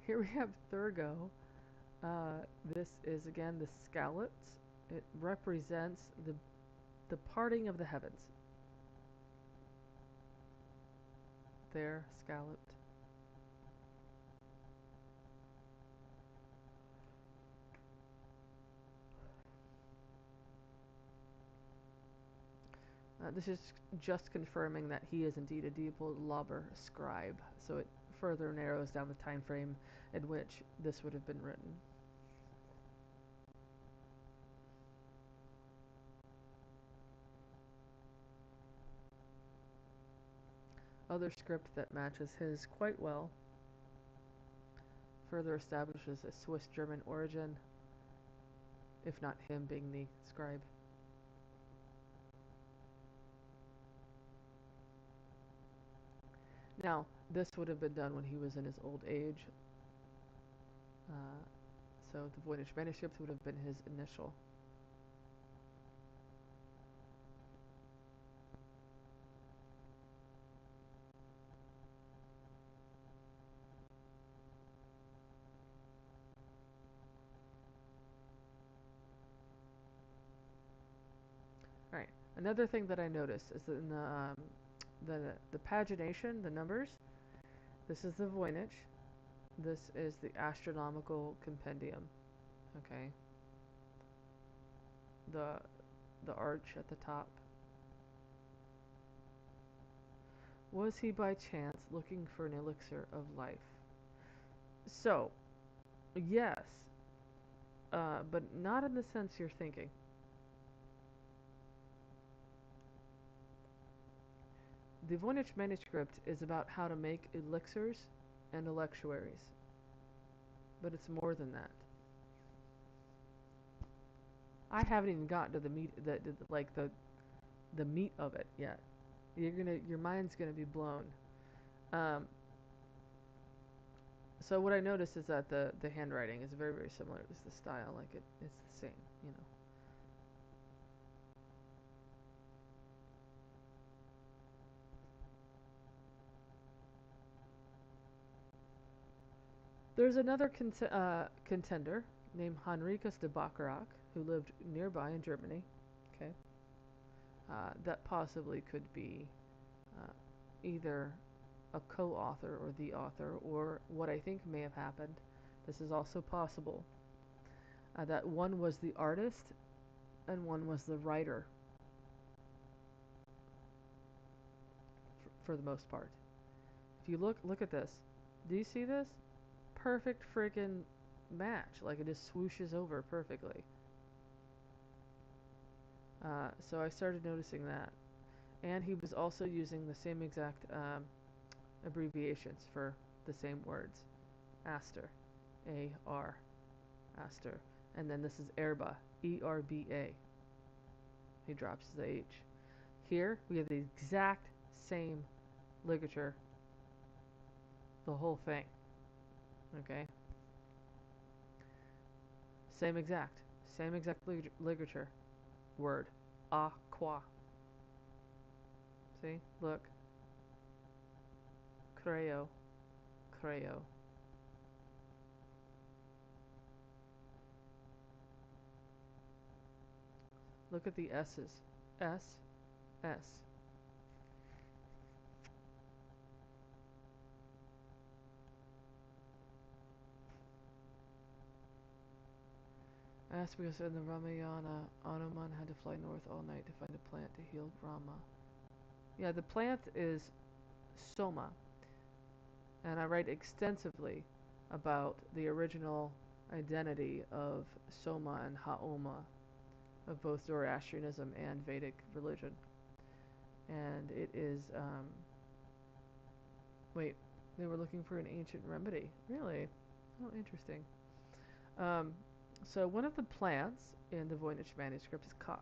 Here we have Thurgo. This is again the scallops. It represents the parting of the heavens. there, scalloped. This is just confirming that he is indeed a Diablo scribe, so it further narrows down the time frame in which this would have been written. Other script that matches his quite well further establishes a Swiss-German origin, if not him being the scribe. Now, this would have been done when he was in his old age, so the Voynich Manuscript would have been his initial. Alright, another thing that I noticed is that in the pagination, the numbers, this is the Voynich, this is the astronomical compendium, okay? The arch at the top. Was he by chance looking for an elixir of life? So, yes, but not in the sense you're thinking. The Voynich manuscript is about how to make elixirs and electuaries, but it's more than that. I haven't even gotten to the meat, the meat of it yet. Your mind's gonna be blown. Um, so what I noticed is that the handwriting is very, very similar. It's the style, like it's the same, you know. There's another contender named Henricus de Bacharach who lived nearby in Germany. Okay, that possibly could be either a co-author or the author, or what I think may have happened. This is also possible. That one was the artist and one was the writer, for the most part. If you look at this, do you see this? Perfect freaking match. Like it just swooshes over perfectly. So I started noticing that. And he was also using the same exact abbreviations for the same words. Aster. A-R. Aster. And then this is Erba. E-R-B-A. He drops the H. Here, we have the exact same ligature. The whole thing. Okay? Same exact ligature. Word. Aqua. See? Look. Creo. Creo. Look at the S's. S. S. Aspius and the Ramayana, Hanuman had to fly north all night to find a plant to heal Rama. Yeah, the plant is Soma. And I write extensively about the original identity of Soma and Haoma of both Zoroastrianism and Vedic religion. And it is, wait, they were looking for an ancient remedy. Really? Oh, interesting. So one of the plants in the Voynich manuscript is Khat.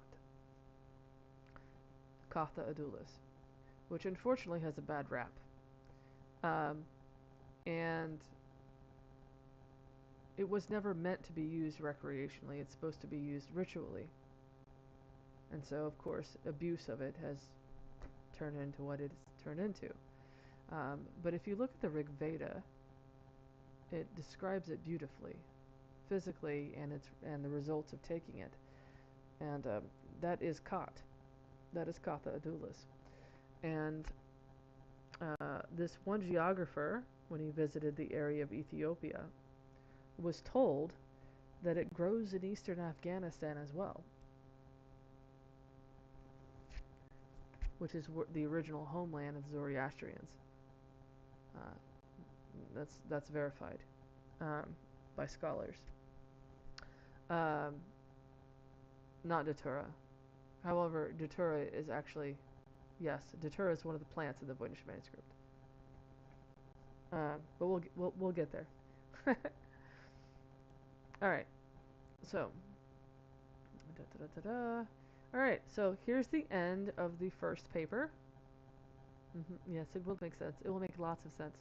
Katha adulis, which unfortunately has a bad rap. And it was never meant to be used recreationally. It's supposed to be used ritually. And so, of course, abuse of it has turned into what it's turned into. But if you look at the Rig Veda, it describes it beautifully, physically, and the results of taking it. And that is Khat. That is Katha adulis. And This one geographer, when he visited the area of Ethiopia, was told that it grows in eastern Afghanistan as well, which is the original homeland of Zoroastrians. Uh, that's verified um, by scholars. Um, not Datura. However, Datura is actually, yes, Datura is one of the plants in the Voynich manuscript. But we'll get there. All right. So, all right. So here's the end of the first paper. Yes, it will make sense. It will make lots of sense.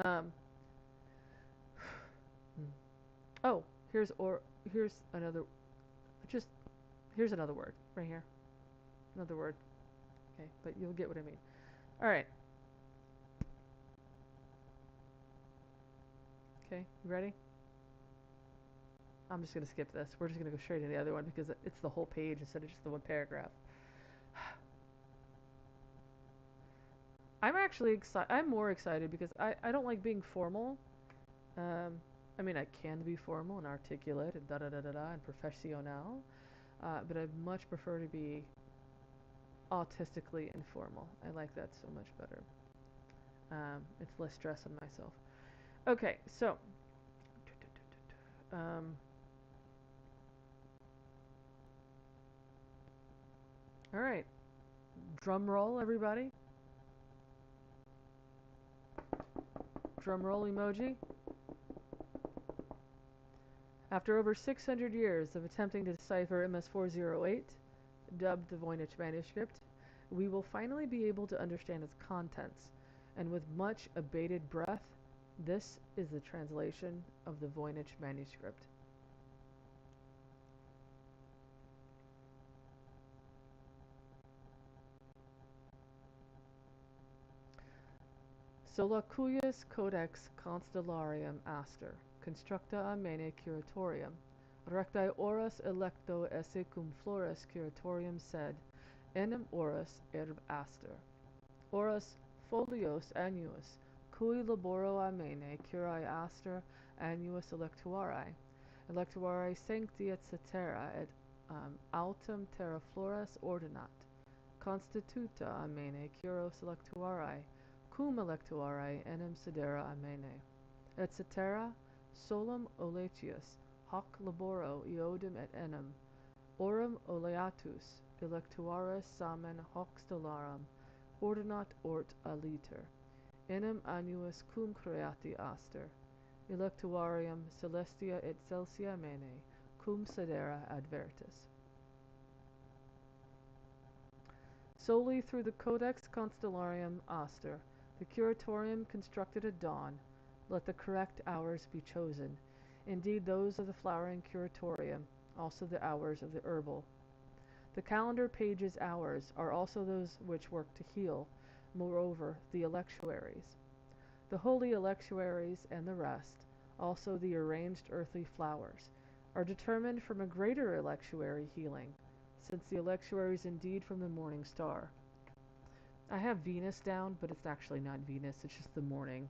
Um, oh, here's another. Just here's another word right here. Another word. Okay, but you'll get what I mean. All right. Okay, you ready? I'm just going to skip this. We're just going to go straight to the other one because it's the whole page instead of just the one paragraph. I'm actually excited. I'm more excited because I don't like being formal. I mean, I can be formal and articulate and da-da-da-da-da and professional, but I much prefer to be autistically informal. I like that so much better. It's less stress on myself. Okay, so all right, drum roll, everybody. Drum roll emoji. After over 600 years of attempting to decipher MS-408, dubbed the Voynich Manuscript, we will finally be able to understand its contents, and with much abated breath, this is the translation of the Voynich Manuscript. Sola cuius codex constellarium aster, constructa amene curatorium, rectae oras electo esse cum flores curatorium sed, enim oras erb aster. Oras folios annuus, cui laboro amene curae aster annuus electuarae sancti et cetera et autem terra flores ordinat, constituta amene curos electuarae, cum electuarae enim sedera amene, et cetera solum oletius, hoc laboro eodem et enim, orum oleatus, electuaris samen hoc stellarum, ordinat ort aliter, enim annuus cum creati aster, electuarium celestia et celsia mene, cum sedera advertis. Solely through the Codex Constellarium Aster, the curatorium constructed at dawn, let the correct hours be chosen, indeed those of the flowering curatorium, also the hours of the herbal. The calendar page's hours are also those which work to heal, moreover, the electuaries. The holy electuaries and the rest, also the arranged earthly flowers, are determined from a greater electuary healing, since the electuary is indeed from the morning star. I have Venus down, but it's actually not Venus, it's just the morning,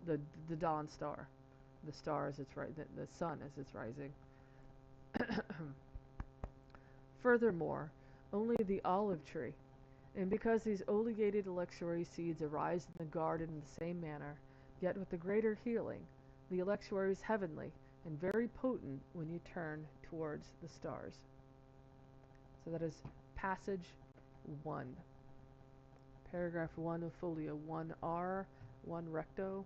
the dawn star. The star as it's the sun as it's rising. Furthermore, only the olive tree, and because these oleated electuary seeds arise in the garden in the same manner, yet with the greater healing, the electuary is heavenly and very potent when you turn towards the stars. So that is passage 1. Paragraph 1 of folio 1R, 1 recto.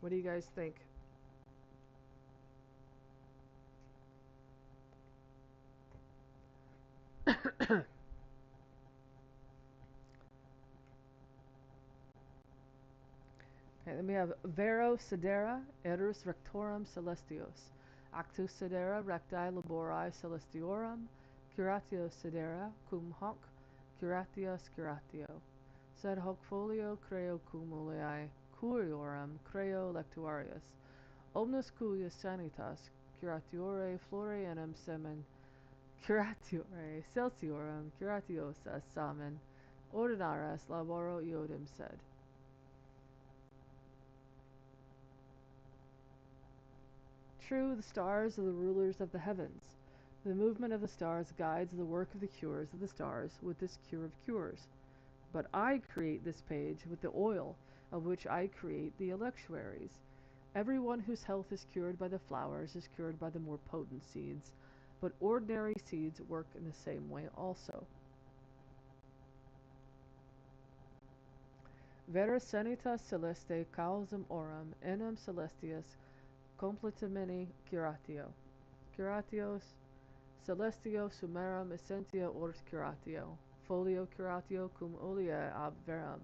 What do you guys think? Okay, then we have Vero Sedera Erus Rectorum Celestios, Actus Sedera Rectae Laborae Celestiorum, Curatio Sedera cum hoc Curatius curatio, sed hoc folio creo cum oleae curiorum creo lectuarius, omnis cuius sanitas curatiore flore enim semen curatiore celsiorum curatios samen, Ordinaras laboro eodem sed. True, the stars are the rulers of the heavens. The movement of the stars guides the work of the curers of the stars with this cure of cures. But I create this page with the oil of which I create the electuaries. Everyone whose health is cured by the flowers is cured by the more potent seeds, but ordinary seeds work in the same way also. Vera sanitas celeste causam oram enam celestias completamini curatio. Curatios celestio sumerum essentia ors curatio. Folio curatio cum oleae ab veram.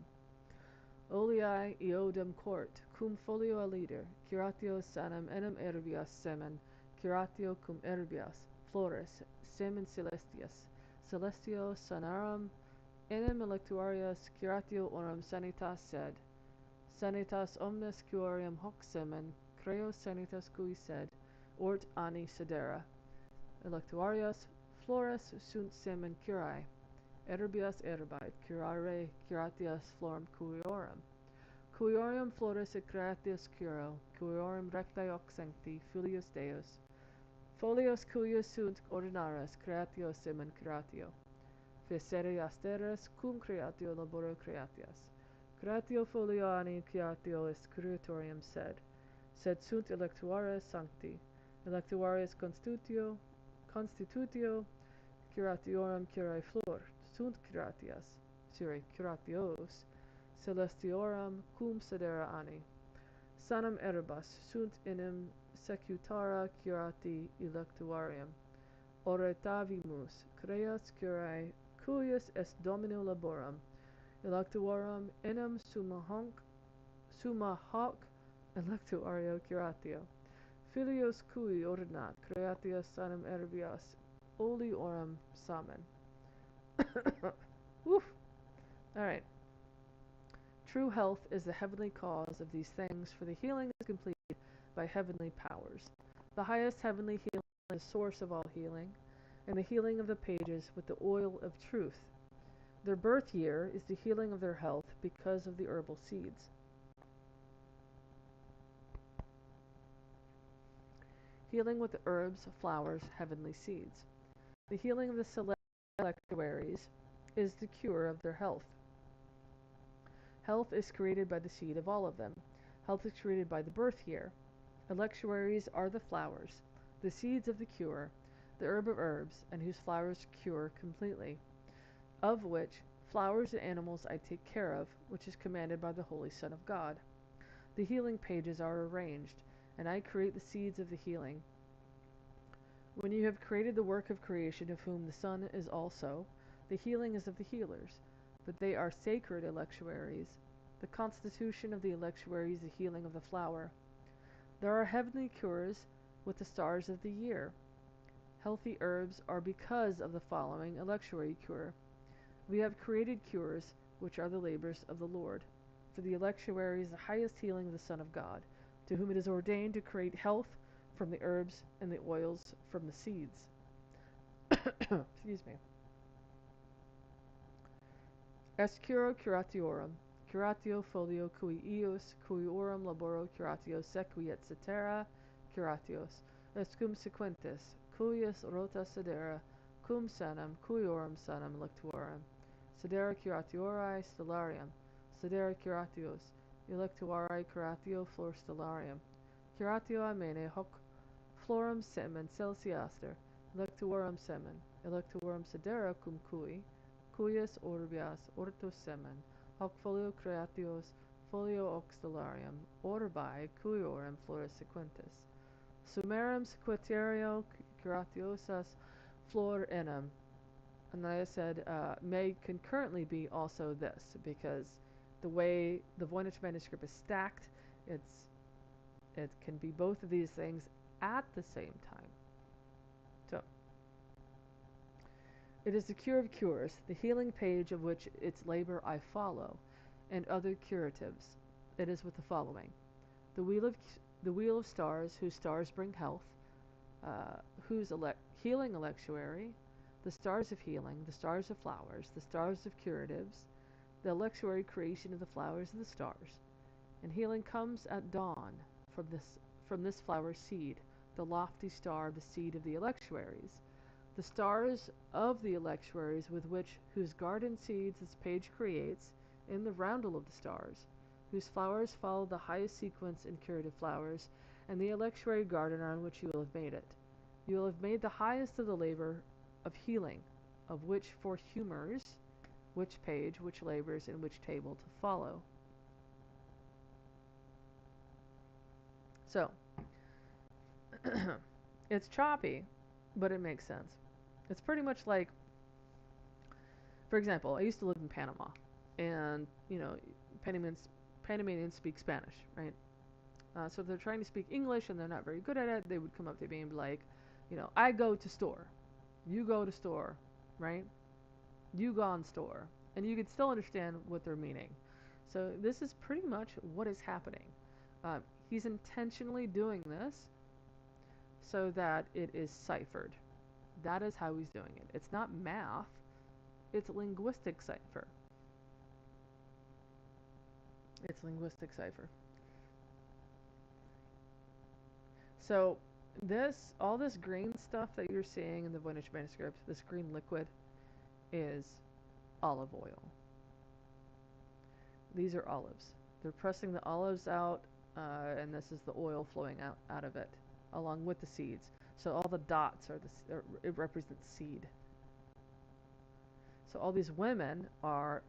Oleae eodem cort, cum folio aliter, curatio sanam enim herbias semen, curatio cum herbias, flores, semen celestias, celestio sanarum enim electuarias, curatio oram sanitas sed, sanitas omnes cuorium hoc semen, creo sanitas cui sed, ort ani sedera, electuarias, flores sunt semen curae, herbias herbae, curare curatias florum cuiorum. Cuiorum flores et gratias curo, cuiorum rectae hoc sancti, filius Deus. Folios cuius sunt ordinaras, creatio semen creatio. Facere asteres cum creatio laboro creatias. Creatio folio ani creatio est creatorium sed sunt electuares sancti. Electuares constitutio, curatiorum curae flor, sunt curatias, curatios, celestiorum cum sedera ani. Sanam erbas sunt enim secutara curati electuarium. Oretavimus, creas curae, cuius est domino laborum, electuarum enim summa hoc electuario curatio. Filios cui ordinat creatias sanam herbias oliorum samen. Woof! Alright. True health is the heavenly cause of these things, for the healing is completed by heavenly powers. The highest heavenly healing is the source of all healing, and the healing of the pages with the oil of truth. Their birth year is the healing of their health because of the herbal seeds. Healing with the herbs, flowers, heavenly seeds. The healing of the celestial electuaries is the cure of their health. Health is created by the seed of all of them. Health is created by the birth year. Electuaries are the flowers, the seeds of the cure, the herb of herbs, and whose flowers cure completely, of which flowers and animals I take care of, which is commanded by the Holy Son of God. The healing pages are arranged, and I create the seeds of the healing. When you have created the work of creation, of whom the Son is also, the healing is of the healers, but they are sacred electuaries. The constitution of the electuary is the healing of the flower. There are heavenly cures with the stars of the year. Healthy herbs are because of the following electuary cure. We have created cures, which are the labors of the Lord. For the electuary is the highest healing of the Son of God, to whom it is ordained to create health from the herbs and the oils from the seeds. Excuse me. Est curo curatiorum, curatio folio cui eos, cui orum laboro curatio sequi et cetera, curatios, est cum sequentis, cuius rota sedera, cum sanam, cuiorum sanam electuarum, sedera curatiorae stellarium, sedera curatios, electuarae curatio flor stellarium, curatio amene hoc florum semen celsiaster, electuarum semen, electuarum sedera cum cuius orbias ortus semen, hoc folio creatios, folio hoc stellarium, orbi cuiorum flores sequentis. Sumerum sequitario curatiosas flor enim. And I said, may concurrently be also this, because the way the Voynich manuscript is stacked, it can be both of these things at the same time. So, it is the cure of cures, the healing page of which its labor I follow, and other curatives. It is with the following: the wheel of stars, whose stars bring health, whose healing electuary, the stars of healing, the stars of flowers, the stars of curatives, the electuary creation of the flowers and the stars. And healing comes at dawn from this flower seed, the lofty star, the seed of the electuaries. The stars of the electuaries whose garden seeds this page creates, in the roundel of the stars, whose flowers follow the highest sequence in curative flowers, and the electuary garden on which you will have made it. You will have made the highest of the labor of healing, of which for humors, which page, which labors, and which table to follow. So, it's choppy, but it makes sense. It's pretty much like, for example, I used to live in Panama, and, Panamanians speak Spanish, right? So if they're trying to speak English and they're not very good at it, they would come up to me and be like, I go to store, you go to store, right? You gone store. And you can still understand what they're meaning. So this is pretty much what is happening. He's intentionally doing this so that it is ciphered. That is how he's doing it. It's not math, it's linguistic cipher. It's linguistic cipher. So all this green stuff that you're seeing in the Voynich manuscript, this green liquid, is olive oil. These are olives. They're pressing the olives out, and this is the oil flowing out of it, along with the seeds. So all the dots it represents seed. So all these women are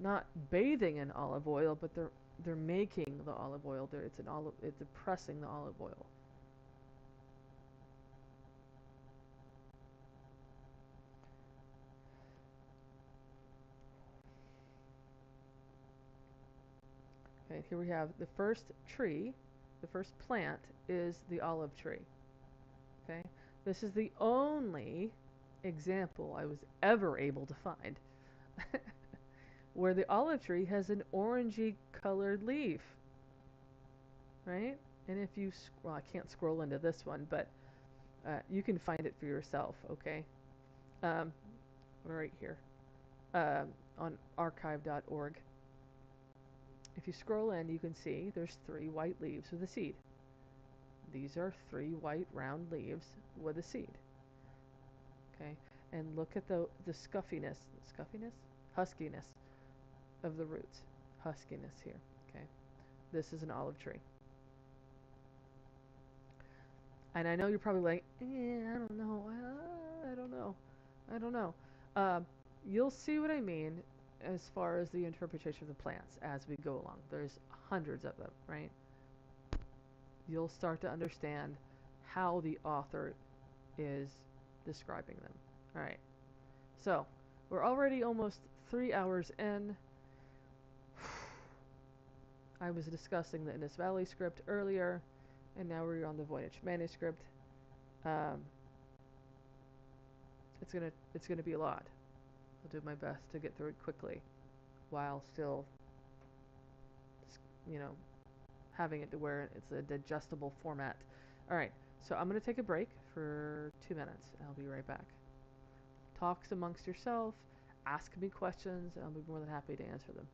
not bathing in olive oil, but they're making the olive oil. It's pressing the olive oil. Okay, here we have the first tree, the first plant is the olive tree. Okay, this is the only example I was ever able to find where the olive tree has an orangey colored leaf, right? And if you, well, I can't scroll into this one, but you can find it for yourself, okay? Right here on archive.org. If you scroll in, you can see there's 3 white leaves with a seed. These are 3 white round leaves with a seed. Okay, and look at the huskiness of the roots. Huskiness here. Okay, this is an olive tree. And I know you're probably like, I don't know, I don't know. You'll see what I mean as far as the interpretation of the plants as we go along. There's hundreds of them, right? You'll start to understand how the author is describing them. All right. So, we're already almost 3 hours in. I was discussing the Indus Valley script earlier, and now we're on the Voynich manuscript. It's gonna be a lot. I'll do my best to get through it quickly, while still, having it to where it's a digestible format. All right. So I'm gonna take a break for 2 minutes, and I'll be right back. Talks amongst yourself, ask me questions, and I'll be more than happy to answer them.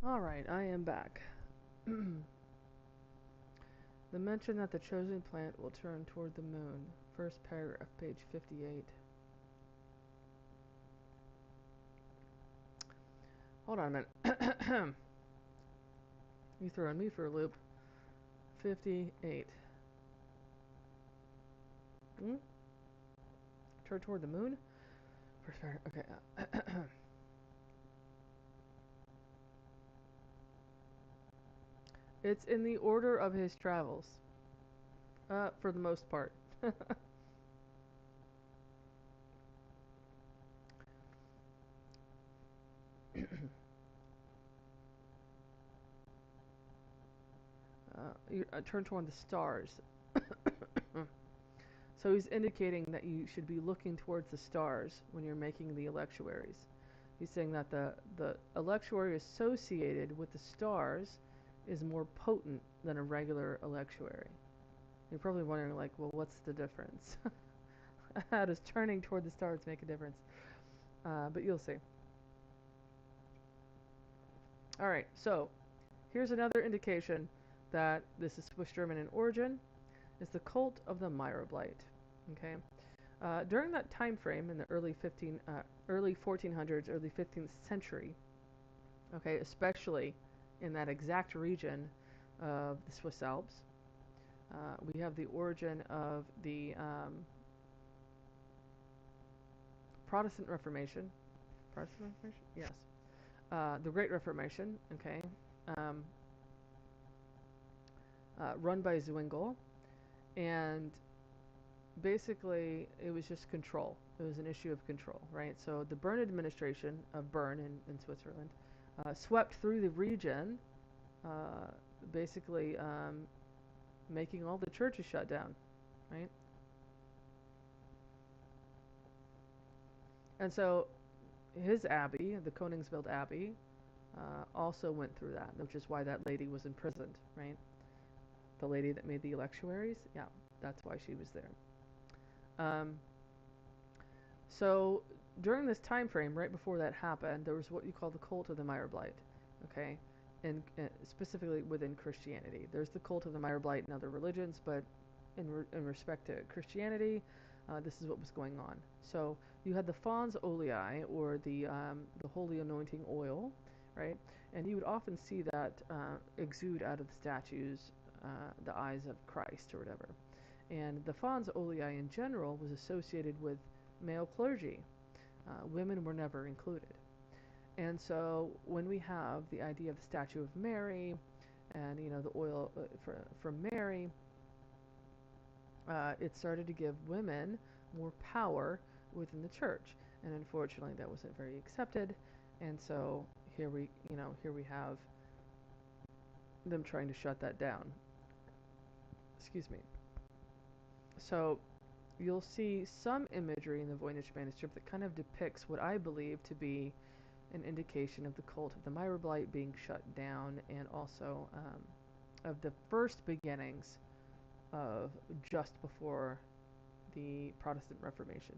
Alright, I am back. The mention that the chosen plant will turn toward the moon. First paragraph, page 58. Hold on a minute. You throwing me for a loop. 58. Hmm? Turn toward the moon? First paragraph. Okay. It's in the order of his travels. For the most part. Turn toward the stars. So he's indicating that you should be looking towards the stars when you're making the electuaries. He's saying that the electuary associated with the stars is more potent than a regular electuary. You're probably wondering, like, well, what's the difference? How does turning toward the stars make a difference? But you'll see. All right, so here's another indication that this is Swiss German in origin. It's the cult of the Meyerblight. Okay, during that time frame in the early 1400s, early 15th century. Okay, especially in that exact region of the Swiss Alps, we have the origin of the Protestant Reformation. Protestant Reformation? Yes. The Great Reformation, okay, um, run by Zwingli, and basically it was just control. It was an issue of control, right? So the Bern administration of Bern in Switzerland swept through the region, basically making all the churches shut down, right? And so his abbey, the Koningsveld Abbey, also went through that, which is why that lady was imprisoned, right? The lady that made the electuaries, yeah, that's why she was there. So during this time frame, right before that happened, there was what you call the cult of the Meyerblight, okay, and specifically within Christianity. There's the cult of the Meyerblight in other religions, but in respect to Christianity, this is what was going on. So you had the fons olei, or the holy anointing oil, right? And you would often see that exude out of the statues, the eyes of Christ or whatever. And the fons olei in general was associated with male clergy. Women were never included. And so when we have the idea of the statue of Mary and the oil from Mary, it started to give women more power within the church, and unfortunately that wasn't very accepted. And so here we have them trying to shut that down. Excuse me. So you'll see some imagery in the Voynich manuscript that kind of depicts what I believe to be an indication of the cult of the Meyerblight being shut down, and also of the first beginnings of just before the Protestant Reformation.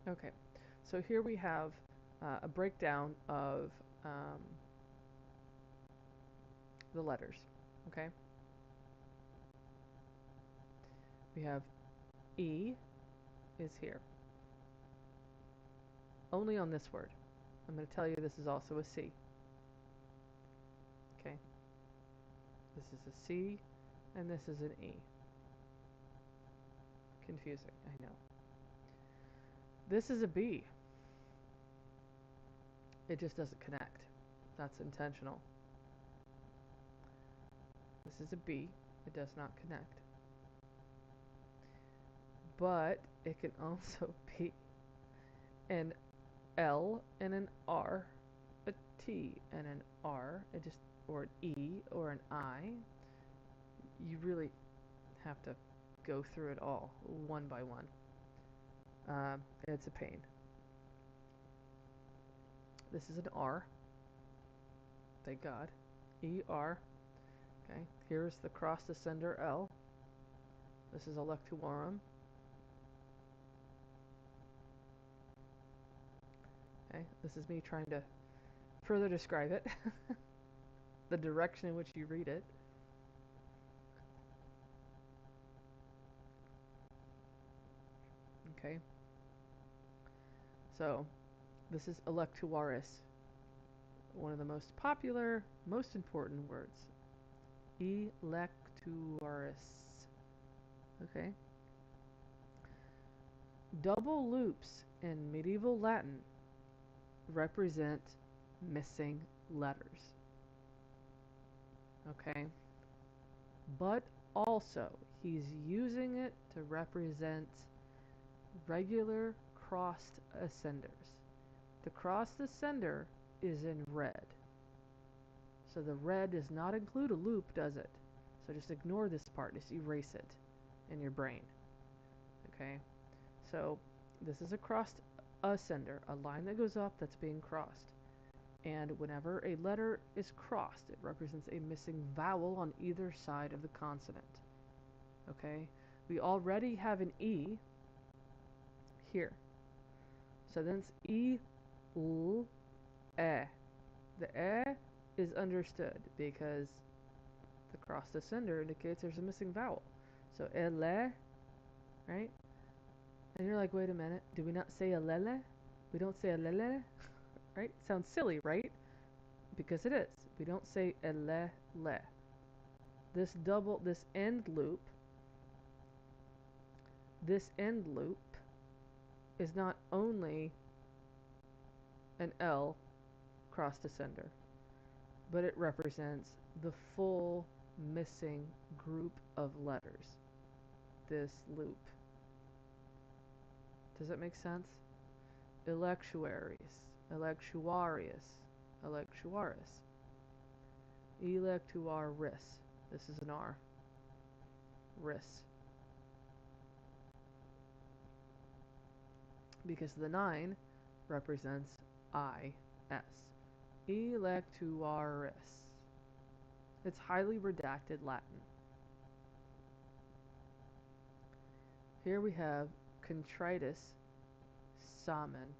Okay, so here we have a breakdown of the letters. Okay, we have E is here, only on this word. I'm going to tell you this is also a C. Okay, this is a C, and this is an E. Confusing, I know. This is a B. It just doesn't connect. That's intentional. This is a B. It does not connect. But it can also be an L and an R, a T and an R, or an E or an I. You really have to go through it all one by one. It's a pain. This is an R. Thank God. E-R. Okay. Here's the cross descender L. This is electuarum. Okay, this is me trying to further describe it, the direction in which you read it. Okay, so this is electuaris, one of the most popular, most important words. Electuaris. Okay. Double loops in medieval Latin represent missing letters. Okay. But also, he's using it to represent regular crossed ascenders. The crossed ascender is in red. So the red does not include a loop, does it? So just ignore this part, just erase it in your brain. Okay? So this is a crossed ascender, a line that goes up that's being crossed. And whenever a letter is crossed, it represents a missing vowel on either side of the consonant. Okay? We already have an E here. So then it's E, L, E. The E is understood because the crossed ascender indicates there's a missing vowel. So ele, right? And you're like, wait a minute, do we not say alele? We don't say alele, right? Sounds silly, right? Because it is. We don't say elele. This end loop is not only an L crossed ascender, but it represents the full missing group of letters. This loop. Does that make sense? Electuaris, electuarius, electuaris, electuaris. This is an R. Ris. Because the 9 represents I-S. Electuaris. It's highly redacted Latin. Here we have contritus samen.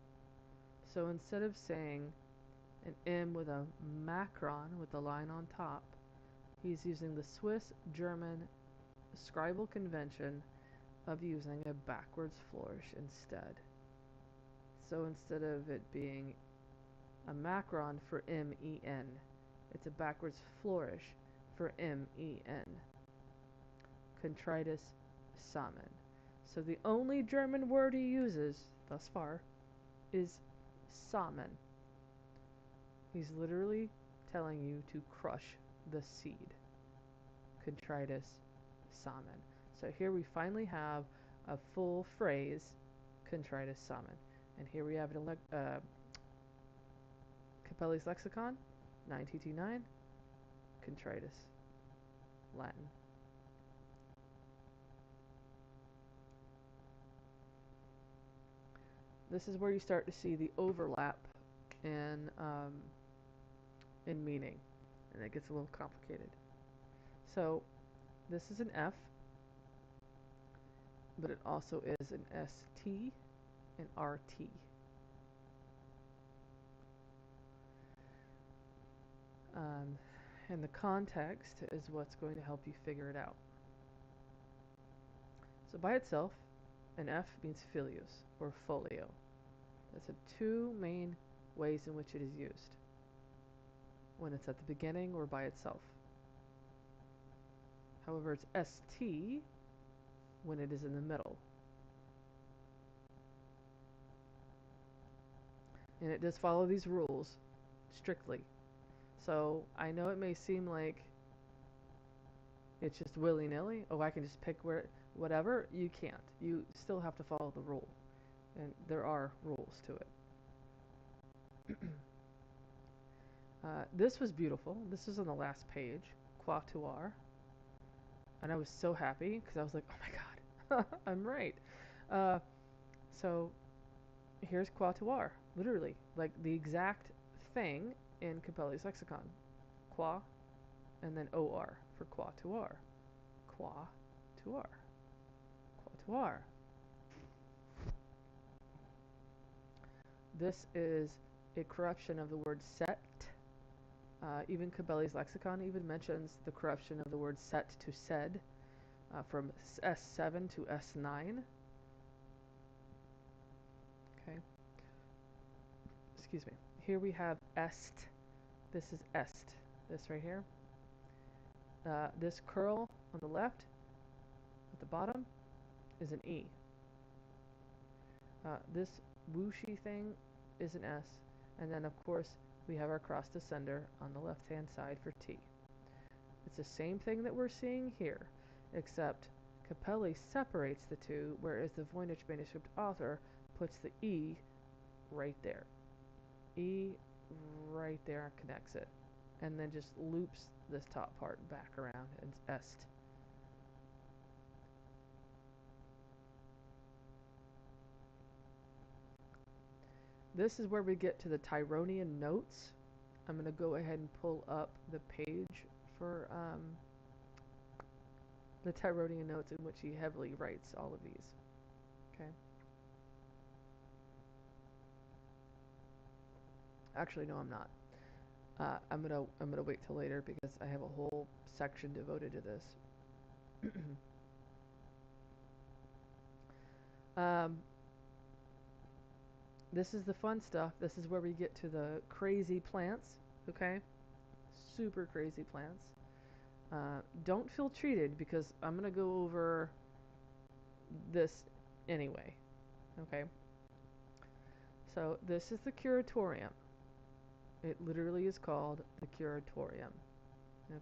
So instead of saying an M with a macron with the line on top, he's using the Swiss-German scribal convention of using a backwards flourish instead. So instead of it being a macron for M-E-N, it's a backwards flourish for M-E-N. Contritus samen. So the only German word he uses thus far is samen. He's literally telling you to crush the seed. Contritus samen. So here we finally have a full phrase, contritus samen. And here we have an Capelli's Lexicon, 9TT9, contritus, Latin. This is where you start to see the overlap in meaning, and it gets a little complicated. So this is an F, but it also is an ST and RT. And the context is what's going to help you figure it out. So by itself, an F means filius or folio. That's the two main ways in which it is used. When it's at the beginning or by itself. However, it's ST when it is in the middle. And it does follow these rules strictly. So I know it may seem like it's just willy-nilly. Oh, I can just pick whatever. You can't. You still have to follow the rule. And there are rules to it. This was beautiful. This is on the last page. Quatuor. And I was so happy because I was like, oh my god, I'm right. So here's quatuor. Literally. Like the exact thing in Capelli's Lexicon. Qua and then OR for quatuor. Quatuor. reservoir. This is a corruption of the word set. Even Cabelli's lexicon even mentions the corruption of the word set to said, from S7 to S9. Okay. Excuse me. Here we have est. This is est. This right here. This curl on the left at the bottom is an E. This whooshy thing is an S. And then, of course, we have our cross descender on the left-hand side for T. It's the same thing that we're seeing here, except Capelli separates the two, whereas the Voynich manuscript author puts the E right there. E right there and connects it. And then just loops this top part back around and est. This is where we get to the Tyronian notes. I'm going to go ahead and pull up the page for the Tyronian notes, in which he heavily writes all of these. Okay. Actually, no, I'm not. I'm gonna wait till later because I have a whole section devoted to this. This is the fun stuff. This is where we get to the crazy plants. Okay, super crazy plants. Don't feel treated because I'm gonna go over this anyway. Okay. So this is the curatorium. It literally is called the curatorium.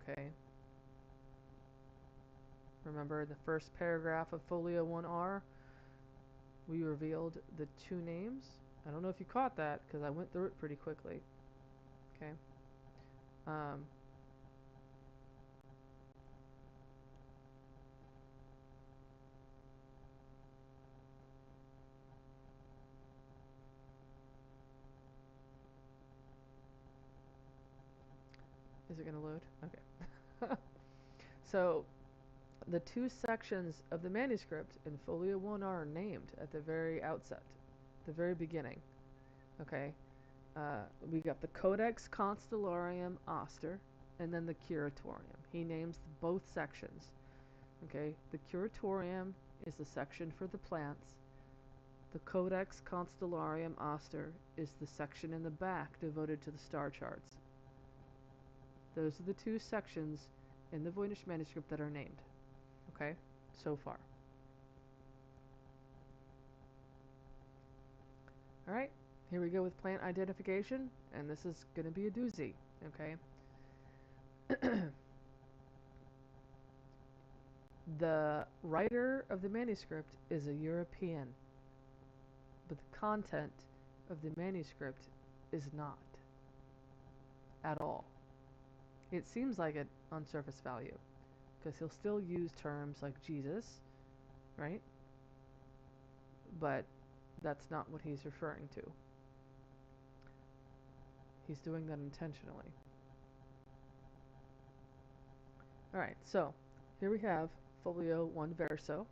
Okay. Remember the first paragraph of Folio 1R? We revealed the two names. I don't know if you caught that because I went through it pretty quickly. Okay. Is it going to load? Okay. So, the two sections of the manuscript in Folio 1 are named at the very outset, the very beginning. Okay. We got the Codex Constellarium Oster and then the Curatorium. He names both sections. Okay. The Curatorium is the section for the plants. The Codex Constellarium Oster is the section in the back devoted to the star charts. Those are the two sections in the Voynich manuscript that are named. Okay, so far. Alright, here we go with plant identification, and this is going to be a doozy. Okay. The writer of the manuscript is a European, but the content of the manuscript is not at all. It seems like it on surface value, because he'll still use terms like Jesus, right? But that's not what he's referring to. He's doing that intentionally. Alright, so here we have Folio 1 Verso,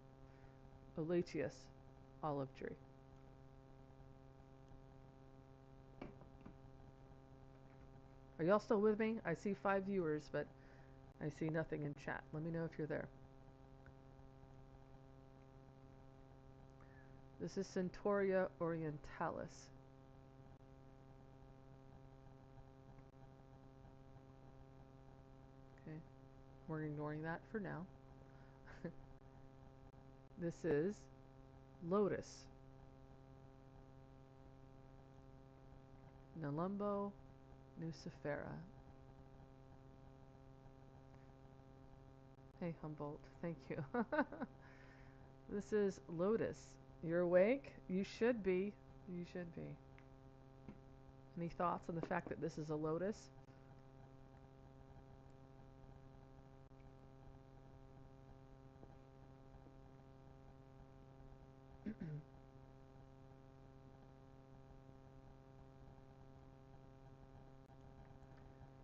Oleaceous olive tree. Are y'all still with me? I see 5 viewers, but I see nothing in chat. Let me know if you're there. This is Centaurea orientalis. Okay, we're ignoring that for now. This is Lotus. Nelumbo nucifera. Hey, Humboldt. Thank you. This is Lotus. You're awake? You should be. You should be. Any thoughts on the fact that this is a lotus?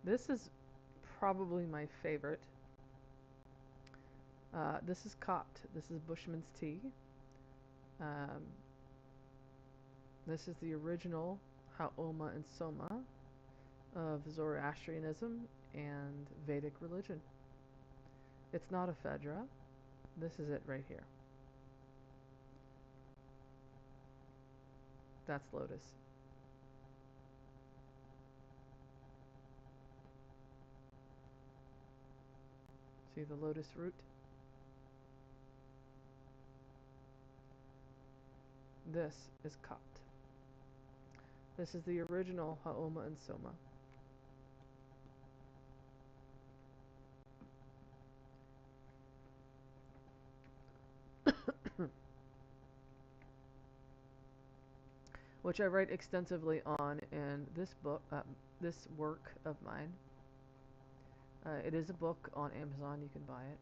This is probably my favorite. This is Copt. This is Bushman's tea. Um, this is the original Haoma and Soma of Zoroastrianism and Vedic religion. It's not a Phaedra. This is it right here. That's lotus. See the lotus root? This is Kat. This is the original Haoma and Soma. Which I write extensively on in this book, this work of mine. It is a book on Amazon. You can buy it.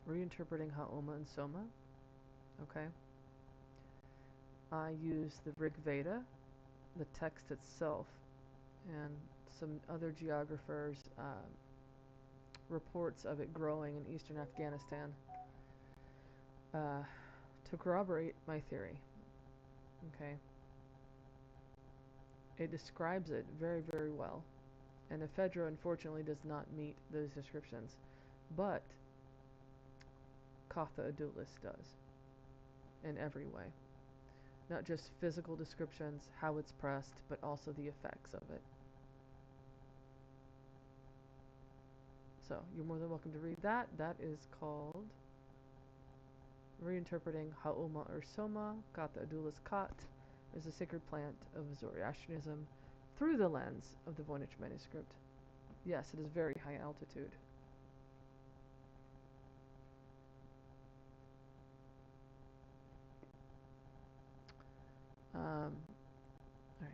Reinterpreting Haoma and Soma. Okay. I use the Rig Veda, the text itself, and some other geographers' reports of it growing in eastern Afghanistan to corroborate my theory. Okay. It describes it very, very well. And the Phaedra, unfortunately, does not meet those descriptions. But Katha Adulis does, in every way. Not just physical descriptions, how it's pressed, but also the effects of it. So, you're more than welcome to read that. That is called Reinterpreting Haoma or Soma, Katha Adulis Kat, is a sacred plant of Zoroastrianism through the lens of the Voynich manuscript. Yes, it is very high altitude. All right.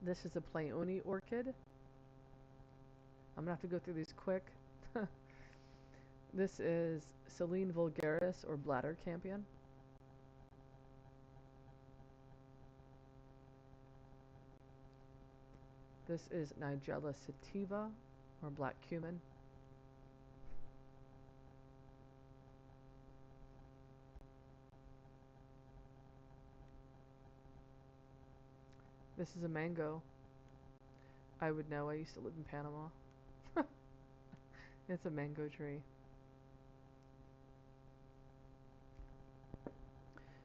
This is a Pleione orchid. I'm going to have to go through these quick. This is Selene vulgaris, or bladder campion. This is Nigella sativa, or black cumin. This is a mango. I would know, I used to live in Panama. It's a mango tree.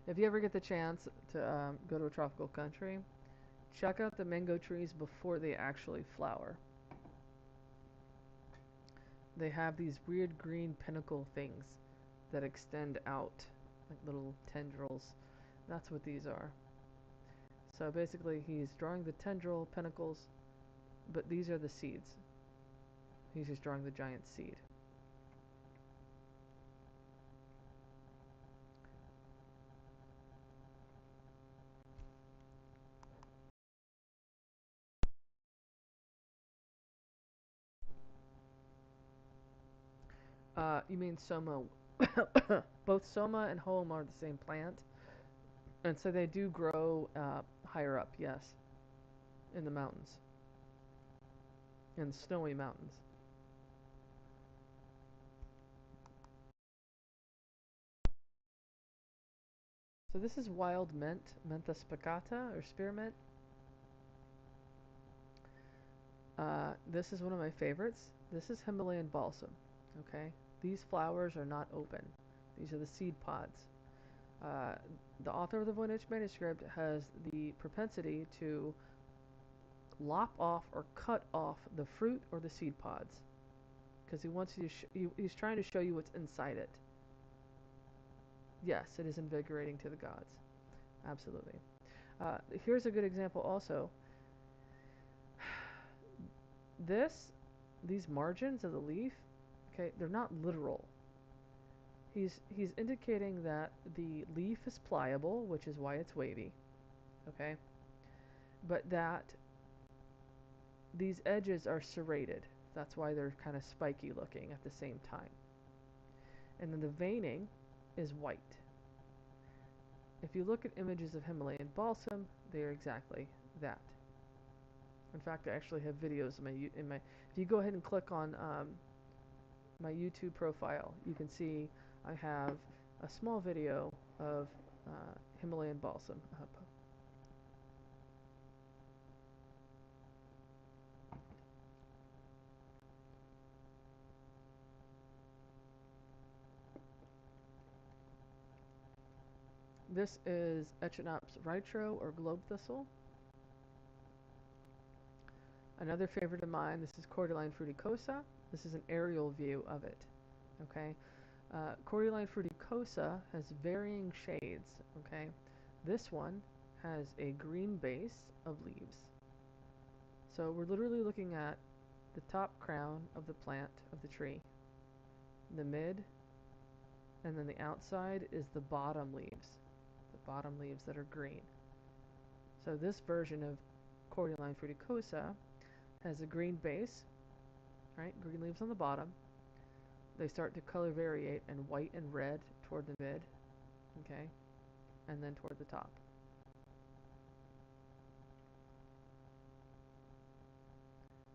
If you ever get the chance to go to a tropical country, check out the mango trees before they actually flower. They have these weird green pinnacle things that extend out, like little tendrils. That's what these are. So basically, he's drawing the tendril pinnacles, but these are the seeds. He's just drawing the giant seed. You mean Soma? Both Soma and Home are the same plant, and so they do grow higher up, yes, in the mountains, in snowy mountains. So this is wild mint, Mentha spicata, or spearmint. This is one of my favorites. This is Himalayan balsam. Okay, these flowers are not open. These are the seed pods. The author of the Voynich manuscript has the propensity to lop off or cut off the fruit or the seed pods because he wants you to he's trying to show you what's inside it. Yes, it is invigorating to the gods. Absolutely. Here's a good example also. These margins of the leaf, okay, they're not literal. He's indicating that the leaf is pliable, which is why it's wavy, okay, but that these edges are serrated. That's why they're kind of spiky looking at the same time. And then the veining is white. If you look at images of Himalayan balsam, they are exactly that. In fact, I actually have videos in my. If you go ahead and click on my YouTube profile, you can see I have a small video of Himalayan balsam up. This is Echinops rytro, or globe thistle. Another favorite of mine, this is Cordyline fruticosa. This is an aerial view of it. Okay, Cordyline fruticosa has varying shades. Okay, this one has a green base of leaves. So we're literally looking at the top crown of the plant of the tree, the mid, and then the outside is the bottom leaves that are green. So this version of Cordyline fruticosa has a green base, right? Green leaves on the bottom. They start to color variate and white and red toward the mid, okay, and then toward the top.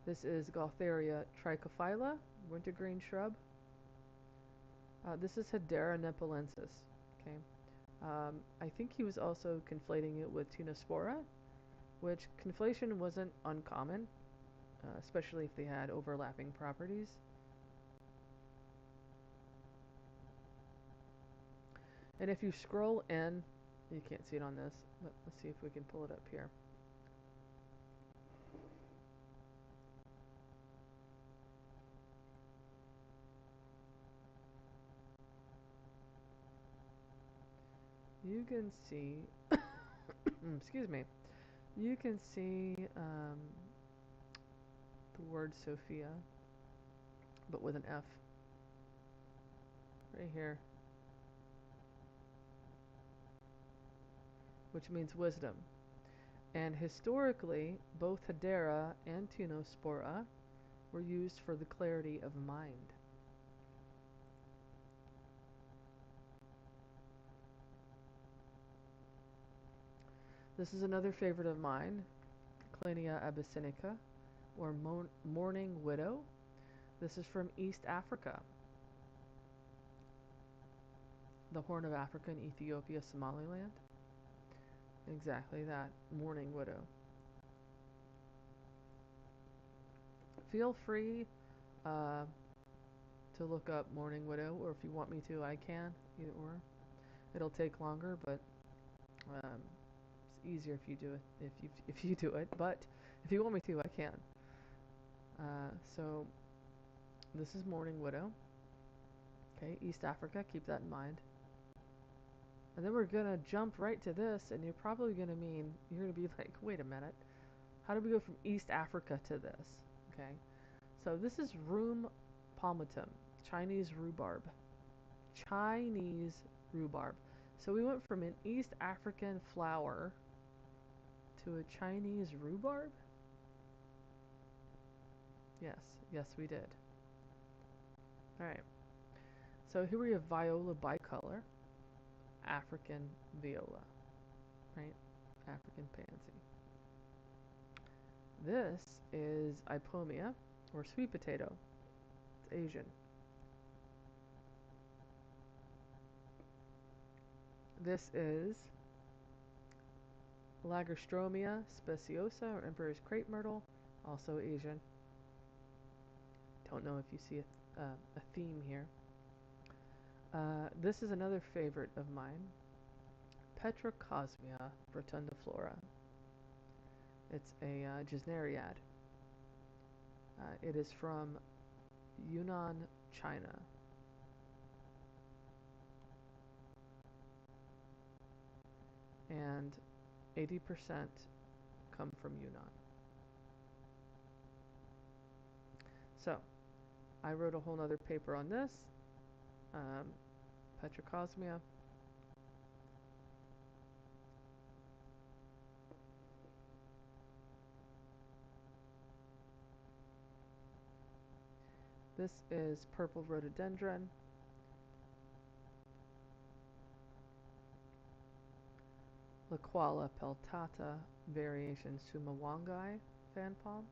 This is Gaultheria trichophylla, wintergreen shrub. This is Hedera nepalensis, okay. I think he was also conflating it with Tinospora, which conflation wasn't uncommon, especially if they had overlapping properties. And if you scroll in, you can't see it on this, but let's see if we can pull it up here. You can see, excuse me, you can see the word Sophia, but with an F, right here, which means wisdom. And historically, both Hedera and Tinospora were used for the clarity of mind. This is another favorite of mine, Clinia abyssinica, or mourning widow. This is from East Africa, the Horn of Africa in Ethiopia, Somaliland. Exactly that, mourning widow. Feel free to look up mourning widow, or if you want me to, I can, either or. It'll take longer, but it's easier if you do it. If you do it, but if you want me to, I can. So this is mourning widow. Okay, East Africa, keep that in mind. And then we're gonna jump right to this, and you're probably gonna be like, wait a minute, how do we go from East Africa to this? Okay, so this is Rheum palmatum, Chinese rhubarb. Chinese rhubarb. So we went from an East African flower to a Chinese rhubarb? Yes we did. Alright, so here we have Viola bicolor, African viola, right? African pansy. This is Ipomea, or sweet potato. It's Asian. This is Lagerstromia speciosa, or Emperor's crepe myrtle, also Asian. Don't know if you see a theme here. This is another favorite of mine, Petrocosmia rotundiflora. It's a gesneriad. It is from Yunnan, China. And 80% come from Yunnan. So, I wrote a whole nother paper on this, Petrocosmia. This is purple rhododendron. Laquala peltata, variation Sumawangai fan palm.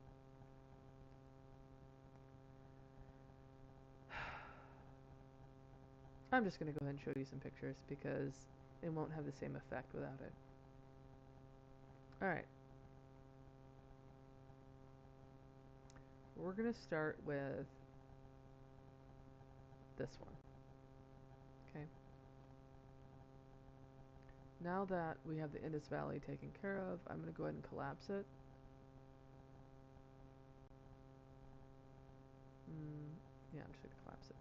I'm just going to go ahead and show you some pictures because it won't have the same effect without it. Alright, we're going to start with this one. Okay. Now that we have the Indus Valley taken care of, I'm going to go ahead and collapse it. Yeah, I'm just going to collapse it.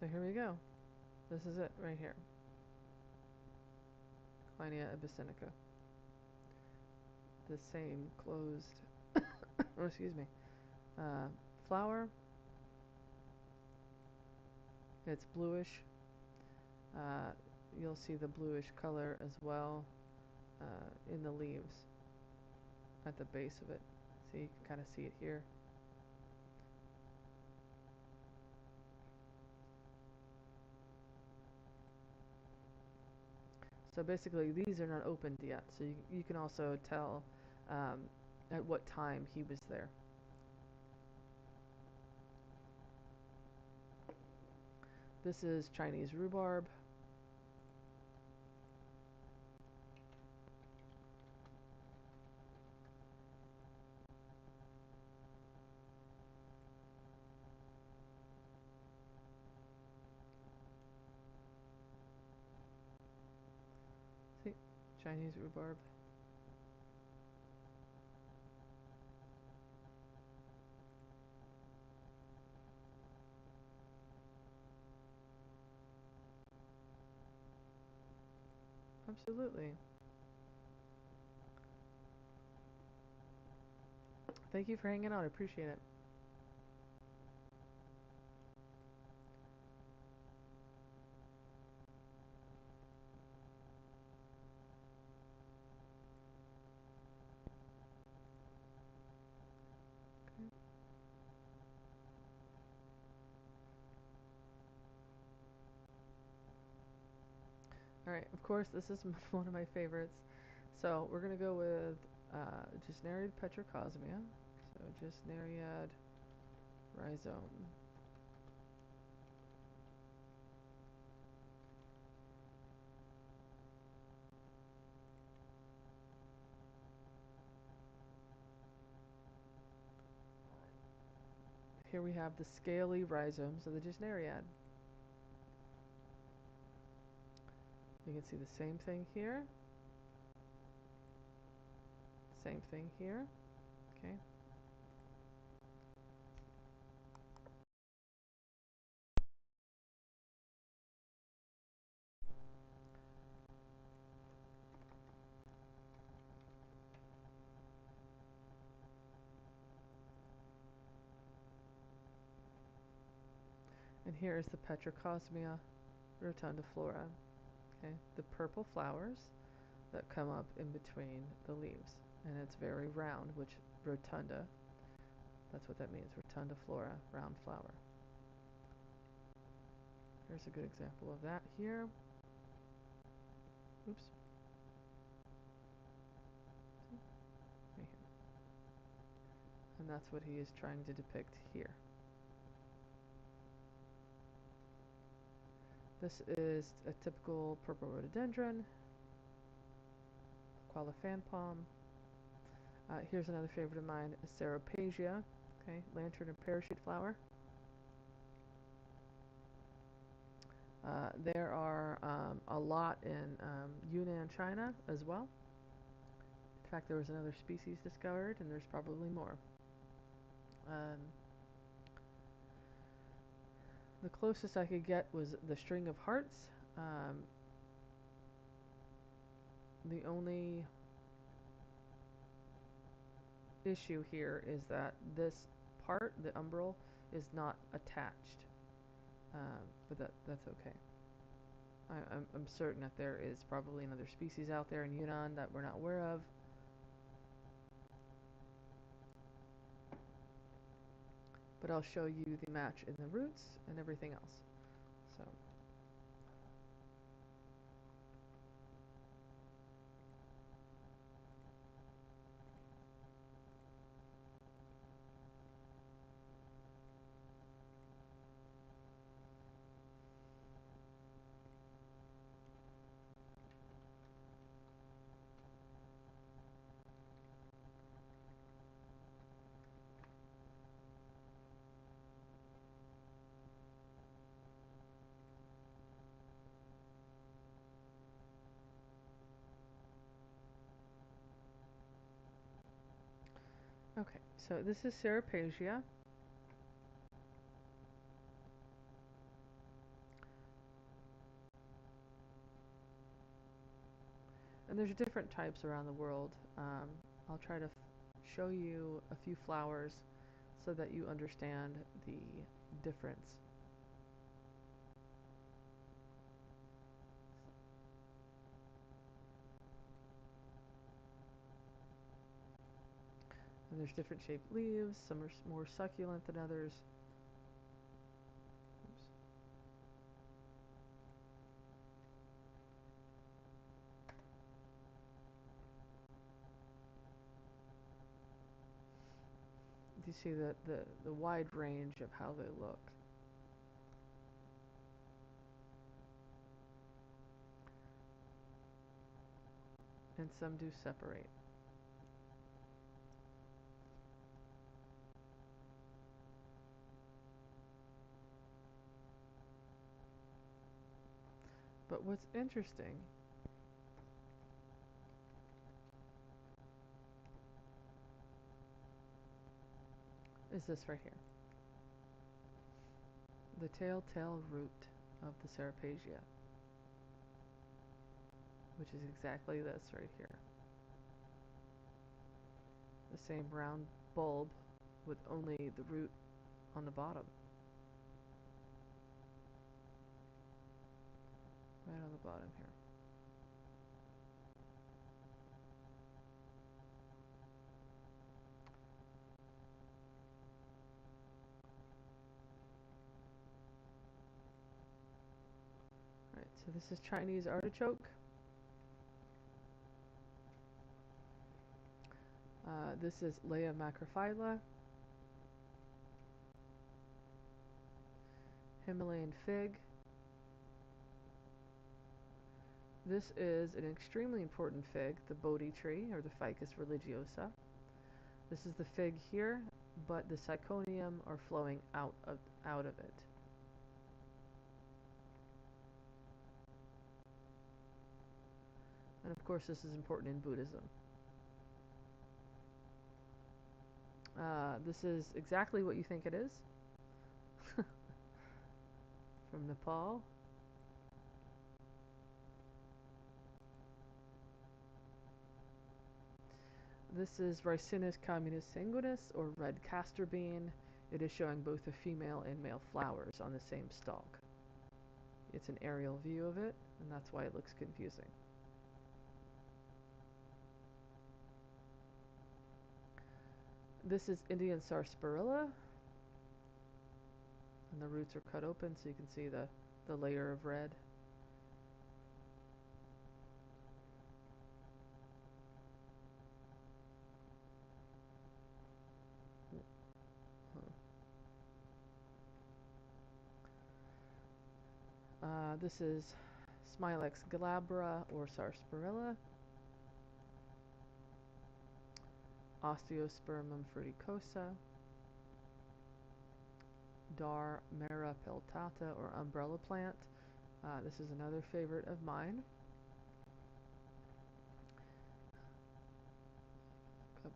So here we go. This is it right here. Clinea abyssinica. The same closed, oh, excuse me, flower. It's bluish. You'll see the bluish color as well in the leaves at the base of it. See, you can kind of see it here. So basically, these are not opened yet. So you can also tell at what time he was there. This is Chinese rhubarb. See, Chinese rhubarb. Absolutely. Thank you for hanging out. I appreciate it. Okay. All right. Of course, this is one of my favorites. So we're gonna go with Gesneriad petrocosmia. So Gesneriad rhizome. Here we have the scaly rhizomes of the Gesneriad. You can see the same thing here. Same thing here. Okay. And here is the Petrocosmia rotundiflora. Okay, the purple flowers that come up in between the leaves, and it's very round, which rotunda. That's what that means. Rotundiflora, round flower. Here's a good example of that here. Oops. Right here. And that's what he is trying to depict here. This is a typical purple rhododendron, koala fan palm. Here's another favorite of mine, Ceropagia, okay, lantern and parachute flower. There are a lot in Yunnan, China as well. In fact, there was another species discovered, and there's probably more. The closest I could get was the string of hearts. The only issue here is that this part, the umbral, is not attached. But that's okay. I'm certain that there is probably another species out there in Yunnan that we're not aware of. but I'll show you the match in the roots and everything else. So. Okay, so this is Ceropegia. And there's different types around the world. I'll try to show you a few flowers so that you understand the difference. And there's different shaped leaves. Some are more succulent than others. Oops. You see the wide range of how they look. And some do separate. But what's interesting is this right here. The telltale root of the Ceropegia, which is exactly this right here. The same round bulb with only the root on the bottom. Right on the bottom here. Alright, so this is Chinese artichoke. This is Lea macrophylla. Himalayan fig. This is an extremely important fig, the Bodhi tree, or the Ficus religiosa. This is the fig here, but the syconium are flowing out of it. And of course this is important in Buddhism. This is exactly what you think it is. From Nepal. This is Ricinus communis sanguinis, or red castor bean. It is showing both the female and male flowers on the same stalk. It's an aerial view of it, and that's why it looks confusing. This is Indian sarsaparilla, and the roots are cut open so you can see the layer of red. This is Smilex glabra, or sarsaparilla. Osteospermum fruticosa. Darmera peltata, or umbrella plant. This is another favorite of mine.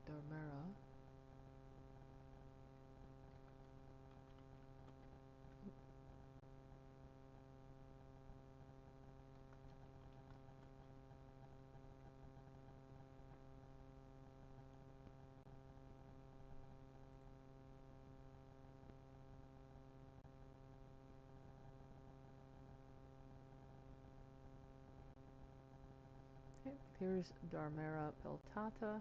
Darmera. Okay, here's Darmera peltata.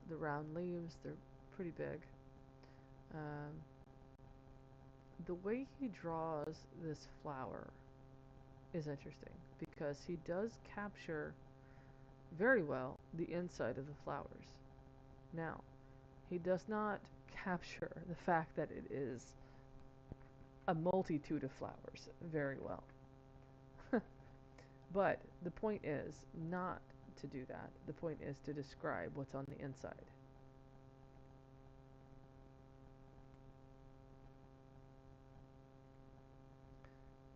The round leaves, they're pretty big. Um, the way he draws this flower is interesting because he does capture very well the inside of the flowers. Now, he does not capture the fact that it is a multitude of flowers very well. But the point is not to do that. The point is to describe what's on the inside.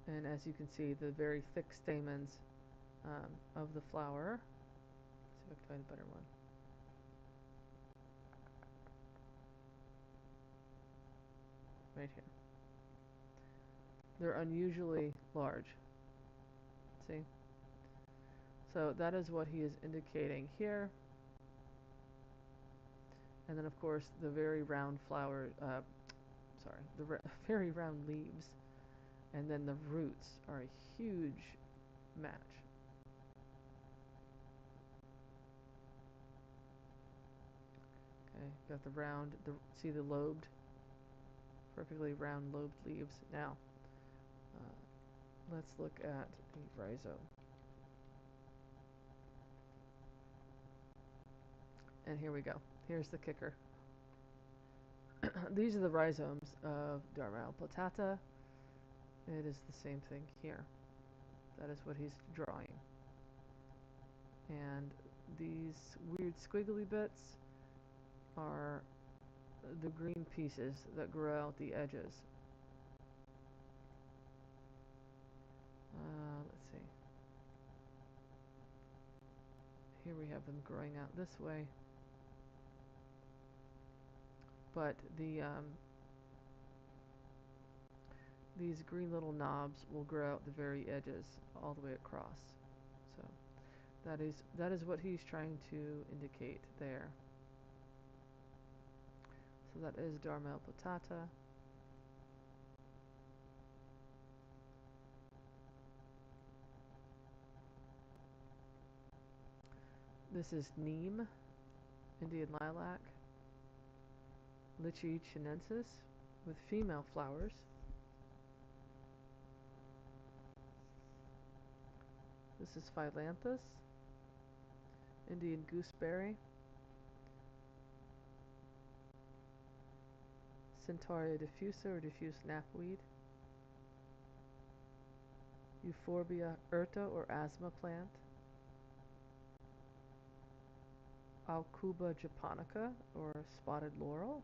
And as you can see, the very thick stamens of the flower. Let's see if I can find a better one. Right here. They're unusually large. See? So that is what he is indicating here. And then, of course, the very round flower, very round leaves. And then the roots are a huge match. Okay, got the round, see the lobed, perfectly round lobed leaves. Now, let's look at the rhizome. And here we go. Here's the kicker. These are the rhizomes of Darmel platata. It is the same thing here. That is what he's drawing. And these weird squiggly bits are the green pieces that grow out the edges. Let's see. Here we have them growing out this way. But these green little knobs will grow out the very edges all the way across. So that is what he's trying to indicate there. So that is Darmel platata. This is neem, Indian lilac, Lychee chinensis with female flowers. This is Phyllanthus, Indian gooseberry, Centaurea diffusa or diffuse knapweed, Euphorbia urta or asthma plant, Aucuba japonica or spotted laurel,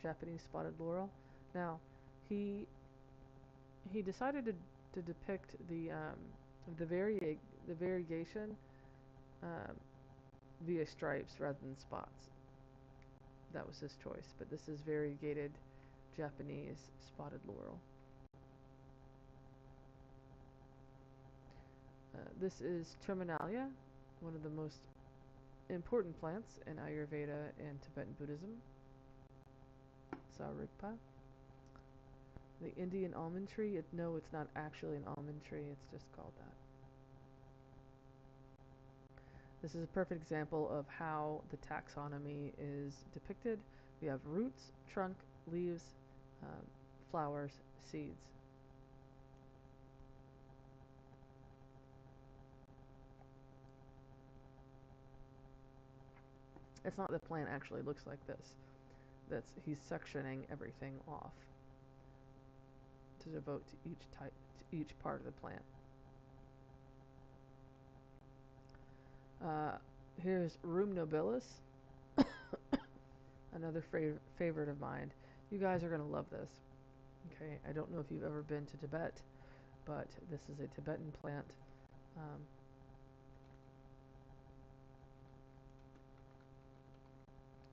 Japanese spotted laurel. Now, he decided to depict the variegation via stripes rather than spots. That was his choice, but this is variegated Japanese spotted laurel. This is Terminalia, one of the most important plants in Ayurveda and Tibetan Buddhism. Saurigpa. The Indian almond tree, no, it's not actually an almond tree, it's just called that. This is a perfect example of how the taxonomy is depicted. We have roots, trunk, leaves, flowers, seeds. It's not the plant actually looks like this. He's sectioning everything off to devote to each part of the plant. Here's Rum nobilis, another favorite of mine. You guys are going to love this. Okay, I don't know if you've ever been to Tibet, but this is a Tibetan plant.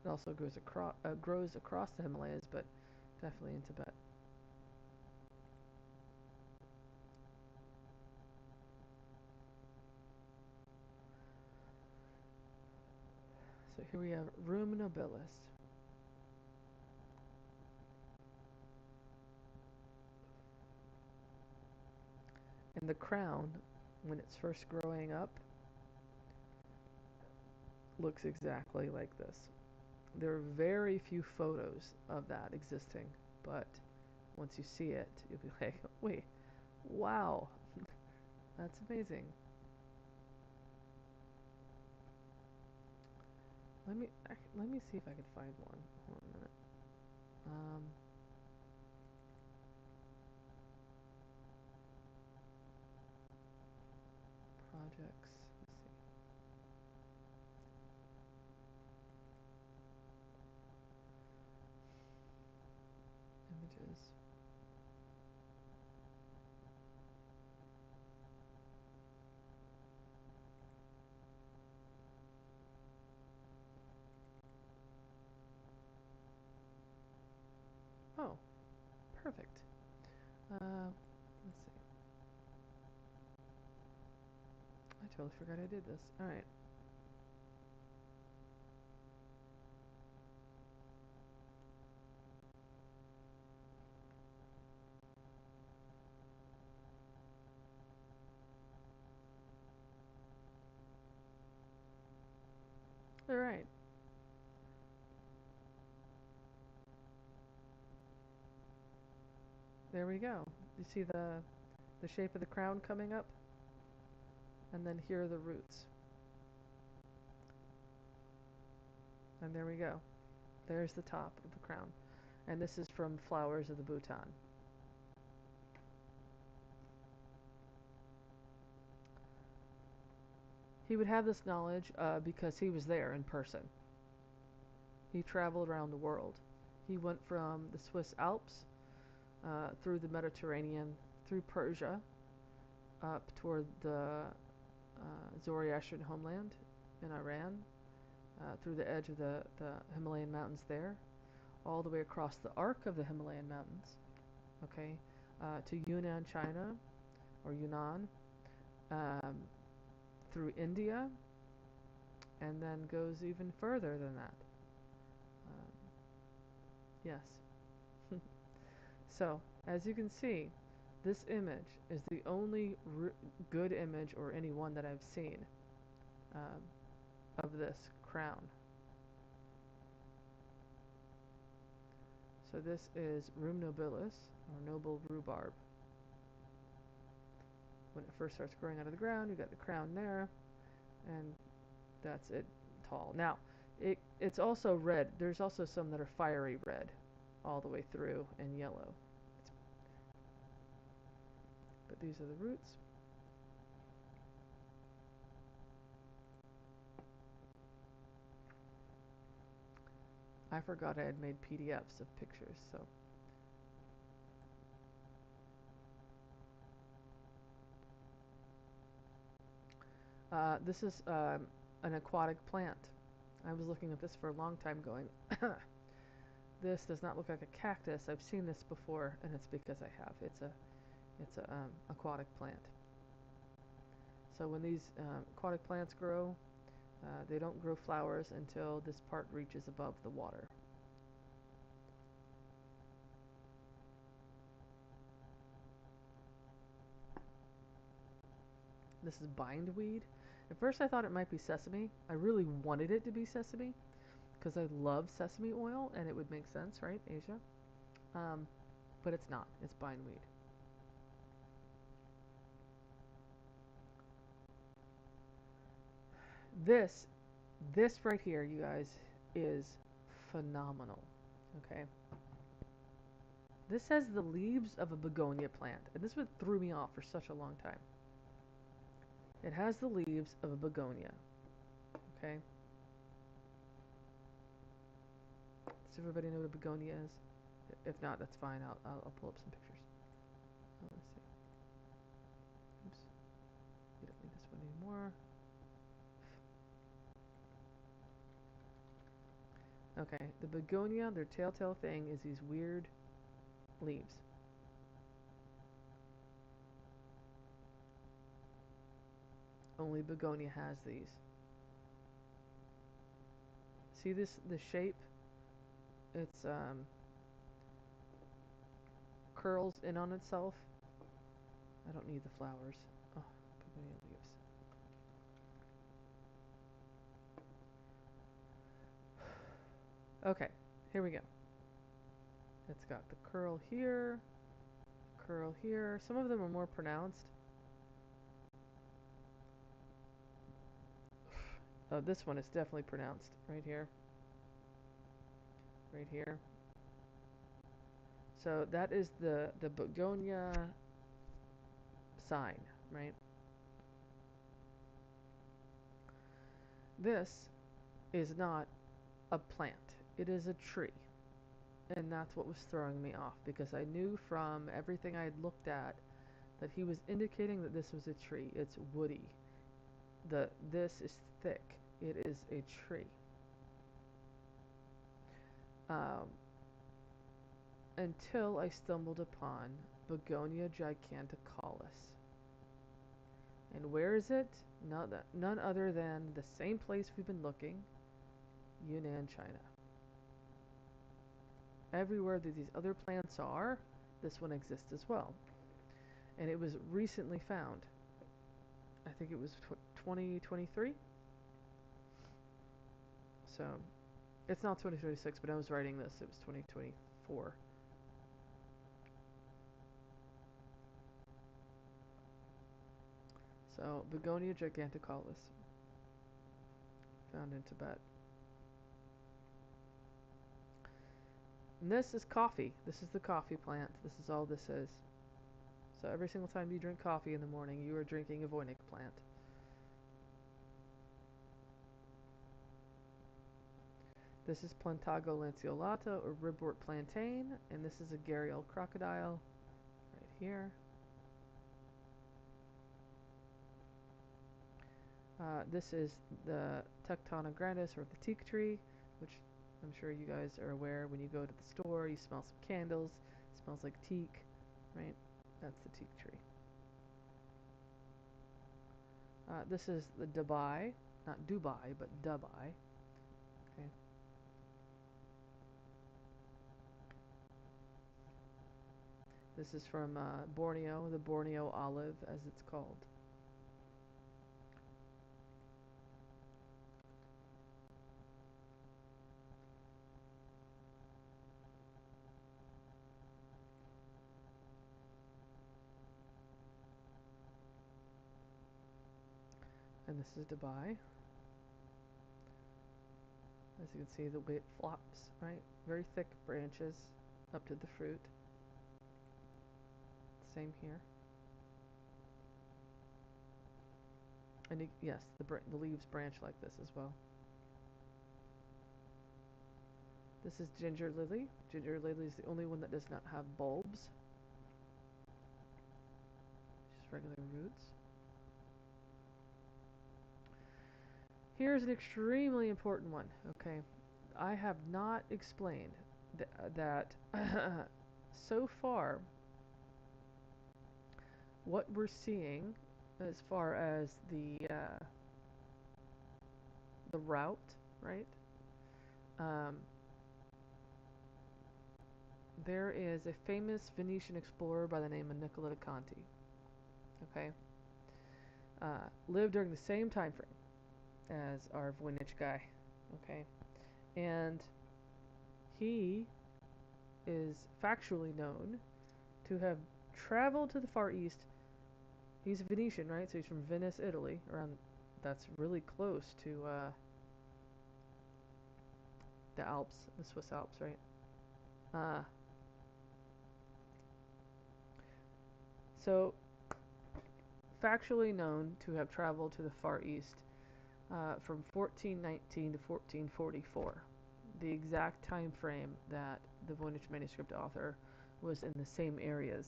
It also grows across the Himalayas, but definitely in Tibet. So here we have Rum nobilis. And the crown, when it's first growing up, looks exactly like this. There are very few photos of that existing, but once you see it, you'll be like, wait, wow, that's amazing. Let me see if I can find one. Hold on a minute. Um, projects. Let's see. Images. Oh, perfect. Let's see. I totally forgot I did this. All right. All right. There we go. You see the shape of the crown coming up? And then here are the roots. And there we go. There's the top of the crown. And this is from Flowers of the Bhutan. He would have this knowledge because he was there in person. He traveled around the world. He went from the Swiss Alps through the Mediterranean, through Persia, up toward the Zoroastrian homeland in Iran, through the edge of the Himalayan mountains there, all the way across the arc of the Himalayan mountains, okay, to Yunnan, China, or Yunnan, um, through India, and then goes even further than that. Um, yes. So, as you can see, this image is the only good image, or any one that I've seen, um, of this crown. So this is Rum nobilis, or noble rhubarb. When it first starts growing out of the ground, you got the crown there, and that's it, tall. Now, it's also red. There's also some that are fiery red, all the way through, and yellow. But these are the roots. I forgot I had made PDFs of pictures, so. This is an aquatic plant. I was looking at this for a long time going, this does not look like a cactus. I've seen this before, and it's because I have. It's a aquatic plant. So when these aquatic plants grow, they don't grow flowers until this part reaches above the water. This is bindweed. At first I thought it might be sesame. I really wanted it to be sesame because I love sesame oil and it would make sense, right, Asia? But it's not. It's bindweed. This right here, you guys, is phenomenal. Okay. This has the leaves of a begonia plant, and this would threw me off for such a long time. It has the leaves of a begonia. Okay. Does everybody know what a begonia is? If not, that's fine. I'll pull up some pictures. Oh, let's see. Oops. We don't need this one anymore. Okay, the begonia, their telltale thing is these weird leaves. Only begonia has these. See this, the shape? It's curls in on itself. I don't need the flowers. Oh, begonia leaves. Okay, here we go. It's got the curl here, curl here. Some of them are more pronounced. Oh, this one is definitely pronounced. Right here. Right here. So that is the begonia sign, right? This is not a plant. It is a tree. And that's what was throwing me off because I knew from everything I had looked at that he was indicating that this was a tree. It's woody. This is thick. It is a tree. Um, until I stumbled upon Begonia giganticalis. And where is it? None other than the same place we've been looking, Yunnan, China. Everywhere that these other plants are, this one exists as well. And it was recently found. I think it was 2023. So it's not 2026, but I was writing this. It was 2024. So Begonia giganticalis, found in Tibet. And this is coffee. This is the coffee plant. This is all this is. So every single time you drink coffee in the morning, you are drinking a Voynich plant. This is Plantago lanceolata, or ribwort plantain, and this is a gharial crocodile, right here. This is the Tectona grandis, or the teak tree, which I'm sure you guys are aware. When you go to the store, you smell some candles. It smells like teak, right? That's the teak tree. This is the Dubai, not Dubai, but Dubai. Okay. This is from Borneo, the Borneo olive, as it's called. And this is Dubai. As you can see, the way it flops, right? Very thick branches up to the fruit. Same here. And yes, the leaves branch like this as well. This is ginger lily. Ginger lily is the only one that does not have bulbs. Just regular roots. Here's an extremely important one, okay? I have not explained that so far what we're seeing as far as the route, right? Um, there is a famous Venetian explorer by the name of Nicola da Conti, okay? Lived during the same time frame as our Voynich guy, okay? And he is factually known to have traveled to the Far East. He's a Venetian, right? So he's from Venice, Italy. That's really close to the Alps, the Swiss Alps, right? So factually known to have traveled to the Far East from 1419 to 1444, the exact time frame that the Voynich manuscript author was in the same areas.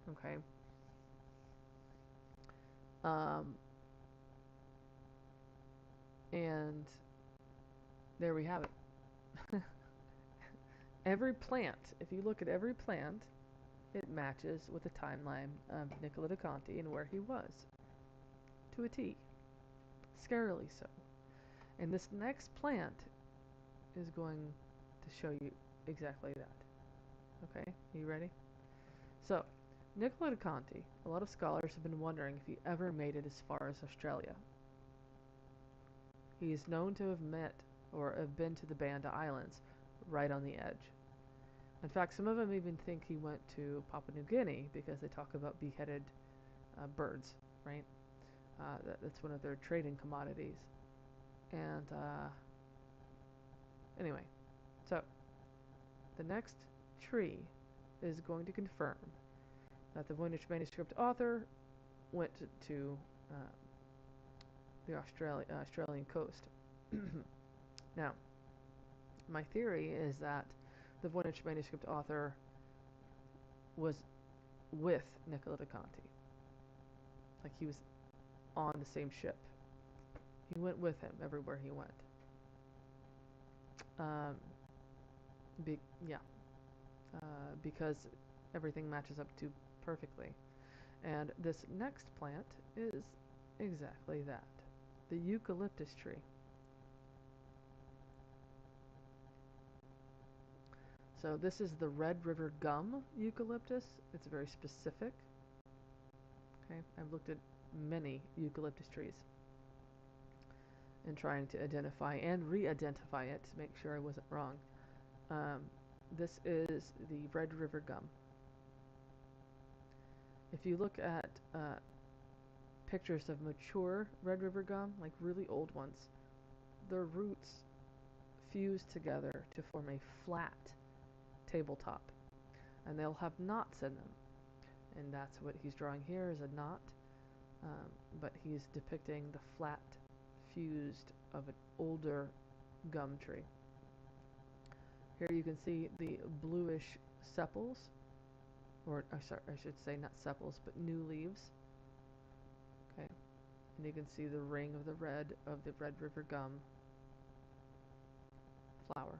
Okay. And there we have it. Every plant, if you look at every plant, it matches with the timeline of Nicola da Conti and where he was, to a T. Scarily so. And this next plant is going to show you exactly that. Okay, are you ready? So, Nicola da Conti, a lot of scholars have been wondering if he ever made it as far as Australia. He is known to have met or have been to the Banda Islands, right on the edge. In fact, some of them even think he went to Papua New Guinea because they talk about beheaded birds, right? That's one of their trading commodities. And anyway, so the next tree is going to confirm that the Voynich manuscript author went to the Australian coast. Now, my theory is that the Voynich manuscript author was with Niccolo da Conti. Like he was on the same ship. He went with him everywhere he went. Because everything matches up too perfectly. And this next plant is exactly that, the eucalyptus tree. So this is the Red River gum eucalyptus. It's very specific. Okay, I've looked at many eucalyptus trees and trying to identify and re-identify it to make sure I wasn't wrong. This is the Red River gum. If you look at pictures of mature Red River gum, like really old ones, their roots fuse together to form a flat tabletop, and they'll have knots in them, and that's what he's drawing here is a knot, but he's depicting the flat fused of an older gum tree. Here you can see the bluish sepals, or sorry, I should say not sepals, but new leaves. Okay, and you can see the ring of the Red River gum flower.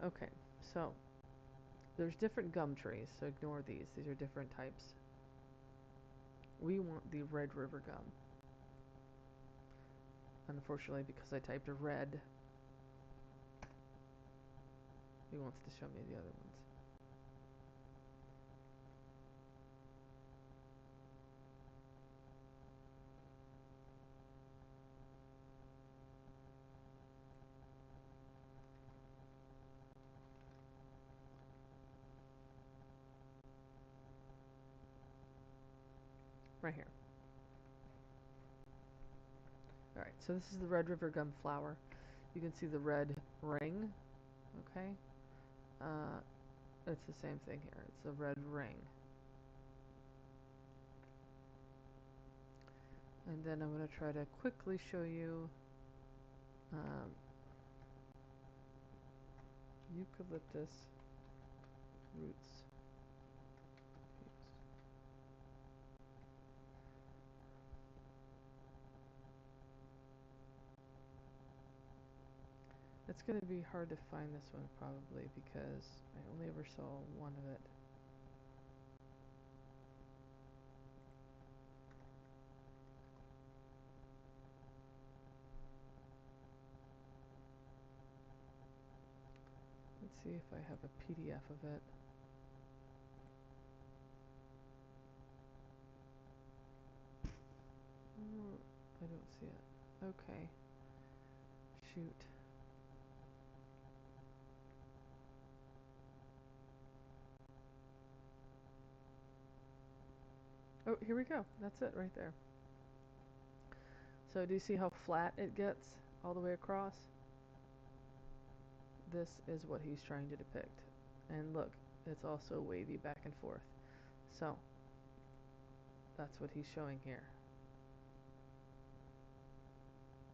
Okay, so there's different gum trees, so ignore these. These are different types. We want the Red River gum. Unfortunately, because I typed a red, he wants to show me the other ones. Right here. Alright, so this is the Red River gum flower. You can see the red ring, okay? It's the same thing here. It's a red ring. And then I'm going to try to quickly show you eucalyptus roots. It's going to be hard to find this one probably because I only ever saw one of it. Let's see if I have a PDF of it. Oh, I don't see it. Okay. Shoot. Oh, here we go. That's it right there. So do you see how flat it gets all the way across? This is what he's trying to depict. And look, it's also wavy back and forth. So that's what he's showing here.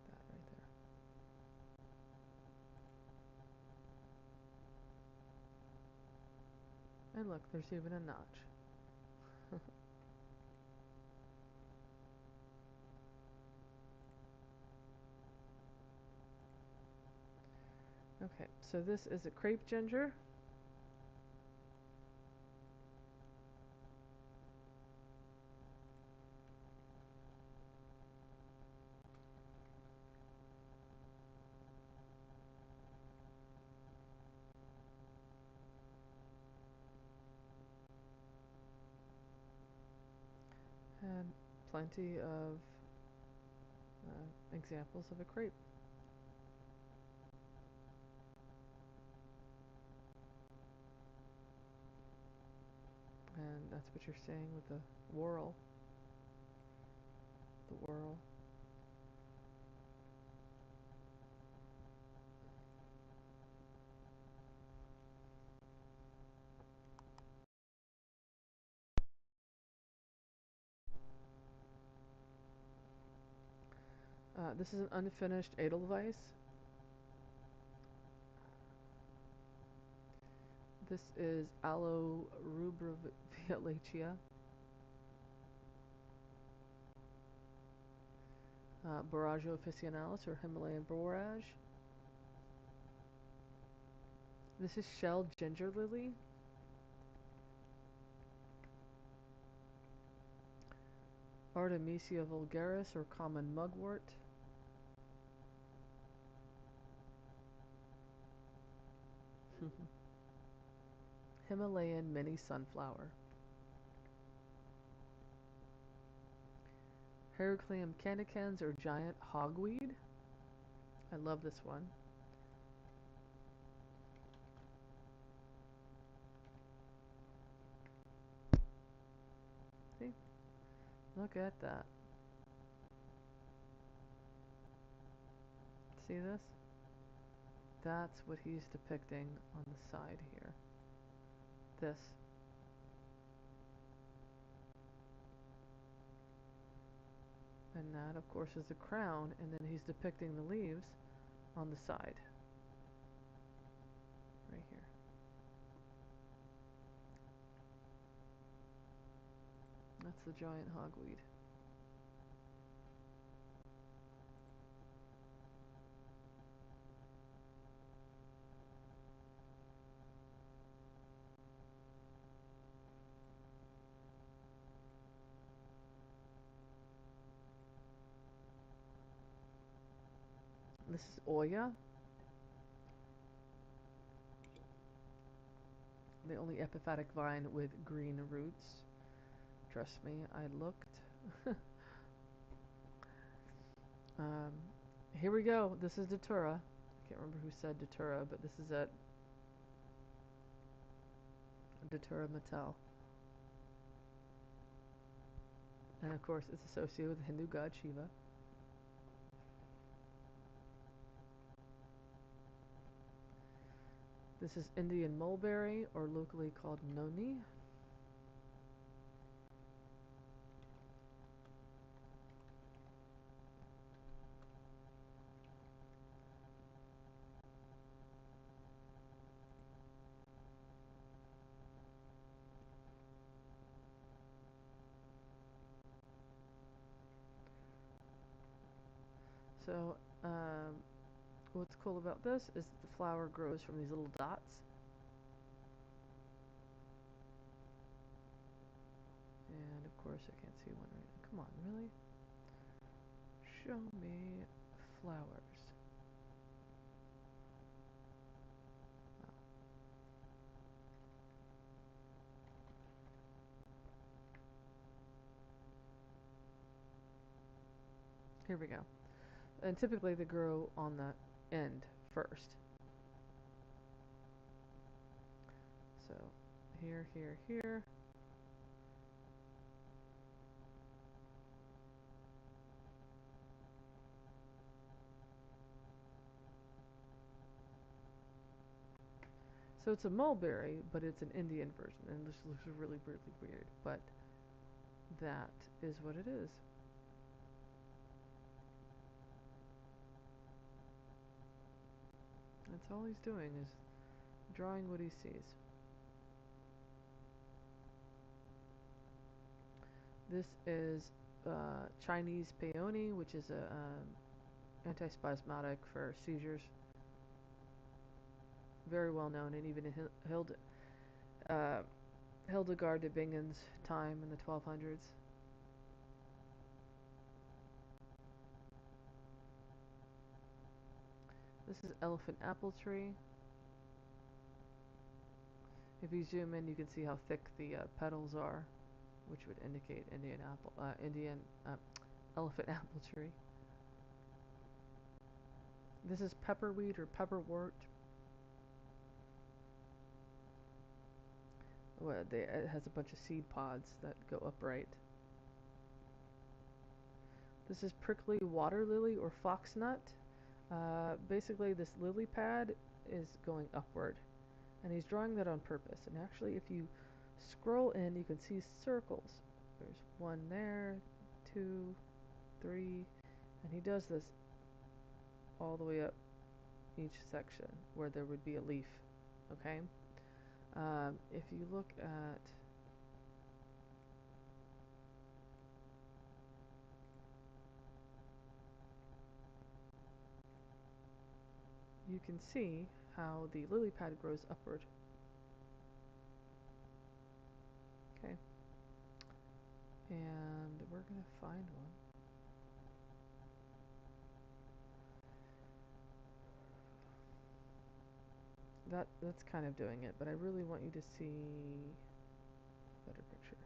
That right there. And look, there's even a notch. So this is a crepe ginger. And plenty of examples of a crepe. And that's what you're saying with the whorl. The whorl. This is an unfinished Edelweiss. This is Aloe rubra violacea. Boragio officinalis, or Himalayan borage. This is shelled ginger lily. Artemisia vulgaris, or common mugwort. Himalayan mini sunflower. Heracleum canicans, or giant hogweed. I love this one. See? Look at that. See this? That's what he's depicting on the side here. This. And that, of course, is the crown, and then he's depicting the leaves on the side. Right here. That's the giant hogweed. This is Oya, the only epiphytic vine with green roots. Trust me, I looked. um, Here we go. This is Datura. I can't remember who said Datura, but this is at Datura Mattel. And of course, it's associated with the Hindu god Shiva. This is Indian mulberry, or locally called noni. So, what's cool about this is that the flower grows from these little dots. And of course, I can't see one right now. Come on, really? Show me flowers. Wow. Here we go. And typically they grow on the end first. So here, here, here. So it's a mulberry, but it's an Indian version, and this looks really, really weird, but that is what it is. That's all he's doing, is drawing what he sees. This is Chinese peony, which is a antispasmodic for seizures. very well known, and even in uh, Hildegard de Bingen's time in the 1200s. This is elephant apple tree. If you zoom in, you can see how thick the petals are, which would indicate Indian elephant apple tree. This is pepperweed or pepperwort. Well, it has a bunch of seed pods that go upright. This is prickly water lily or foxnut. Basically, this lily pad is going upward, and he's drawing that on purpose. And actually, if you scroll in, you can see circles. There's one there, 2, 3, and he does this all the way up each section where there would be a leaf. Okay? If you look at you can see how the lily pad grows upward. Okay. And we're going to find one. That's kind of doing it, but I really want you to see a better picture.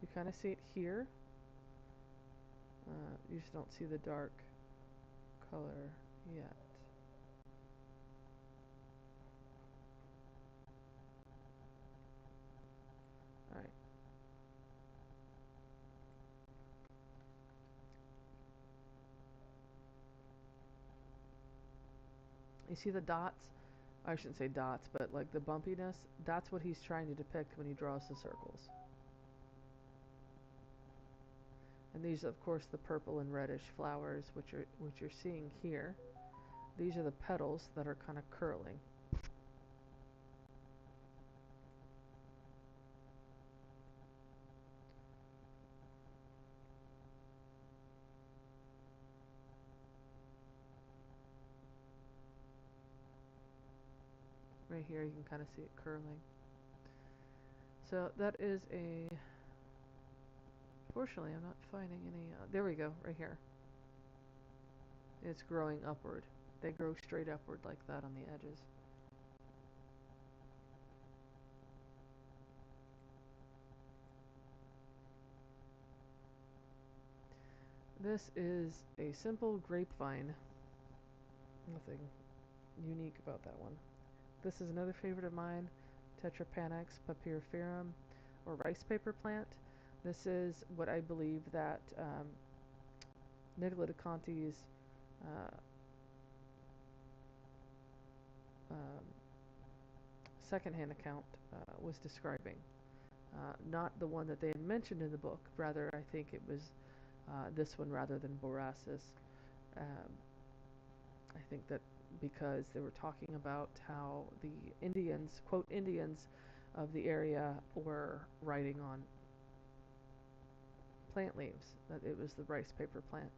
You kind of see it here. You just don't see the dark color yet. Alright. You see the dots? I shouldn't say dots, but like the bumpiness. That's what he's trying to depict when he draws the circles. And these, of course, the purple and reddish flowers, which you're seeing here. These are the petals that are kind of curling. Right here, you can kind of see it curling. So that is a... Fortunately, I'm not finding any... there we go, right here. It's growing upward. They grow straight upward like that on the edges. This is a simple grapevine. Nothing unique about that one. This is another favorite of mine, Tetrapanax papyriferum, or rice paper plant. This is what I believe that Nicola de Conti's secondhand account was describing. Not the one that they had mentioned in the book. Rather, I think it was this one rather than Borassus. I think that because they were talking about how the Indians, quote, Indians of the area were writing on plant leaves, that it was the rice paper plant.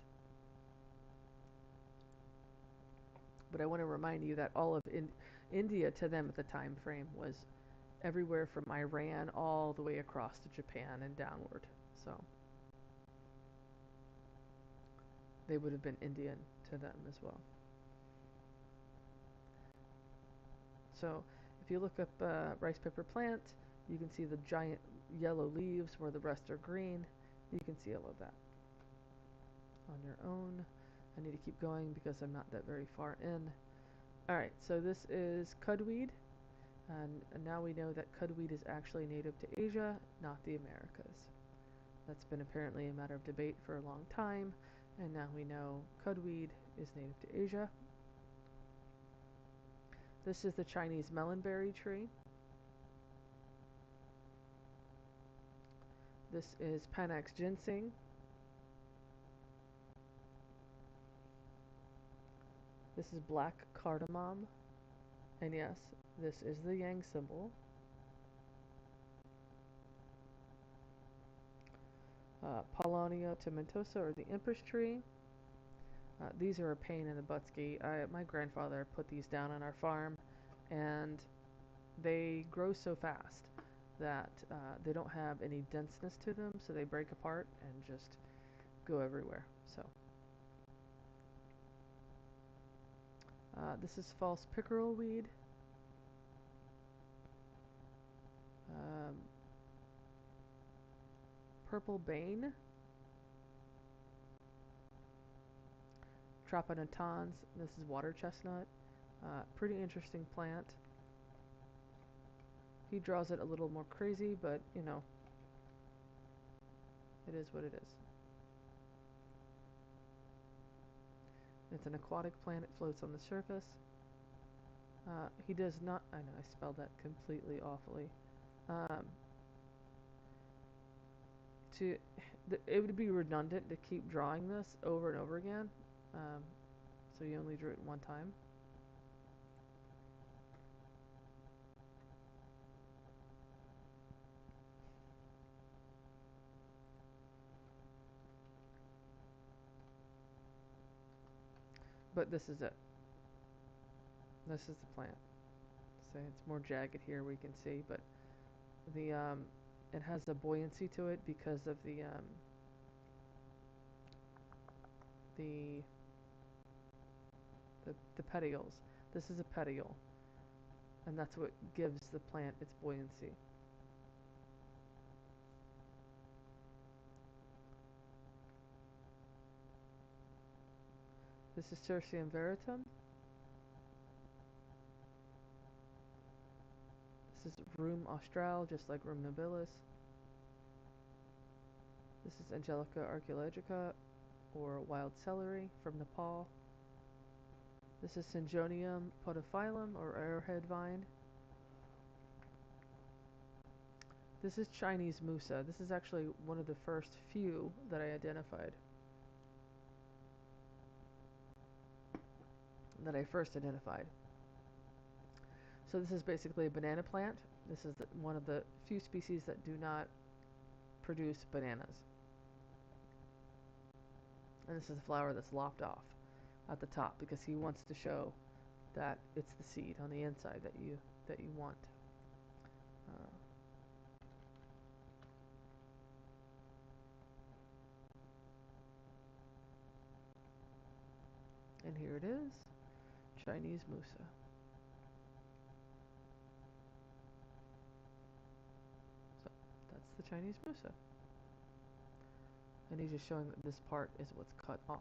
But I want to remind you that all of India to them at the time frame was everywhere from Iran all the way across to Japan and downward. So they would have been Indian to them as well. So if you look up rice paper plant, you can see the giant yellow leaves where the rest are green. You can see all of that on your own. I need to keep going because I'm not that very far in. Alright, so this is cudweed. And now we know that cudweed is actually native to Asia, not the Americas. That's been apparently a matter of debate for a long time. And now we know cudweed is native to Asia. This is the Chinese melonberry tree. This is Panax ginseng. This is black cardamom. And yes, this is the yang symbol. Paulownia tomentosa, or the empress tree. These are a pain in the buttski. My grandfather put these down on our farm, and they grow so fast that they don't have any denseness to them, so they break apart and just go everywhere. So this is false pickerel weed. Purple bane. Trapanatans. This is water chestnut. Pretty interesting plant. He draws it a little more crazy, but you know, it is what it is. It's an aquatic plant. It floats on the surface. He does not, I know I spelled that completely awfully. It would be redundant to keep drawing this over and over again. So you only drew it one time. But this is it. This is the plant. So it's more jagged here, we can see, but the it has a buoyancy to it because of the petioles. This is a petiole, and that's what gives the plant its buoyancy. This is Cirsium veritum. This is Rheum austral, just like Rheum nobilis. This is Angelica archaeologica, or wild celery from Nepal. This is Syngonium podophyllum, or arrowhead vine. This is Chinese musa. This is actually one of the first few that I identified. That I first identified. So this is basically a banana plant. This is one of the few species that do not produce bananas. And this is a flower that's lopped off at the top because he wants to show that it's the seed on the inside that you want. And here it is, Chinese musa. So that's the Chinese musa. And he's just showing that this part is what's cut off.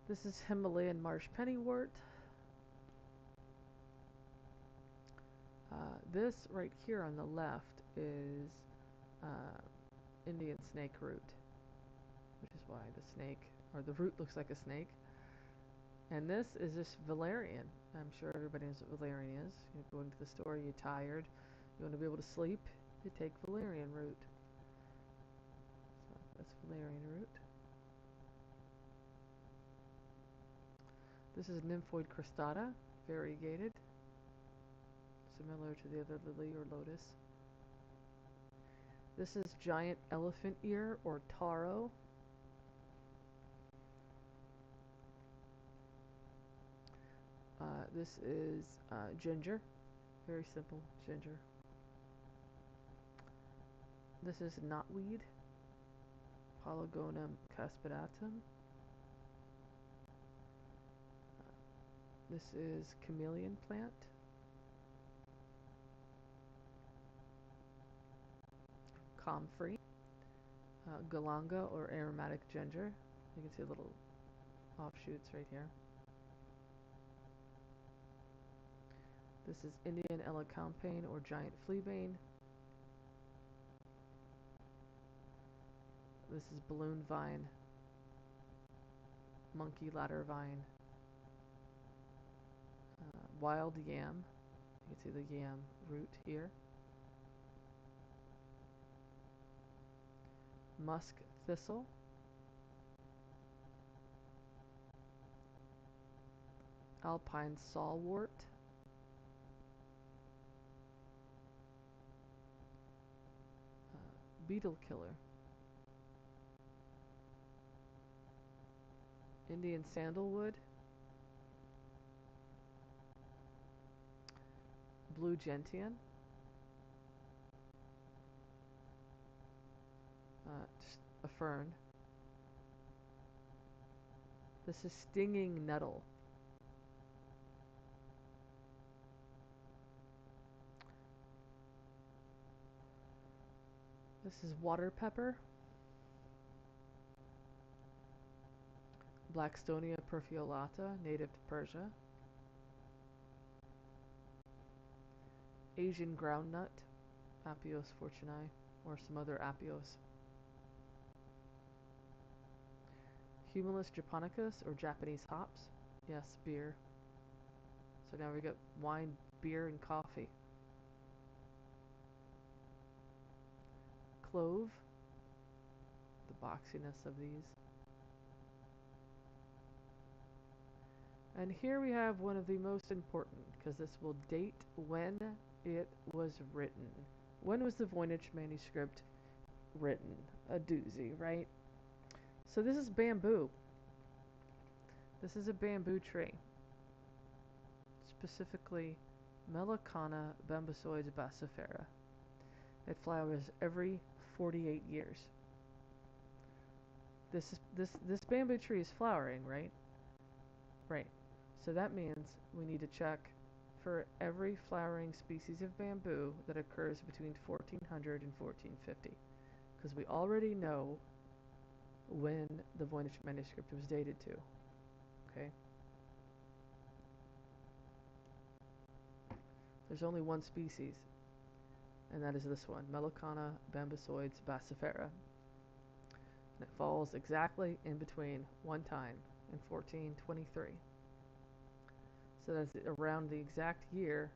This is Himalayan marsh pennywort. This right here on the left is Indian snake root, which is why the snake, or the root, looks like a snake. And this is just valerian. I'm sure everybody knows what valerian is. You go into the store, you're tired, you want to be able to sleep, you take valerian root. So that's valerian root. This is nymphoid cristata, variegated, similar to the other lily or lotus. This is giant elephant ear, or taro. This is ginger, very simple ginger. This is knotweed, Polygonum caspitatum. This is chameleon plant. Comfrey, galanga, or aromatic ginger. You can see little offshoots right here. This is Indian elecampane, or giant fleabane. This is balloon vine, monkey ladder vine, wild yam. You can see the yam root here. Musk thistle. alpine sawwort, beetle killer, Indian sandalwood, blue gentian, just a fern. This is stinging nettle. This is water pepper, Blackstonia perfiolata, native to Persia, Asian groundnut, Apios fortunei, or some other Apios, Humulus japonicus, or Japanese hops. Yes, beer. So now we got wine, beer, and coffee. Clove, the boxiness of these. And here we have one of the most important, because this will date when it was written. When was the Voynich manuscript written? A doozy, right? So this is bamboo. This is a bamboo tree. Specifically, Melicana bambusoides bassifera. It flowers every 48 years. This bamboo tree is flowering, right? Right. So that means we need to check for every flowering species of bamboo that occurs between 1400 and 1450, because we already know when the Voynich manuscript was dated to. Okay? There's only one species, and that is this one, Melicana bambusoides bassifera. And it falls exactly in between one time in 1423. So that's around the exact year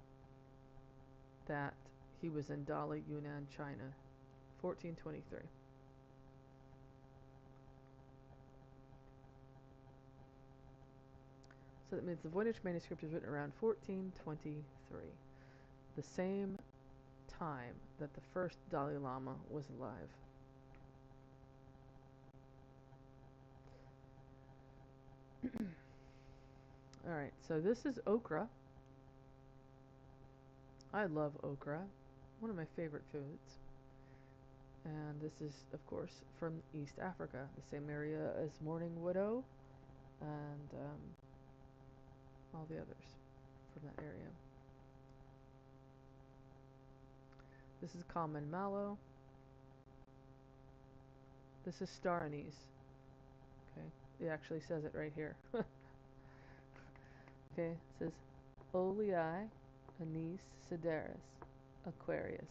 that he was in Dali, Yunnan, China, 1423. So that means the Voynich manuscript is written around 1423, the same time that the first Dalai Lama was alive. Alright, so this is okra. I love okra, one of my favorite foods. And this is, of course, from East Africa, the same area as mourning widow and all the others from that area. This is common mallow. This is star anise. Okay, it actually says it right here. Okay, it says Olei anise sideris aquarius.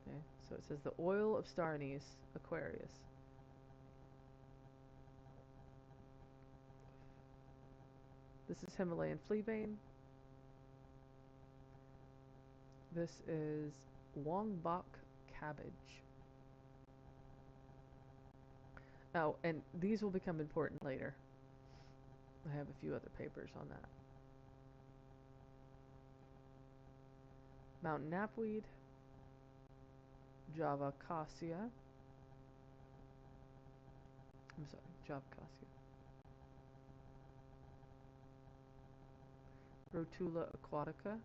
Okay, so it says the oil of star anise aquarius. This is Himalayan fleabane. This is Wongbok cabbage. Oh, and these will become important later. I have a few other papers on that. Mountain knapweed, Java cassia. I'm sorry, Java cassia. Rotula aquatica. Okay.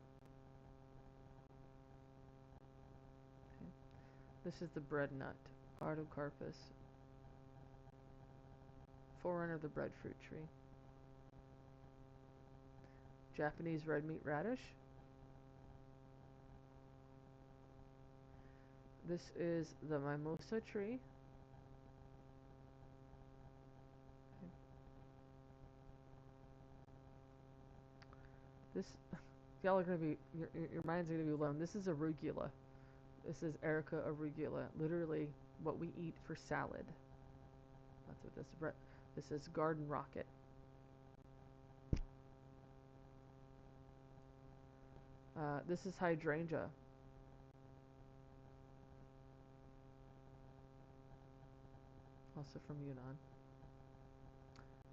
This is the bread nut, Artocarpus, forerunner of the breadfruit tree. Japanese red meat radish. This is the mimosa tree. Okay. This, y'all are gonna be, your minds are gonna be blown. This is arugula. This is Erica arugula. Literally, what we eat for salad. That's what this is garden rocket. This is hydrangea. Also from Yunnan.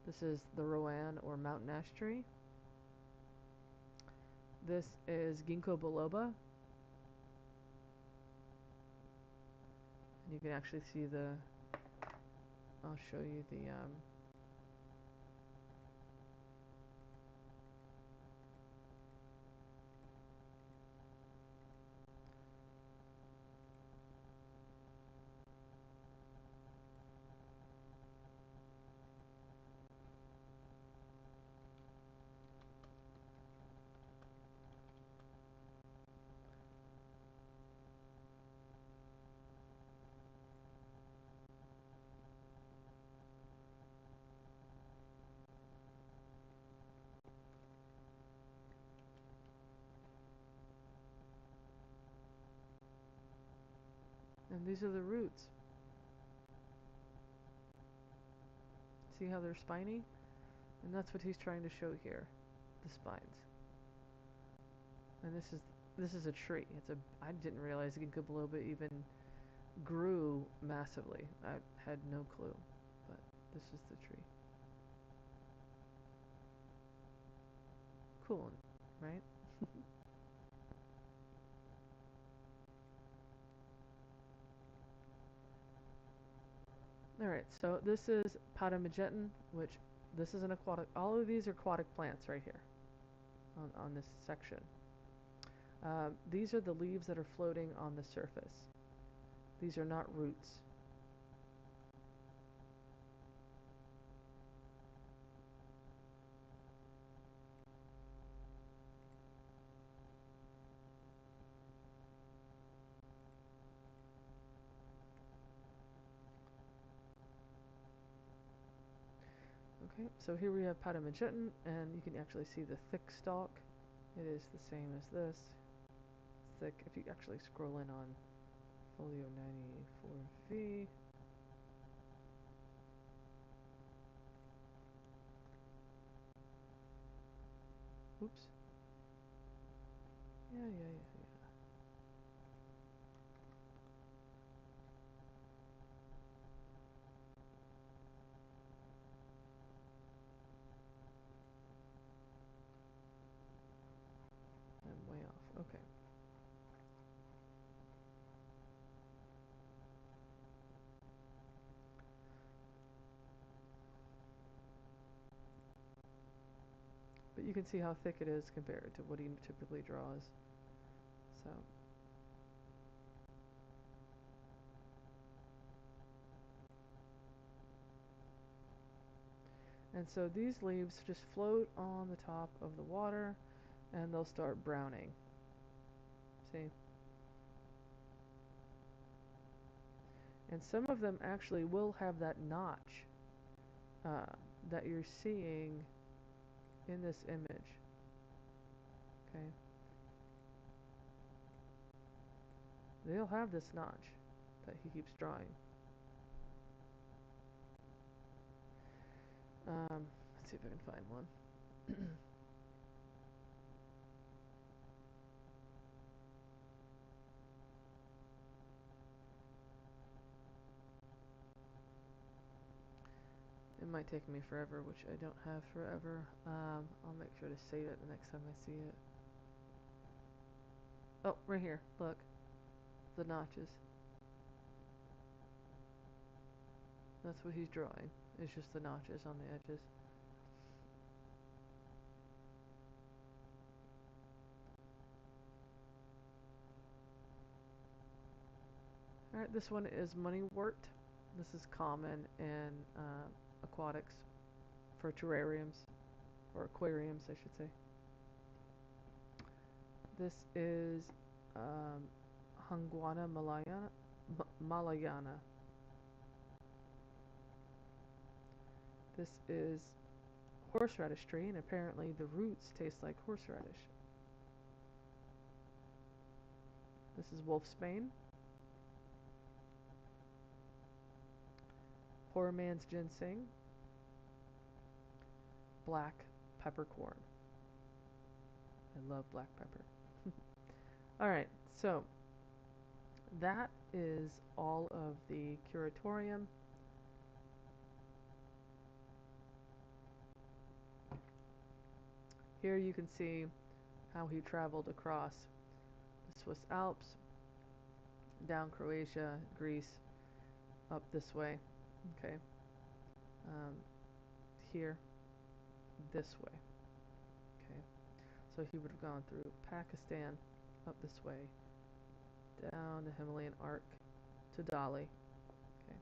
This is the Rowan or mountain ash tree. This is ginkgo biloba. And you can actually see the, I'll show you the, and these are the roots. See how they're spiny? And that's what he's trying to show here, the spines. And this is a tree. I didn't realize ginkgo biloba even grew massively. I had no clue, but this is the tree. Cool, right? Alright, so this is Potamogeton, which this is an aquatic. All of these are aquatic plants right here on this section. These are the leaves that are floating on the surface. These are not roots. Okay, so here we have Potamogeton, and you can actually see the thick stalk. It is the same as this. Thick, if you actually scroll in on Folio 94V. Oops. Yeah. I'm way off. Okay. But you can see how thick it is compared to what he typically draws. So, and so these leaves just float on the top of the water, and they'll start browning. See? And some of them actually will have that notch that you're seeing in this image. Okay? They'll have this notch that he keeps drawing. Let's see if I can find one. It might take me forever, which I don't have forever. I'll make sure to save it the next time I see it. Oh, right here. Look. The notches. That's what he's drawing. It's just the notches on the edges. Alright, this one is moneywort. This is common in aquatics for terrariums, or aquariums, I should say. This is Hunguana malayana. This is horseradish tree, and apparently the roots taste like horseradish. This is wolfsbane. Poor man's ginseng. Black peppercorn. I love black pepper. Alright, so that is all of the curatorium. Here you can see how he traveled across the Swiss Alps, down Croatia, Greece, up this way, okay, um, here, this way, okay. So he would have gone through Pakistan, up this way, down the Himalayan arc to Dali, okay.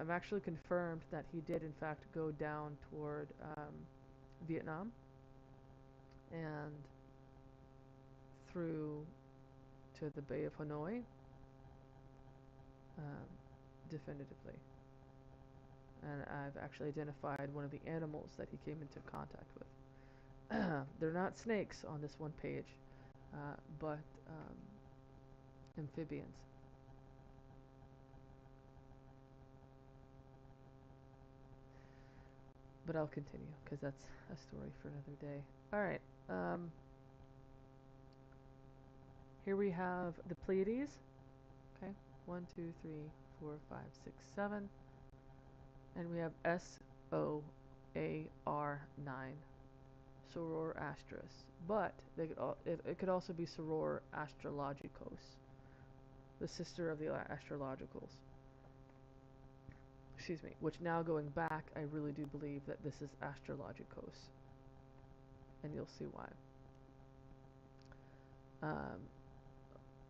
I've actually confirmed that he did in fact go down toward Vietnam and through to the Bay of Hanoi, definitively. And I've actually identified one of the animals that he came into contact with. They're not snakes on this one page, but amphibians. But I'll continue, because that's a story for another day. Alright, here we have the Pleiades. Okay, 1, 2, 3, 4, 5, 6, 7. And we have SOAR9, Soror Astris. But they could it could also be Soror Astrologicos, the sister of the astrologicals. Excuse me, which now going back, I really do believe that this is Astrologicos. And you'll see why.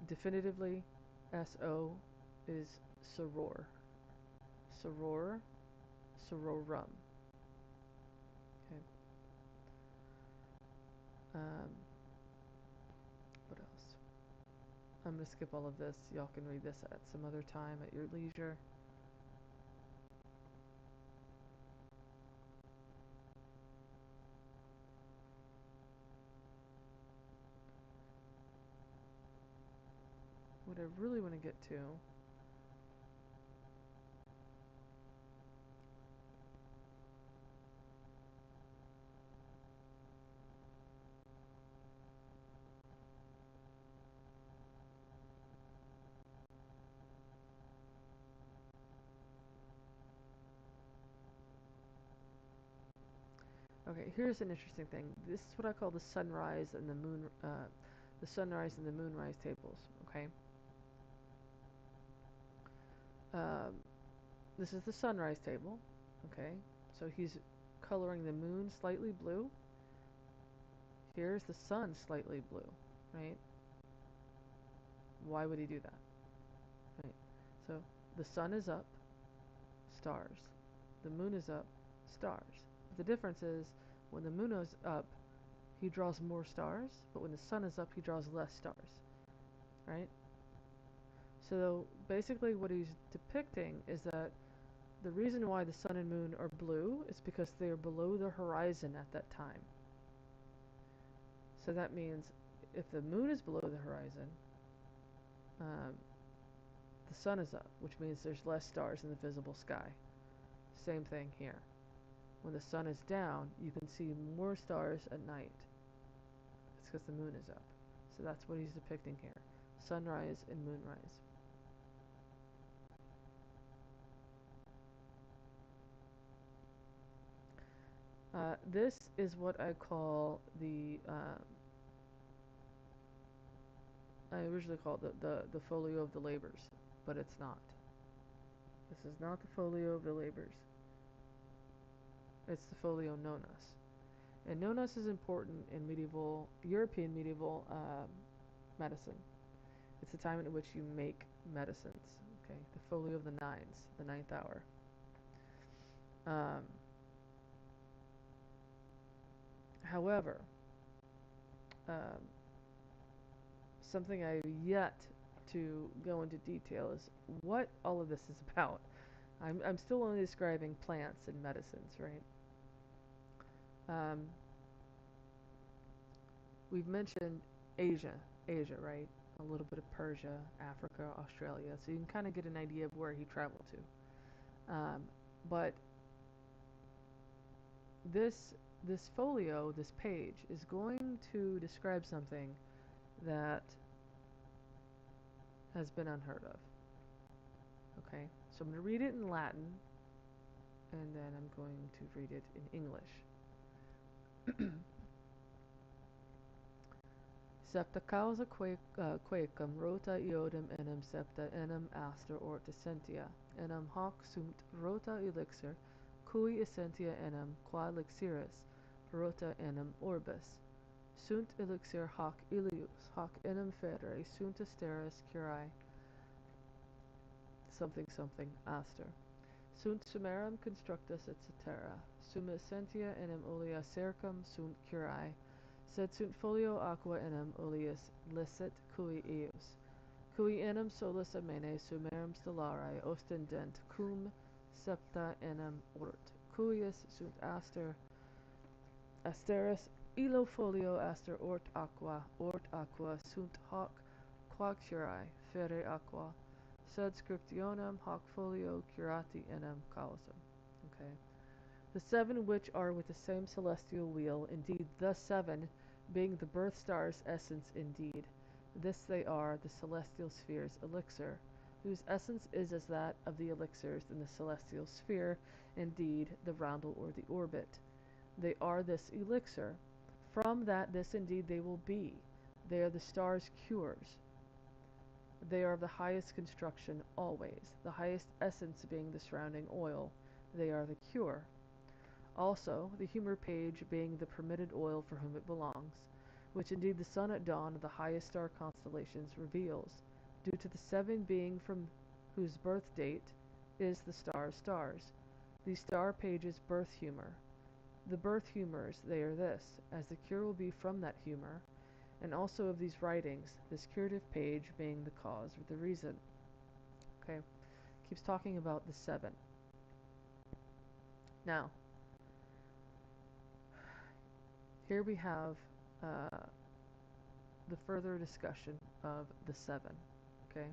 Definitively, SO is Soror. Soror, Sororum. Okay. What else? I'm going to skip all of this. Y'all can read this at some other time at your leisure. What I really want to get to okay, here's an interesting thing. This is what I call the sunrise and the moonrise tables. Okay. This is the sunrise table. Okay, so he's coloring the moon slightly blue. Here's the sun slightly blue, right? Why would he do that? Right. So the sun is up, stars. The moon is up, stars. But the difference is when the moon is up, he draws more stars, but when the sun is up, he draws less stars, right? So basically what he's depicting is that the reason why the sun and moon are blue is because they are below the horizon at that time. So that means if the moon is below the horizon, the sun is up, which means there's less stars in the visible sky. Same thing here. When the sun is down, you can see more stars at night. It's because the moon is up. So that's what he's depicting here. Sunrise and moonrise. This is what I call the, I originally called the folio of the labors, but it's not. This is not the folio of the labors. It's the folio nonus. And nonus is important in European medieval medicine. It's the time in which you make medicines. Okay, the folio of the nines, the ninth hour. However, something I've yet to go into detail is what all of this is about. I'm still only describing plants and medicines, right? We've mentioned Asia, right? A little bit of Persia, Africa, Australia, so you can kind of get an idea of where he traveled to. But this folio, this page, is going to describe something that has been unheard of. Okay, so I'm going to read it in Latin, and then I'm going to read it in English. Septa causa quaecum rota iodum enim septa enim aster orta essentia, enim hoc sunt rota elixir, cui essentia enim qua lixiris, rota enim orbis. Sunt elixir hoc ilius, hoc enim fere, sunt asteris curae, something something aster. Sunt sumerum constructus etc. Sum essentia enim olea circum sunt curae, sed sunt folio aqua enim oleus licet cui eius, cui enim solus amene sumerum stellare ostendent cum septa enim ort, cuius sunt asteris illo folio aster ort aqua sunt hoc qua curae fere aqua, sed scriptionem hoc folio curati enim causam. Okay. The seven which are with the same celestial wheel, indeed the seven, being the birth star's essence indeed. This they are, the celestial sphere's elixir, whose essence is as that of the elixirs in the celestial sphere, indeed the roundel or the orbit. They are this elixir. From that this indeed they will be. They are the star's cures. They are of the highest construction always, the highest essence being the surrounding oil. They are the cure. Also, the humor page being the permitted oil for whom it belongs, which indeed the sun at dawn of the highest star constellations reveals, due to the seven being from whose birth date is the star's stars. These star pages birth humor. The birth humors, they are this, as the cure will be from that humor, and also of these writings, this curative page being the cause or the reason. Okay, keeps talking about the seven. Now, here we have the further discussion of the seven. Okay.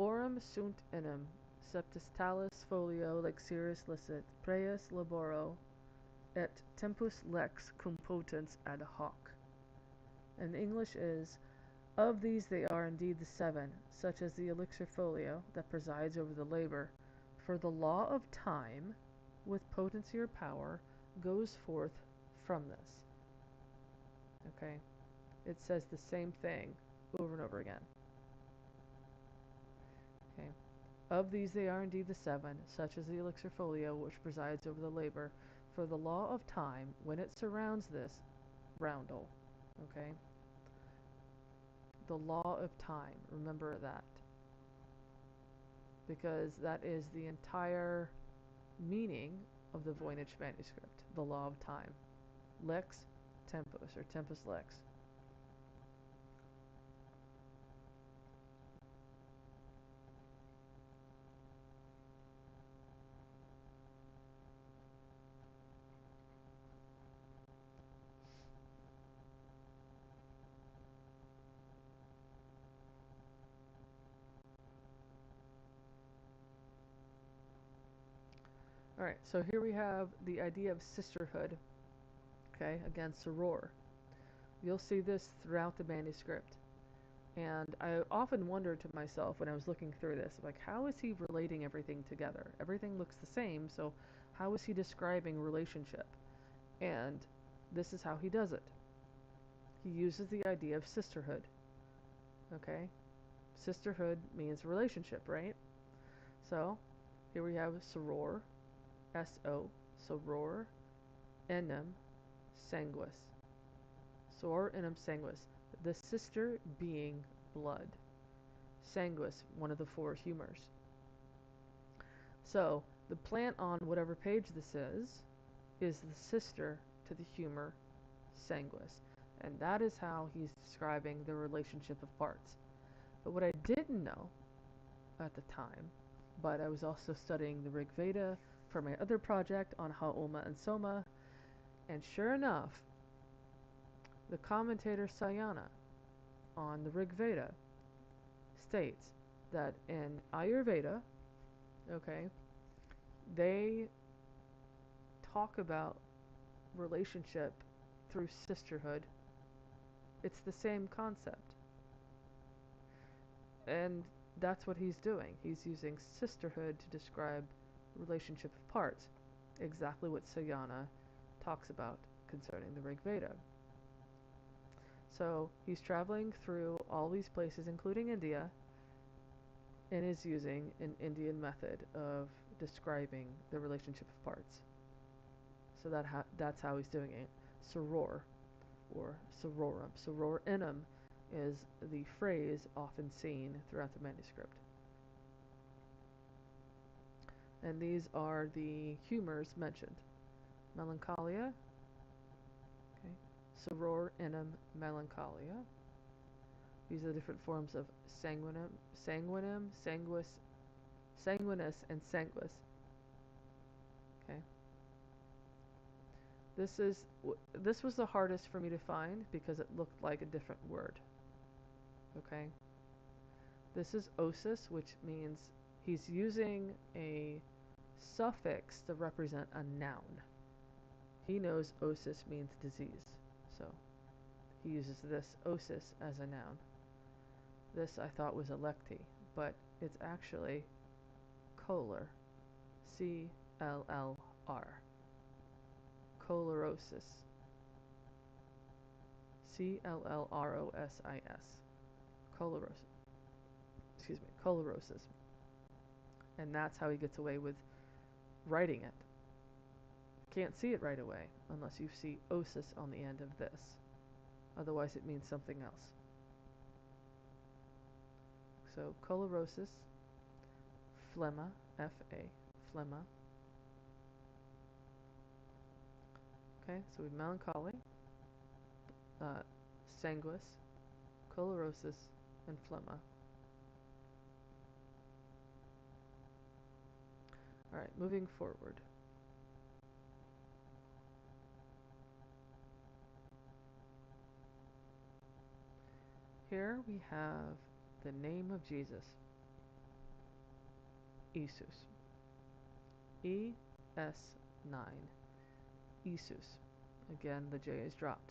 Orum sunt enim septis talis folio lexiris licet preus laboro et tempus lex cum potens ad hoc. And the English is, of these they are indeed the seven, such as the elixir folio that presides over the labor, for the law of time, with potency or power, goes forth from this. Okay, it says the same thing over and over again. Okay, of these they are indeed the seven, such as the elixir folio which presides over the labor, for the law of time, when it surrounds this roundel. Okay, the law of time, remember that, because that is the entire meaning of the Voynich manuscript, the law of time. Lex tempus, or tempus lex. Alright, so here we have the idea of sisterhood, okay, again, soror. You'll see this throughout the manuscript. And I often wondered to myself when I was looking through this, like, how is he relating everything together? Everything looks the same, so how is he describing relationship? And this is how he does it. He uses the idea of sisterhood, okay? Sisterhood means relationship, right? So, here we have soror, S-O, soror, enim, sanguis. Soror enim sanguis, the sister being blood. Sanguis, one of the four humors. So, the plant on whatever page this is the sister to the humor sanguis. And that is how he's describing the relationship of parts. But what I didn't know at the time, but I was also studying the Rig Veda for my other project on Haoma and Soma, and sure enough, the commentator Sayana on the Rig Veda states that in Ayurveda, okay, they talk about relationship through sisterhood. It's the same concept. And that's what he's doing. He's using sisterhood to describe relationship of parts. Exactly what Sayana talks about concerning the Rig Veda. So he's traveling through all these places, including India, and is using an Indian method of describing the relationship of parts. So that's how he's doing it. Soror, or sororum. Soror enum is the phrase often seen throughout the manuscript. And these are the humors mentioned. Melancholia, okay. Soror enum melancholia. These are the different forms of sanguinum, sanguis, sanguinus, and sanguis. Okay. This was the hardest for me to find because it looked like a different word. Okay. This is osis, which means he's using a suffix to represent a noun. He knows osis means disease, so he uses this osis as a noun. This I thought was electi, but it's actually choler, C-L-L-R, cholorosis, C-L-L-R-O-S-I-S, cholorosis, and that's how he gets away with writing it. Can't see it right away unless you see osis on the end of this. Otherwise it means something else. So cholorosis, phlegma, F-A, phlegma. Okay, so we have melancholy, sanguis, cholorosis, and phlegma. Alright, moving forward. Here we have the name of Jesus, Isus, E-S-9, Isus. Again, the J is dropped.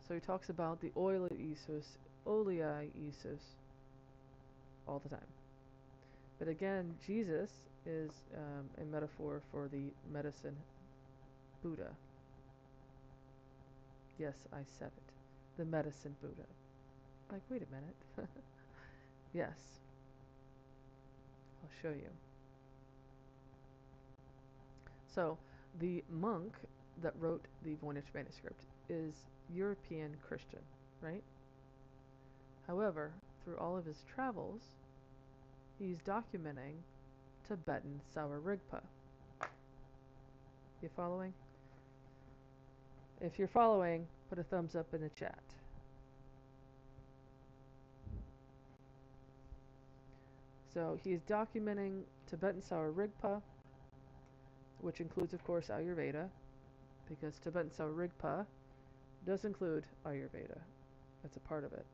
So he talks about the oil of Isus, oleae Isus, all the time. But again, Jesus is a metaphor for the medicine Buddha. Yes, I said it. The medicine Buddha. Like, wait a minute. Yes. I'll show you. So, the monk that wrote the Voynich manuscript is European Christian, right? However, through all of his travels, he's documenting Tibetan Sour Rigpa. You following? If you're following, put a thumbs up in the chat. So he's documenting Tibetan Sour Rigpa, which includes, of course, Ayurveda, because Tibetan Sour Rigpa does include Ayurveda. That's a part of it.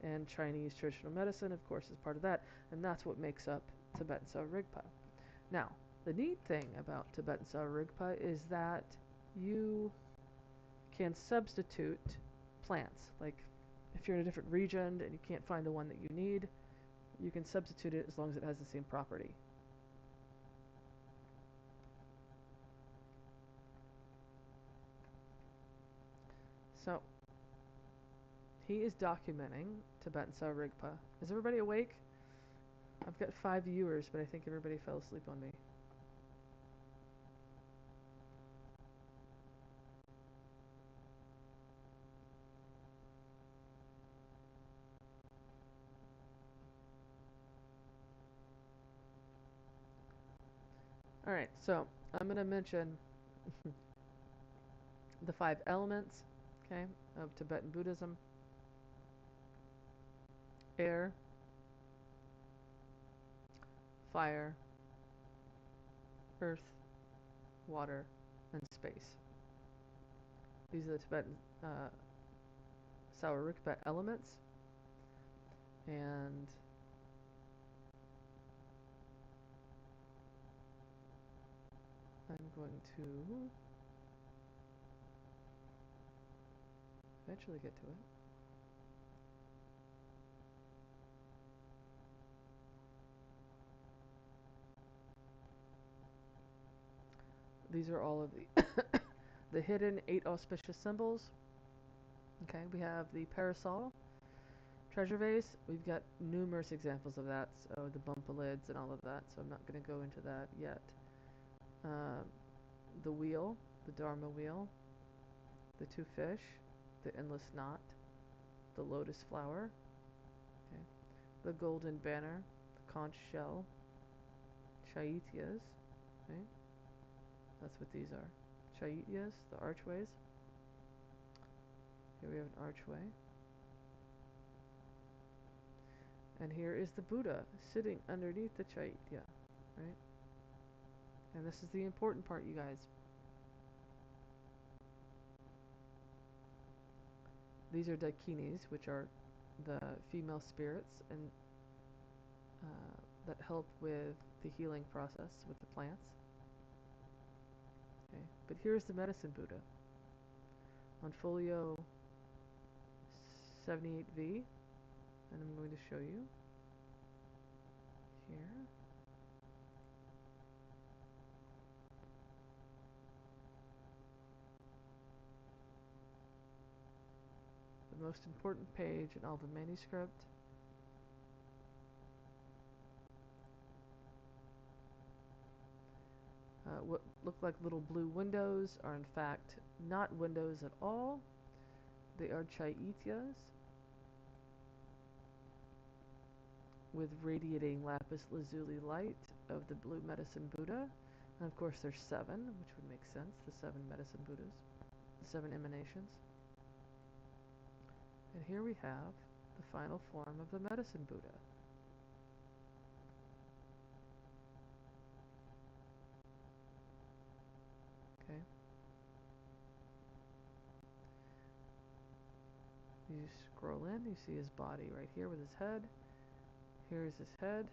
And Chinese traditional medicine, of course, is part of that, and that's what makes up Tibetan Sour Rigpa. Now, the neat thing about Tibetan Sour Rigpa is that you can substitute plants. Like, if you're in a different region and you can't find the one that you need, you can substitute it as long as it has the same property. So, he is documenting Tibetan Sour Rigpa. Is everybody awake? I've got 5 viewers, but I think everybody fell asleep on me. Alright, so I'm going to mention the 5 elements, okay, of Tibetan Buddhism. Air, fire, earth, water, and space. These are the Tibetan Sour Rigpa elements. And I'm going to eventually get to it. These are all of the the hidden 8 auspicious symbols. Okay, we have the parasol, treasure vase. We've got numerous examples of that, so the bumpalids and all of that, so I'm not going to go into that yet. The wheel, the Dharma wheel, the 2 fish, the endless knot, the lotus flower, okay, the golden banner, the conch shell, chaityas, right? That's what these are. Chaityas, the archways. Here we have an archway. And here is the Buddha sitting underneath the chaitya, right? And this is the important part, you guys. These are dakinis, which are the female spirits and that help with the healing process with the plants. Okay, but here's the medicine Buddha on folio 78V, and I'm going to show you here. The most important page in all the manuscript. What look like little blue windows are in fact not windows at all. They are chaityas with radiating lapis lazuli light of the blue medicine Buddha. And of course there's 7, which would make sense, the 7 medicine Buddhas, the 7 emanations. And here we have the final form of the medicine Buddha. Okay. You scroll in, you see his body right here with his head. Here's his head.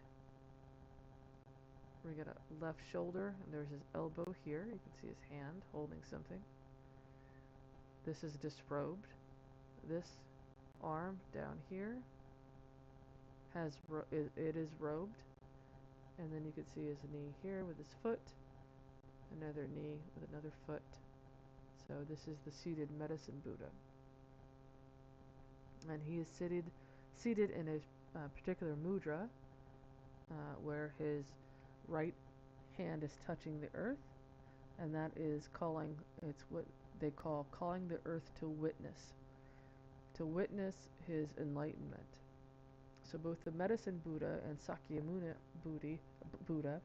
We got a left shoulder, and there's his elbow here. You can see his hand holding something. This is disrobed. This arm down here has it is robed, and then you can see his knee here with his foot, another knee with another foot. So this is the seated medicine Buddha, and he is seated in a particular mudra where his right hand is touching the earth, and that is calling. It's what they call calling the earth to witness his enlightenment. So both the medicine Buddha and Sakyamuni Buddha,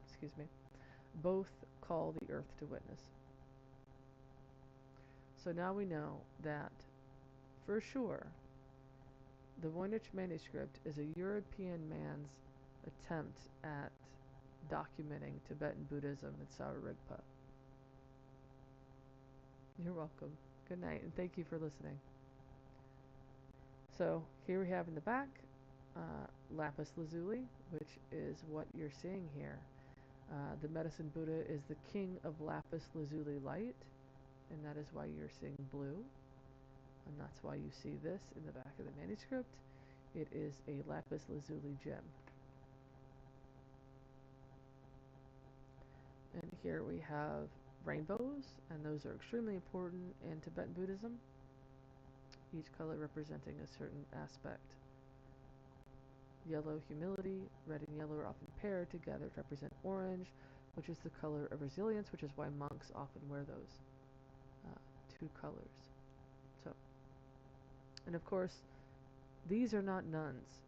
both call the earth to witness. So now we know that for sure the Voynich manuscript is a European man's attempt at documenting Tibetan Buddhism and Sour Rigpa. You're welcome. Good night, and thank you for listening. So here we have in the back lapis lazuli, which is what you're seeing here. The medicine Buddha is the king of lapis lazuli light, and that is why you're seeing blue, and that's why you see this in the back of the manuscript. It is a lapis lazuli gem. And here we have rainbows, and those are extremely important in Tibetan Buddhism, each color representing a certain aspect. Yellow, humility. Red and yellow are often paired together to represent orange, which is the color of resilience, which is why monks often wear those 2 colors. So, and of course, these are not nuns.